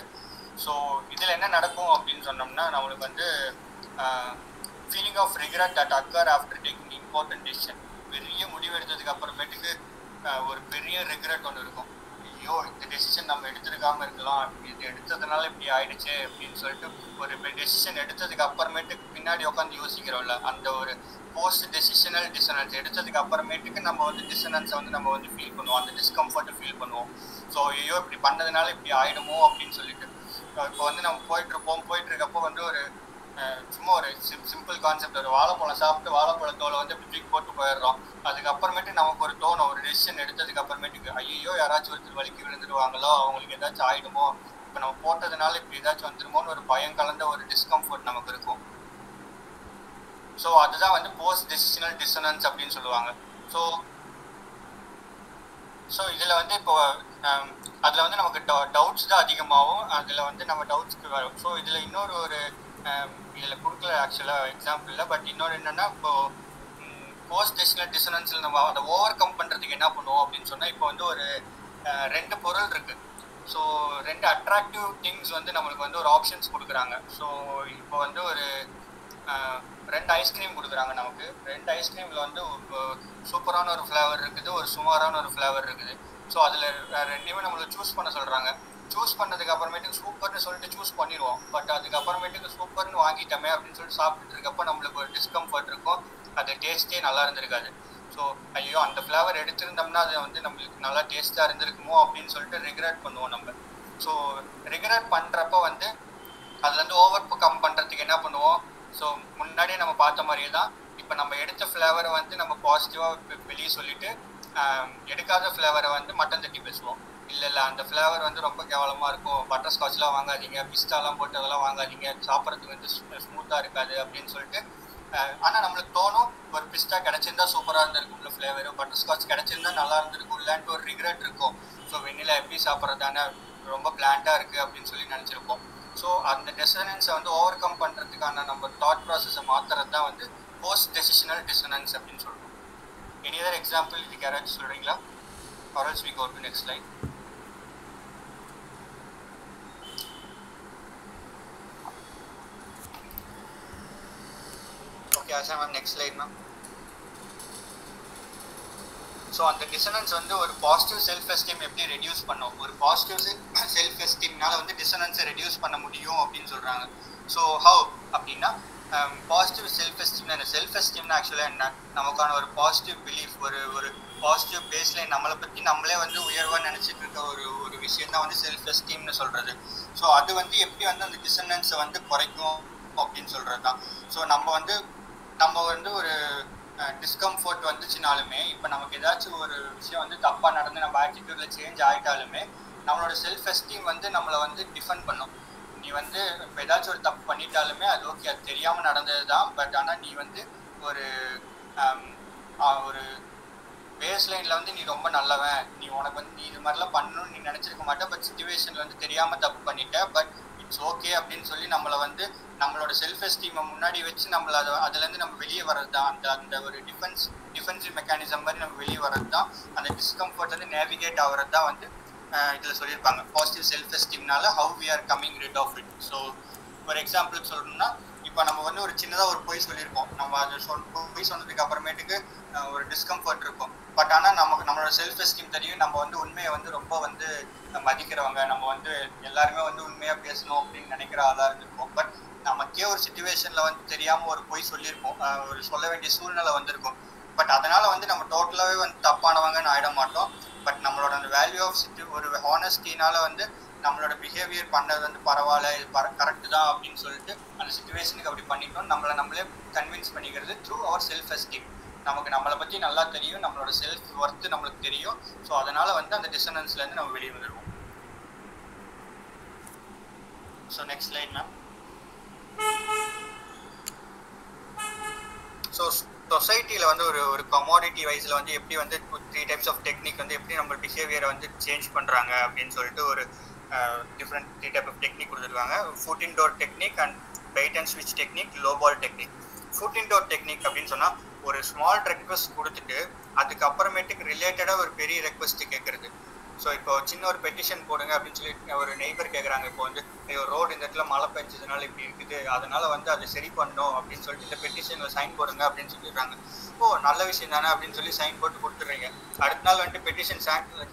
ஸோ இதில் என்ன நடக்கும் அப்படின்னு சொன்னோம்னா நம்மளுக்கு வந்து feeling of regret that occur after taking important decision. பெரிய முடிவு எடுத்ததுக்கு அப்புறமேட்டுக்கு ஒரு பெரிய ரிக்ரெட் ஒன்று இருக்கும். ஐயோ இந்த டெசிஷன் நம்ம எடுத்துருக்காமல் இருக்கலாம், இது எடுத்ததுனால இப்படி ஆயிடுச்சு அப்படின்னு சொல்லிட்டு ஒரு டெசிஷன் எடுத்ததுக்கு அப்புறமேட்டுக்கு பின்னாடி உட்காந்து யோசிக்கிறோம்ல, அந்த ஒரு போஸ்ட் டெசிஷனல் டிசனன்ஸ் எடுத்ததுக்கு அப்புறமேட்டுக்கு நம்ம வந்து டிசனன்ஸை வந்து நம்ம வந்து ஃபீல் பண்ணுவோம், அந்த டிஸ்கம்ஃபர்ட்டை ஃபீல் பண்ணுவோம். ஸோ ஐயோ இப்படி பண்ணதுனால இப்படி ஆகிடுமோ அப்படின்னு சொல்லிட்டு இப்போ வந்து நம்ம போயிட்டுருக்கப்போ வந்து ஒரு சும்மா ஒரு சிம்பிள் கான்செப்ட், ஒரு வாழைப்பழம் சாப்பிட்டு வாழைப்பழத்தோலை வந்து இப்படி தூக்கி போட்டு போயிடுறோம். அதுக்கப்புறமேட்டு நமக்கு ஒரு தோணும், ஒரு டெசிஷன் எடுத்ததுக்கு அப்புறமேட்டுக்கு ஐயோ யாராச்சும் ஒருத்தர் வலிக்கு விழுந்துருவாங்களோ, அவங்களுக்கு ஏதாச்சும் ஆகிடுமோ, இப்போ நம்ம போட்டதுனால இப்படி ஏதாச்சும் வந்துருமோன்னு ஒரு பயம் கலந்த ஒரு டிஸ்கம்ஃபர்ட் நமக்கு இருக்கும். ஸோ அதுதான் வந்து போஸ்ட் டெசிஷனல் டிசனன்ஸ் அப்படின்னு சொல்லுவாங்க. ஸோ இதில் வந்து இப்போ அதில் வந்து நமக்கு டவுட்ஸ் தான் அதிகமாகும், அதில் வந்து நம்ம டவுட்ஸ்க்கு வரும். ஸோ இதில் இன்னொரு ஒரு இதில் கொடுக்கல ஆக்சுவலாக எக்ஸாம்பிள் இல்லை, பட் இன்னொரு என்னென்னா இப்போது போஸ்ட் டெசிஷனல் டிசனன்ஸில் நம்ம அதை ஓவர் கம் பண்ணுறதுக்கு என்ன பண்ணுவோம் அப்படின்னு சொன்னால் இப்போ வந்து ஒரு 2 பொருள் இருக்குது. ஸோ 2 அட்ராக்டிவ் திங்ஸ் வந்து நம்மளுக்கு வந்து ஒரு ஆப்ஷன்ஸ் கொடுக்குறாங்க. ஸோ இப்போ வந்து ஒரு 2 ஐஸ்கிரீம் கொடுக்குறாங்க நமக்கு. 2 ஐஸ்கிரீமில் வந்து சூப்பரான ஒரு ஃப்ளேவர் இருக்குது, ஒரு சுமாரான ஒரு ஃப்ளேவர் இருக்குது. ஸோ அதில் 2மே நம்மளுக்கு சூஸ் பண்ண சொல்கிறாங்க. சூஸ் பண்ணதுக்கு அப்புறமேட்டுக்கு சூப்பர்னு சொல்லிட்டு சூஸ் பண்ணிடுவோம். பட் அதுக்கப்புறமேட்டுக்கு சூப்பர்னு வாங்கிட்டோமே அப்படின்னு சொல்லிட்டு சாப்பிட்டுட்டு இருக்கப்போ நம்மளுக்கு ஒரு டிஸ்கம்ஃபர்ட் இருக்கும், அது டேஸ்ட்டே நல்லா இருந்திருக்காது. ஸோ ஐயோ அந்த ஃப்ளேவர் எடுத்திருந்தோம்னா அது வந்து நம்மளுக்கு நல்லா டேஸ்ட்டாக இருந்திருக்குமோ அப்படின்னு சொல்லிட்டு ரிக்ரெட் பண்ணுவோம் நம்ம. ஸோ ரிக்ரெட் பண்ணுறப்போ வந்து அதில் வந்து ஓவர் கம் பண்ணுறதுக்கு என்ன பண்ணுவோம், ஸோ முன்னாடியே நம்ம பார்த்த மாதிரியே தான் இப்போ நம்ம எடுத்த ஃப்ளேவரை வந்து நம்ம பாசிட்டிவாக வெளியே சொல்லிவிட்டு எடுக்காத ஃப்ளேவரை வந்து மட்டன் தட்டி பேசுவோம். இல்லை அந்த ஃப்ளேவர் வந்து ரொம்ப கேவலமாக இருக்கும், பட்டர் ஸ்காட்ச்லாம் வாங்காதீங்க, பிஸ்தாலாம் போட்டு அதெல்லாம் வாங்காதீங்க, சாப்பிட்றதுக்கு வந்து ஸ்மூத்தாக இருக்காது அப்படின்னு சொல்லிட்டு. ஆனால் நம்மளுக்கு தோணும் ஒரு பிஸ்தா கிடச்சிருந்தா சூப்பராக இருந்திருக்கும்ல ஃப்ளேவர், பட்டர் ஸ்காட்ச் கிடச்சிருந்தா நல்லா இருந்திருக்கும் இல்லைன்ட்டு ஒரு ரிக்ரெட் இருக்கும். ஸோ வெண்ணிலா எப்படி சாப்பிட்றதானே ரொம்ப பிளாண்டாக இருக்குது அப்படின்னு சொல்லி நினச்சிருப்போம். ஸோ அந்த டெசிஷன்ஸை வந்து ஓவர் கம் பண்ணுறதுக்கான நம்ம தாட் ப்ராசஸை மாற்றுறது தான் வந்து போஸ்ட் டெசிஷனல் டிசனன்ஸ் அப்படின்னு சொல்கிறோம். எனி அதர் எக்ஸாம்பிள் இதுக்கு யாராச்சும் சொல்கிறீங்களா? or else we go to next slide. Okay, Asha ma'am, next slide ma'am. So அந்த டிசனன்ஸ் வந்து ஒரு பாசிட்டிவ் செல்ஃப் எஸ்டீம் எப்படி ரெடியூஸ் பண்ணோம், ஒரு பாசிட்டிவ் செல்ஃப் எஸ்டீம்னால வந்து டிசனன்ஸை ரெடியூஸ் பண்ண முடியும் அப்படின்னு சொல்கிறாங்க. ஸோ ஹவு அப்படின்னா பாசிட்டிவ் செல்ஃப் எஸ்டீம்னா ஆக்சுவலாக என்ன, நமக்கான ஒரு பாசிட்டிவ் பிலீஃப், ஒரு பாசிட்டிவ் பேஸ்லைன், நம்மளை பற்றி நம்மளே வந்து உயர்வாக நினச்சிட்டு இருக்க ஒரு விஷயம் தான் வந்து செல்ஃப் எஸ்டீம்னு சொல்கிறது. ஸோ அது வந்து எப்படி வந்து அந்த டிசனன்ஸை வந்து குறைக்கும் அப்படின்னு சொல்கிறது தான். ஸோ நம்ம வந்து ஒரு டிஸ்கம்ஃபர்ட் வந்துச்சுனாலுமே, இப்போ நமக்கு ஏதாச்சும் ஒரு விஷயம் வந்து தப்பாக நடந்து நம்ம ஆட்டிடியூடில் சேஞ்ச் ஆகிட்டாலுமே நம்மளோட செல்ஃப் எஸ்டீம் வந்து நம்மளை வந்து டிஃபெண்ட் பண்ணும். நீ வந்து இப்போ ஏதாச்சும் ஒரு தப்பு பண்ணிட்டாலுமே அது ஓகே, அது தெரியாமல் நடந்தது தான், பட் ஆனால் நீ வந்து ஒரு பேஸ் லைனில் வந்து நீ ரொம்ப நல்லவன், நீ உனக்கு வந்து நீ இது மாதிரிலாம் பண்ணணும்னு நீ நினச்சிருக்க மாட்டேன், பட் சிச்சுவேஷனில் வந்து தெரியாமல் தப்பு பண்ணிட்ட, பட் இட்ஸ் ஓகே அப்படின்னு சொல்லி நம்மளை வந்து நம்மளோட செல்ஃப் எஸ்டீமை முன்னாடி வச்சு நம்மளை அதுலேருந்து நம்ம வெளியே வர்றது தான், அந்த ஒரு டிஃபென்சிவ் மெக்கானிசம் மாதிரி நம்ம வெளியே வர்றது தான், அந்த டிஸ்கம்ஃபர்ட் வந்து நேவிகேட் ஆகிறது தான் வந்து இதில் சொல்லியிருப்பாங்க பாசிட்டிவ் செல்ஃப் எஸ்டீம்னால how we are coming rid of it. So ஒரு எக்ஸாம்பிளுக்கு சொல்லணும்னா இப்போ நம்ம வந்து ஒரு சின்னதாக ஒரு பொய் சொல்லியிருப்போம், நம்ம அது பொய் சொன்னதுக்கு அப்புறமேட்டுக்கு ஒரு டிஸ்கம்ஃபர்ட் இருக்கும். பட் ஆனால் நம்மளோட செல்ஃப் எஸ்டீம் தெரியும், நம்ம வந்து உண்மையை வந்து ரொம்ப வந்து மதிக்கிறவங்க, நம்ம வந்து எல்லாருமே வந்து உண்மையாக பேசணும் அப்படின்னு நினைக்கிற ஆளாக இருந்திருப்போம். பட் நமக்கே ஒரு சுச்சுவேஷனில் வந்து தெரியாமல் ஒரு பொய் சொல்லியிருப்போம், ஒரு சொல்ல வேண்டிய சூழ்நிலை வந்திருக்கும். பட் அதனால வந்து நம்ம டோட்டலாகவே வந்து தப்பானவங்கன்னு ஆயிட மாட்டோம். பட் நம்மளோட அந்த வேல்யூ ஆஃப் ஒரு ஹானஸ்டினால வந்து நம்மளோட பிஹேவியர் பண்ணது வந்து பரவாயில்ல, இது கரெக்டு தான் அப்படின்னு சொல்லிட்டு அந்த சுச்சுவேஷனுக்கு அப்படி பண்ணிட்டோம் நம்மளே கன்வின்ஸ் பண்ணிக்கிறது த்ரூ அவர் செல்ஃப் எஸ்டீம். நமக்கு நம்மளை பற்றி நல்லா தெரியும், நம்மளோட செல்ஃப் ஒர்த்து நம்மளுக்கு தெரியும். ஸோ அதனால வந்து அந்த டிசனன்ஸ்லேருந்து நம்ம வெளியே வந்துடுவோம். So next line ma'am. So சொசைட்டியில் வந்து ஒரு கமாடிட்டி வைஸில் வந்து எப்படி வந்து 3 டைப்ஸ் ஆஃப் டெக்னிக் வந்து எப்படி நம்ம பிஹேவியரை வந்து சேஞ்ச் பண்ணுறாங்க அப்படின்னு சொல்லிட்டு ஒரு டிஃப்ரெண்ட் 3 டைப் ஆஃப் டெக்னிக் கொடுத்துருக்காங்க. Foot in door technique and bait and ஸ்விட்ச் technique, low ball technique. Foot in door technique அப்படின்னு சொன்னால் ஒரு ஸ்மால் ரெக்வஸ்ட் கொடுத்துட்டு அதுக்கப்புறமேட்டுக்கு ரிலேட்டடாக ஒரு பெரிய ரெக்வஸ்ட் கேட்குறது. ஸோ இப்போ சின்ன ஒரு பெட்டிஷன் போடுங்க அப்படின்னு சொல்லி ஒரு நெய்பர் கேட்குறாங்க, இப்போ வந்து ரோடு இந்த இடத்துல மழை பெஞ்சதுனால இப்படி இருக்குது, அதனால வந்து அதை சரி பண்ணணும் அப்படின்னு சொல்லிட்டு இந்த பெட்டிஷனில் சைன் போடுங்க அப்படின்னு சொல்லிடுறாங்க. ஓ நல்ல விஷயம் தானே அப்படின்னு சொல்லி சைன் போட்டு கொடுத்துட்றீங்க. அடுத்த நாள் வந்துட்டு பெட்டிஷன்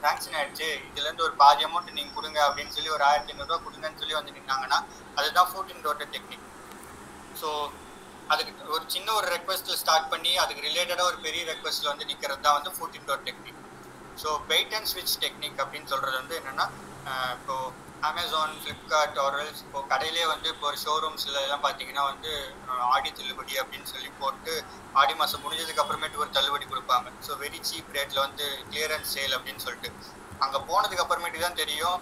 சாங்ஷன் ஆயிடுச்சு, இதுலேருந்து ஒரு பாதி அமௌண்ட் நீங்கள் கொடுங்க அப்படின்னு சொல்லி ஒரு 1500 ரூபா கொடுங்கன்னு சொல்லி வந்து நின்னாங்கன்னா அதுதான் ஃபுட் இன்டோர் டெக்னிக். ஸோ அதுக்கு ஒரு சின்ன ஒரு ரெக்வஸ்ட்டில் ஸ்டார்ட் பண்ணி அதுக்கு ரிலேட்டடாக ஒரு பெரிய ரெக்வஸ்ட்டில் வந்து நிற்கிறது தான் வந்து food in door technique. So paid and ஸ்விட்ச் டெக்னிக் அப்படின்னு சொல்கிறது வந்து என்னென்னா, இப்போது அமேசான், ஃப்ளிப்கார்ட் ஆர்எல்ஸ் இப்போ கடையிலே வந்து இப்போ ஒரு ஷோரூம்ஸில் எல்லாம் பார்த்தீங்கன்னா வந்து ஆடி தள்ளுபடி அப்படின்னு சொல்லி போட்டு ஆடி மாதம் முடிஞ்சதுக்கு அப்புறமேட்டு ஒரு தள்ளுபடி கொடுப்பாங்க. ஸோ வெரி சீப் ரேட்டில் வந்து கிளியரன்ஸ் சேல் அப்படின்னு சொல்லிட்டு அங்கே போனதுக்கு அப்புறமேட்டு தான் தெரியும்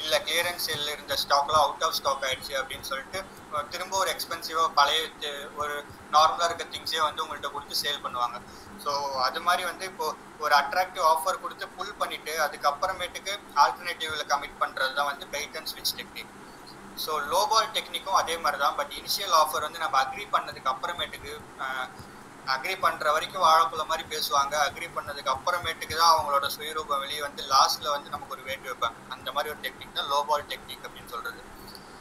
இல்லை கிளியரன்ஸ் சேலில் இருந்த ஸ்டாக்லாம் அவுட் ஆஃப் ஸ்டாக் ஆகிடுச்சு அப்படின்னு சொல்லிட்டு திரும்ப ஒரு எக்ஸ்பென்சிவாக பழைய ஒரு நார்மலாக இருக்க திங்ஸே வந்து உங்கள்கிட்ட கொடுத்து சேல் பண்ணுவாங்க. ஸோ அது மாதிரி வந்து இப்போது ஒரு அட்ராக்டிவ் ஆஃபர் கொடுத்து புல் பண்ணிவிட்டு அதுக்கப்புறமேட்டுக்கு ஆல்டர்னேட்டிவில் கமிட் பண்ணுறது தான் வந்து பெயிட் அண்ட் ஸ்விட்ச் டெக்னிக். ஸோ லோ பால் டெக்னிக்கும் அதே மாதிரி தான். பட் இனிஷியல் ஆஃபர் வந்து நம்ம அக்ரி பண்ணதுக்கு அப்புறமேட்டுக்கு அக்ரி பண்ணுற வரைக்கும் வாழைப்பழ மாதிரி பேசுவாங்க, அக்ரி பண்ணதுக்கு அப்புறமேட்டுக்கு தான் அவங்களோட சுயரூபம் வெளியே வந்து லாஸ்ட்டில் வந்து நமக்கு ஒரு வேட்டு வைப்பாங்க. அந்த மாதிரி ஒரு டெக்னிக் தான் லோ பால் டெக்னிக் அப்படின்னு சொல்கிறது.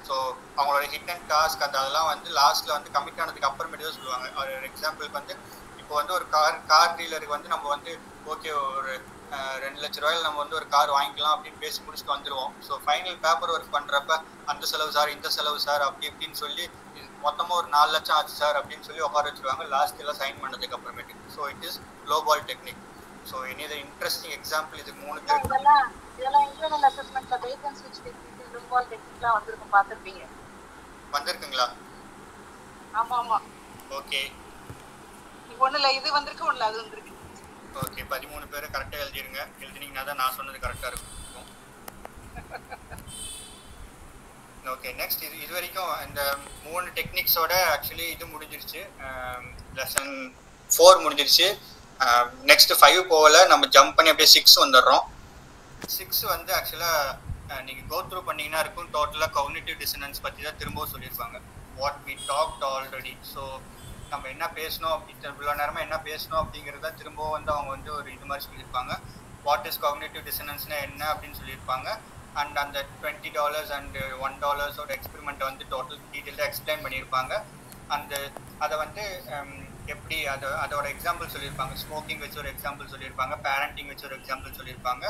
ஸோ அவங்களோட ஹிட் அண்ட் டாஸ்க் அதெல்லாம் வந்து லாஸ்ட்டில் வந்து கமிட் ஆனதுக்கு அப்புறமேட்டு தான் சொல்லுவாங்க. ஒரு எக்ஸாம்பிளுக்கு வந்து இப்போ வந்து ஒரு கார் டீலருக்கு வந்து நம்ம வந்து ஓகே ஒரு 2 லட்ச ரூபாயில் நம்ம வந்து ஒரு கார் வாங்கிக்கலாம் அப்படின்னு பேசி முடிச்சுட்டு வந்துடுவோம். ஸோ ஃபைனல் பேப்பர் ஒர்க் பண்ணுறப்ப அந்த செலவு சார், இந்த செலவு சார் அப்படி இப்படின்னு சொல்லி மொத்தமாக ஒரு 4 லட்சம் ஆச்சு சார் அப்படின்னு சொல்லி உட்கார வச்சுருவாங்க லாஸ்ட் எல்லாம் சைன் பண்ணதுக்கு அப்புறமேட்டு. So it is low ball technique. So any interesting example இது 3 பேர் இதெல்லாம் இன்டர்னல் அசஸ்மெண்ட்ல பெயிட் அண்ட் ஸ்விட்ச் டெக்னிக், லோ பால் டெக்னிக்லாம் வந்திருக்கும், பார்த்துருப்பீங்க. வந்திருக்குங்களா? ஆமாம் ஆமாம். ஓகே ஒன்றும் இல்லை, இது வந்திருக்கு, ஒன்றும் அது வந்திருக்கு. ஓகே 13 பேர் கரெக்டாக எழுதிருங்க. எழுதினீங்கன்னா தான் நான் சொன்னது கரெக்டாக இருக்கும். ஓகே நெக்ஸ்ட் இது வரைக்கும் இந்த 3 டெக்னிக்ஸோட ஆக்சுவலி இது முடிஞ்சிருச்சு, லெசன் 4 முடிஞ்சிருச்சு. நெக்ஸ்ட் 5 போகல, நம்ம ஜம்ப் பண்ணி அப்படியே 6 வந்துடுறோம். 6 வந்து ஆக்சுவலாக நீங்கள் கோ த்ரூ பண்ணிங்கன்னா இருக்கும். டோட்டலாக காக்னிட்டிவ் டிசனன்ஸ் பற்றி தான் திரும்பவும் சொல்லியிருப்பாங்க. What we talked already. So நம்ம என்ன பேசணும் இவ்வளோ நேரமாக என்ன பேசணும் அப்படிங்கிறத திரும்பவும் வந்து அவங்க வந்து ஒரு இது மாதிரி சொல்லியிருப்பாங்க. வாட் இஸ் காக்னிட்டிவ் டிசனன்ஸ்னால் என்ன அப்படின்னு சொல்லியிருப்பாங்க. அண்ட் அந்த $20 அண்ட் $1 எக்ஸ்பெரிமெண்ட்டை வந்து டோட்டல் டீட்டெயிலாக எக்ஸ்பிளைன் பண்ணியிருப்பாங்க. அந்த அதை வந்து எப்படி அதோட எக்ஸாம்பிள் சொல்லியிருப்பாங்க. ஸ்மோக்கிங் வச்சு ஒரு எக்ஸாம்பிள் சொல்லியிருப்பாங்க, பேரண்டிங் வச்சு ஒரு எக்ஸாம்பிள் சொல்லியிருப்பாங்க.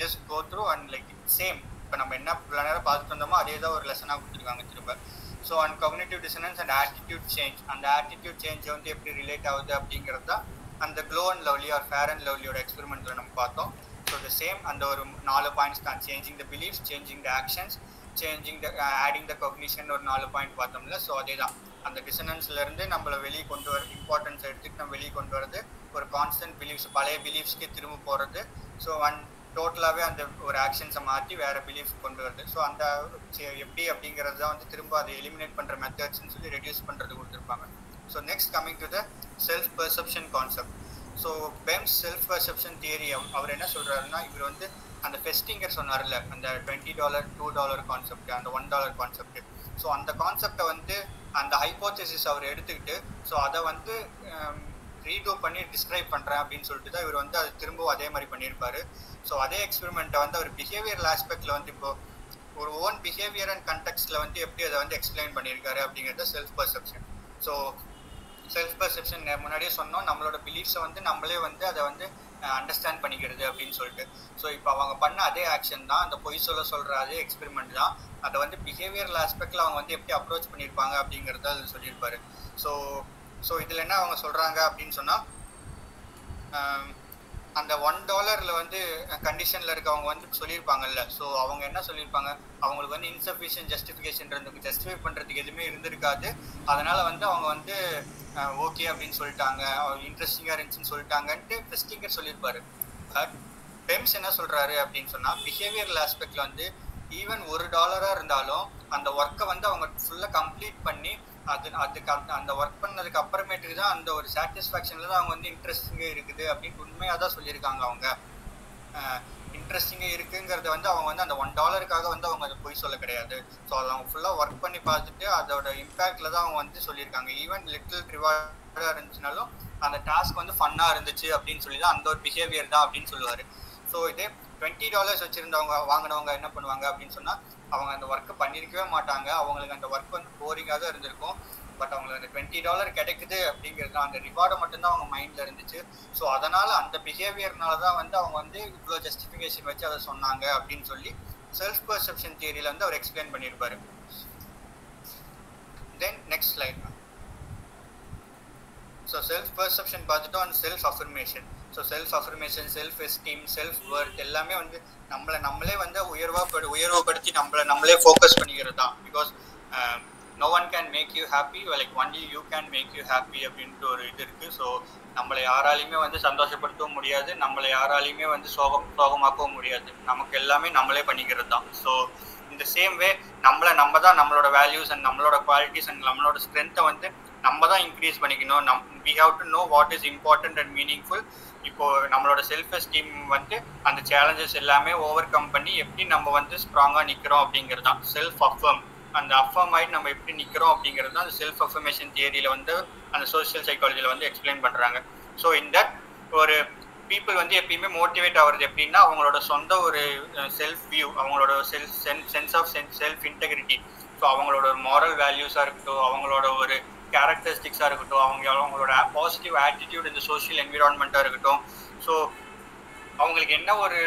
Just go through and like same இப்போ நம்ம என்ன இவ்வளோ நேரம் பார்த்துட்டு வந்தோமோ அதே தான் ஒரு லெசனாக கொடுத்துருக்காங்க திரும்ப. So and cognitive dissonance and attitude change, அந்த ஆட்டிடியூட் சேஞ்ச் வந்து எப்படி ரிலேட் ஆகுது அப்படிங்கிறது தான் அந்த glow and lovely or fair and லவ்லியோட எக்ஸ்பெரிமெண்ட்டில் நம்ம பார்த்தோம். ஸோ த சேம் அந்த ஒரு 4 பாயிண்ட்ஸ் தான். Changing the beliefs, changing the actions, changing the adding the cognition ஒரு 4 பாயிண்ட் பார்த்தோம்ல. ஸோ அதே தான் அந்த டிசனன்ஸ்லேருந்து நம்மளை வெளியே கொண்டு வர இம்பார்ட்டன்ஸ் எடுத்துட்டு நம்ம வெளியே கொண்டு வரது, ஒரு கான்ஸ்டன்ட் பிலீஃப்ஸ் பழைய பிலீஃப்ஸ்க்கே திரும்ப போகிறது. ஸோ அண்ட் டோட்டலாகவே அந்த ஒரு ஆக்ஷன்ஸை மாற்றி வேறு பிலீஃப் கொண்டு வருது. ஸோ அந்த எப்படி அப்படிங்கிறது தான் வந்து திரும்ப அதை எலிமினேட் பண்ணுற மெத்தட்ஸ்ன்னு சொல்லி ரெடியூஸ் பண்ணுறது கொடுத்துருப்பாங்க. So next coming to the self perception concept. So Bem's self perception theory அவர் என்ன சொல்கிறாருன்னா, இவர் வந்து அந்த ஃபெஸ்டிங்கர் சொன்னார்ல, அந்த $20 $2 கான்செப்ட், அந்த $1 கான்செப்ட். ஸோ அந்த கான்செப்டை வந்து அந்த ஹைப்போதசிஸ் அவர் எடுத்துக்கிட்டு ஸோ அதை வந்து ரீடோ பண்ணி டிஸ்கிரைப் பண்ணுறேன் அப்படின்னு சொல்லிட்டு தான் இவர் வந்து அது திரும்பவும் அதே மாதிரி பண்ணியிருப்பார். ஸோ அதே எக்ஸ்பெரிமெண்ட்டை வந்து அவர் பிஹேவியரல் ஆஸ்பெக்டில் வந்து இப்போ ஒரு ஓன் பிஹேவியர் அண்ட் கண்டெக்ஸ்ட்ல வந்து எப்படி அதை வந்து எக்ஸ்பிளைன் பண்ணியிருக்காரு அப்படிங்கிறது self perception. So self perception முன்னாடியே சொன்னோம், நம்மளோட பிலீஃப்ஸை வந்து நம்மளே வந்து அதை வந்து அண்டர்ஸ்டாண்ட் பண்ணிக்கிறது அப்படின்னு சொல்லிட்டு. ஸோ இப்போ அவங்க பண்ண அதே ஆக்ஷன் தான், அந்த பொய் சொல்கிற அதே எக்ஸ்பெரிமெண்ட் தான், அதை வந்து பிஹேவியரல் ஆஸ்பெக்டில் அவங்க வந்து எப்படி அப்ரோச் பண்ணியிருப்பாங்க அப்படிங்கிறத அது சொல்லியிருப்பாரு. ஸோ இதில் என்ன அவங்க சொல்கிறாங்க அப்படின்னு சொன்னால், அந்த $1 வந்து கண்டிஷனில் இருக்கவங்க வந்து சொல்லியிருப்பாங்கல்ல, ஸோ அவங்க என்ன சொல்லியிருப்பாங்க, அவங்களுக்கு வந்து இன்சஃபிஷியன்ட் ஜஸ்டிஃபிகேஷன் ஜஸ்டிஃபை பண்ணுறதுக்கு எதுவுமே இருந்திருக்காது. அதனால் வந்து அவங்க வந்து ஓகே அப்படின்னு சொல்லிட்டாங்க, இன்ட்ரெஸ்டிங்காக இருந்துச்சுன்னு சொல்லிட்டாங்கன்ட்டு ஃபெஸ்டிங்கர் சொல்லியிருப்பாரு. பட் பெம்ஸ் என்ன சொல்கிறாரு அப்படின்னு சொன்னால், பிஹேவியரல் ஆஸ்பெக்டில் வந்து ஈவன் $1 இருந்தாலும் அந்த ஒர்க்கை வந்து அவங்க ஃபுல்லாக கம்ப்ளீட் பண்ணி அதுக்கு அந்த ஒர்க் பண்ணதுக்கு அப்புறமேட்டுக்கு தான் அந்த ஒரு சாட்டிஸ்ஃபேக்ஷனில் தான் அவங்க வந்து இன்ட்ரெஸ்டிங்காக இருக்குது அப்படின்னு உண்மையாக தான் சொல்லியிருக்காங்க. அவங்க இன்ட்ரெஸ்டிங்காக இருக்குங்கிறத வந்து அவங்க வந்து அந்த $1 வந்து அவங்க அதை போய் சொல்ல கிடையாது. ஸோ அதை அவங்க ஃபுல்லாக ஒர்க் பண்ணி பார்த்துட்டு அதோட இம்பேக்டில் தான் அவங்க வந்து சொல்லியிருக்காங்க. ஈவன் லிட்டில் ரிவார்டாக இருந்துச்சுனாலும் அந்த டாஸ்க் வந்து ஃபன்னாக இருந்துச்சு அப்படின்னு சொல்லி தான் அந்த ஒரு பிஹேவியர் தான் அப்படின்னு சொல்லுவார். ஸோ இதே $20 வச்சுருந்தவங்க வாங்கினவங்க என்ன பண்ணுவாங்க அப்படின்னு சொன்னால், அவங்க அந்த ஒர்க்கை பண்ணியிருக்கவே மாட்டாங்க, அவங்களுக்கு அந்த ஒர்க் வந்து போரிங்காக தான் இருந்திருக்கும். பட் அவங்களுக்கு அந்த $20 கிடைக்குது அப்படிங்கிறது அந்த ரிவார்டை மட்டும்தான் அவங்க மைண்டில் இருந்துச்சு. ஸோ அதனால் அந்த பிஹேவியர்னால தான் வந்து அவங்க வந்து இவ்வளோ ஜஸ்டிஃபிகேஷன் வச்சு அதை சொன்னாங்க அப்படின்னு சொல்லி செல்ஃப் பர்செப்ஷன் தியரியில் வந்து அவர் எக்ஸ்பிளைன் பண்ணியிருப்பாரு. Then next slide. So self perception பார்த்துட்டோம், and self affirmation. So self affirmation, self esteem, self worth எல்லாமே வந்து நம்மளே வந்து உயர்வுபடுத்தி நம்மளே ஃபோக்கஸ் பண்ணிக்கிறது தான். Because no one can make you happy, like only you can make you happy அப்படின்ட்டு ஒரு இது இருக்குது. ஸோ நம்மளை யாராலையுமே வந்து சந்தோஷப்படுத்தவும் முடியாது, நம்மளை யாராலையுமே வந்து சோகமாக்கவும் முடியாது, நமக்கு எல்லாமே நம்மளே பண்ணிக்கிறது தான். ஸோ இந்த சேம் வே நம்ம தான் நம்மளோட வேல்யூஸ் அண்ட் நம்மளோட குவாலிட்டிஸ் அண்ட் நம்மளோட ஸ்ட்ரென்த்தை வந்து நம்ம தான் இன்க்ரீஸ் பண்ணிக்கணும். we have to know what is important and meaningful. இப்போ நம்மளோட செல்ஃப் எஸ்டீம் வந்து அந்த சேலஞ்சஸ் எல்லாமே ஓவர் கம் பண்ணி எப்படி நம்ம வந்து ஸ்ட்ராங்காக நிற்கிறோம் அப்படிங்கிறது தான் செல்ஃப் அஃபர்ம். அந்த அஃபர்ம் ஆகிட்டு நம்ம எப்படி நிற்கிறோம் அப்படிங்கிறது தான் அந்த செல்ஃப் அஃபர்மேஷன் தியரியில் வந்து அந்த சோஷியல் சைக்காலஜியில் வந்து எக்ஸ்பிளைன் பண்ணுறாங்க. ஸோ இந்த ஒரு பீப்புள் வந்து எப்பயுமே மோட்டிவேட் ஆகிறது எப்படின்னா, அவங்களோட சொந்த ஒரு செல்ஃப் வியூ, அவங்களோட sense of self integrity. So அவங்களோட ஒரு மாரல் வேல்யூஸாக இருக்கட்டும், அவங்களோட ஒரு கேரக்டரிஸ்டிக்ஸாக இருக்கட்டும், அவங்களோட பாசிட்டிவ் ஆட்டிடியூட் இந்த சோஷியல் என்விரான்மெண்ட்டாக இருக்கட்டும். ஸோ அவங்களுக்கு என்ன ஒரு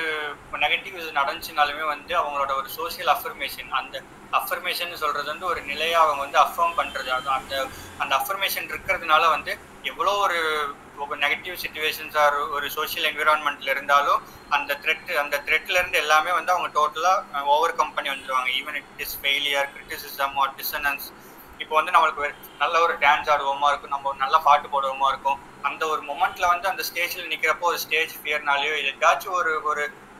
நெகட்டிவ் இது நடந்துச்சுனாலுமே வந்து அவங்களோட ஒரு சோஷியல் அஃபர்மேஷன், அந்த அஃபர்மேஷன் சொல்கிறது வந்து ஒரு நிலையாக அவங்க வந்து அஃபர்ம் பண்ணுறது. அந்த அஃபர்மேஷன் இருக்கிறதுனால வந்து எவ்வளோ ஒரு நெகட்டிவ் சிச்சுவேஷன்ஸாக ஒரு சோஷியல் என்விரான்மெண்ட்டில் இருந்தாலும் அந்த த்ரெட்லேருந்து எல்லாமே வந்து அவங்க டோட்டலாக ஓவர் கம் பண்ணி வந்துடுவாங்க. Even it is failure, criticism or dissonance. இப்போ வந்து நம்மளுக்கு நல்ல ஒரு டான்ஸ் ஆடுவோமா இருக்கும், நம்ம ஒரு நல்ல பாட்டு போடுவோமா இருக்கும், அந்த ஒரு மொமெண்ட்டில் வந்து அந்த ஸ்டேஜில் நிற்கிறப்போ ஒரு ஸ்டேஜ் ஃபியர்னாலேயோ ஏதாச்சும்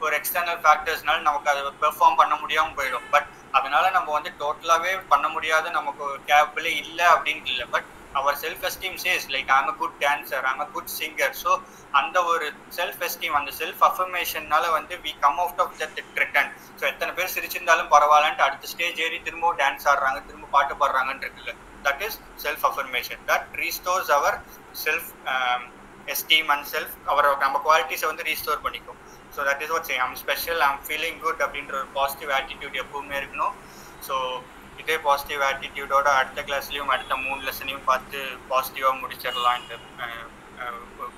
ஒரு எக்ஸ்டர்னல் ஃபேக்டர்ஸ்னால நமக்கு அதை பெர்ஃபார்ம் பண்ண முடியாமல் போயிடும். பட் அதனால நம்ம வந்து டோட்டலாகவே பண்ண முடியாத நமக்கு கேப்பபிளே இல்லை அப்படின்ட்டு இல்லை. But our self esteem says like I'm a good dancer, I'm a good singer. So அந்த ஒரு செல்ஃப் எஸ்டீம், அந்த செல்ஃப் அஃபர்மேஷன்னால வந்து we come out of that return. So எத்தனை பேர் சிரிச்சிருந்தாலும் பரவாயில்லன்ட்டு அடுத்த ஸ்டேஜ் ஏறி திரும்ப டான்ஸ் ஆடுறாங்க, திரும்ப பாட்டு பாடுறாங்கன்னு இருக்குல்ல, that is self affirmation. That restores our self esteem and self நம்ம குவாலிட்டிஸை வந்து ரீஸ்டோர் பண்ணிக்கும். So that is what I'm special, I'm feeling good அப்படின்ற ஒரு பாசிட்டிவ் ஆட்டிடியூட் எப்பவுமே இருக்கணும். ஸோ இதே பாசிட்டிவ் ஆட்டிடியூடோட அடுத்த கிளாஸ்லையும் அடுத்த 3 லெசனையும் பார்த்து பாசிட்டிவாக முடிச்சிடலாம் இந்த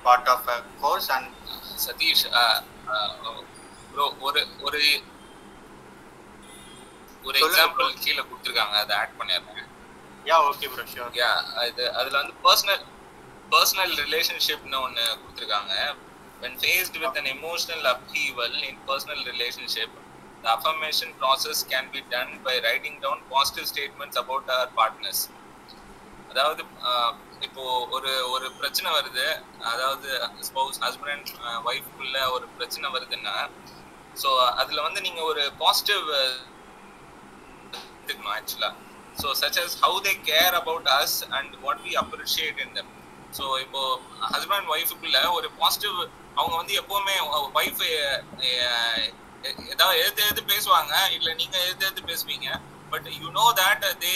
part of course. And Sathish bro ஒரு எக்ஸாம்பிள் கீழே கொடுத்துருக்காங்க, அதை ஆட் பண்ணிடுறேன். Ya okay bro, sure. Ya அதில் வந்து பர்சனல் ரிலேஷன்ஷிப்னு ஒன்று கொடுத்துருக்காங்க. When faced with an emotional upheaval in personal relationship, the affirmation process can be done by writing down positive statements about our partners. அதாவது இப்போ ஒரு பிரச்சனை வருது, அதாவது ஸ்பௌஸ் ஹஸ்பண்ட் அண்ட் ஒய்ஃப்குள்ள ஒரு பிரச்சனை வருதுன்னா, ஸோ அதில் வந்து நீங்கள் ஒரு பாசிட்டிவ் எடுத்துக்கணும் ஆக்சுவலாக. So such as how they care about us and what we appreciate in them. So இப்போ ஹஸ்பண்ட் அண்ட் ஒய்ஃபுக்குள்ள ஒரு பாசிட்டிவ், அவங்க வந்து எப்போவுமே ஒய்ஃப் ஏதாவது எதிர்த்து பேசுவாங்க, இல்லை நீங்கள் எதிர்த்து பேசுவீங்க, but you know that they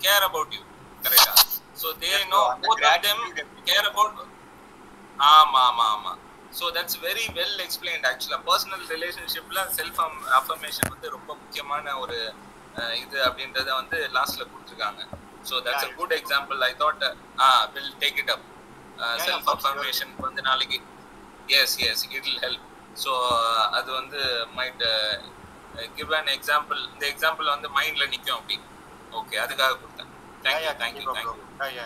care about you, கரெக்டா? So they know both of them care about. ஆமாம். So that's very well explained. ஆக்சுவலாக பர்சனல் ரிலேஷன்ஷிப்பில் செல்ஃப் அஃபர்மேஷன் வந்து ரொம்ப முக்கியமான ஒரு இது அப்படின்றத வந்து லாஸ்ட்ல கொடுத்துருக்காங்க. So that's a good example. I thought will take it up. Self affirmation வந்து நாளைக்கு as it will help. So அது வந்து மைட் கிவ் அன் எக்ஸாம்பிள். இந்த எக்ஸாம்பிள் வந்து மைண்ட்ல நிற்கும் அப்படி. ஓகே, அதுக்காக கொடுத்தேன். Thank you.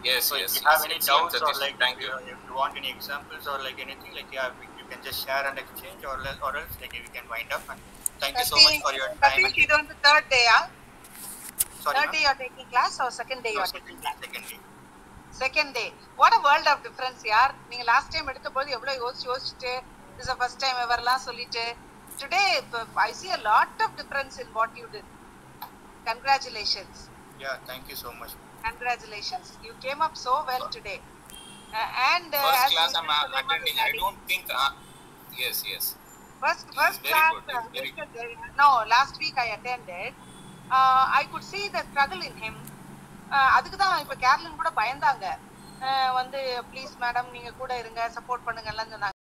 Yes. So if you have any doubts or like if you want any examples or like anything, like you can just share and exchange, or else like we can wind up. And thank you so much for your time. This is the third day, Sorry, third day you are taking class or second day you are taking class? Second day. What a world of difference, yaar. நீங்க last time எடுத்தபோது எவ்வளவு யோசிச்சிட்டு this is the first time ever லாம் சொல்லிட்டு today I see a lot of difference in what you did. Congratulations. Yeah, thank you so much. Congratulations. You came up so well today. And first as class I'm attending. I don't think yes. First very class good. Very no, last week I attended. I could see the struggle in him. அதுக்கு தான் இப்ப கேர்லின் கூட பயந்தாங்க. வந்து please madam நீங்க கூட இருங்க, support பண்ணுங்க எல்லாம் சொன்னாங்க.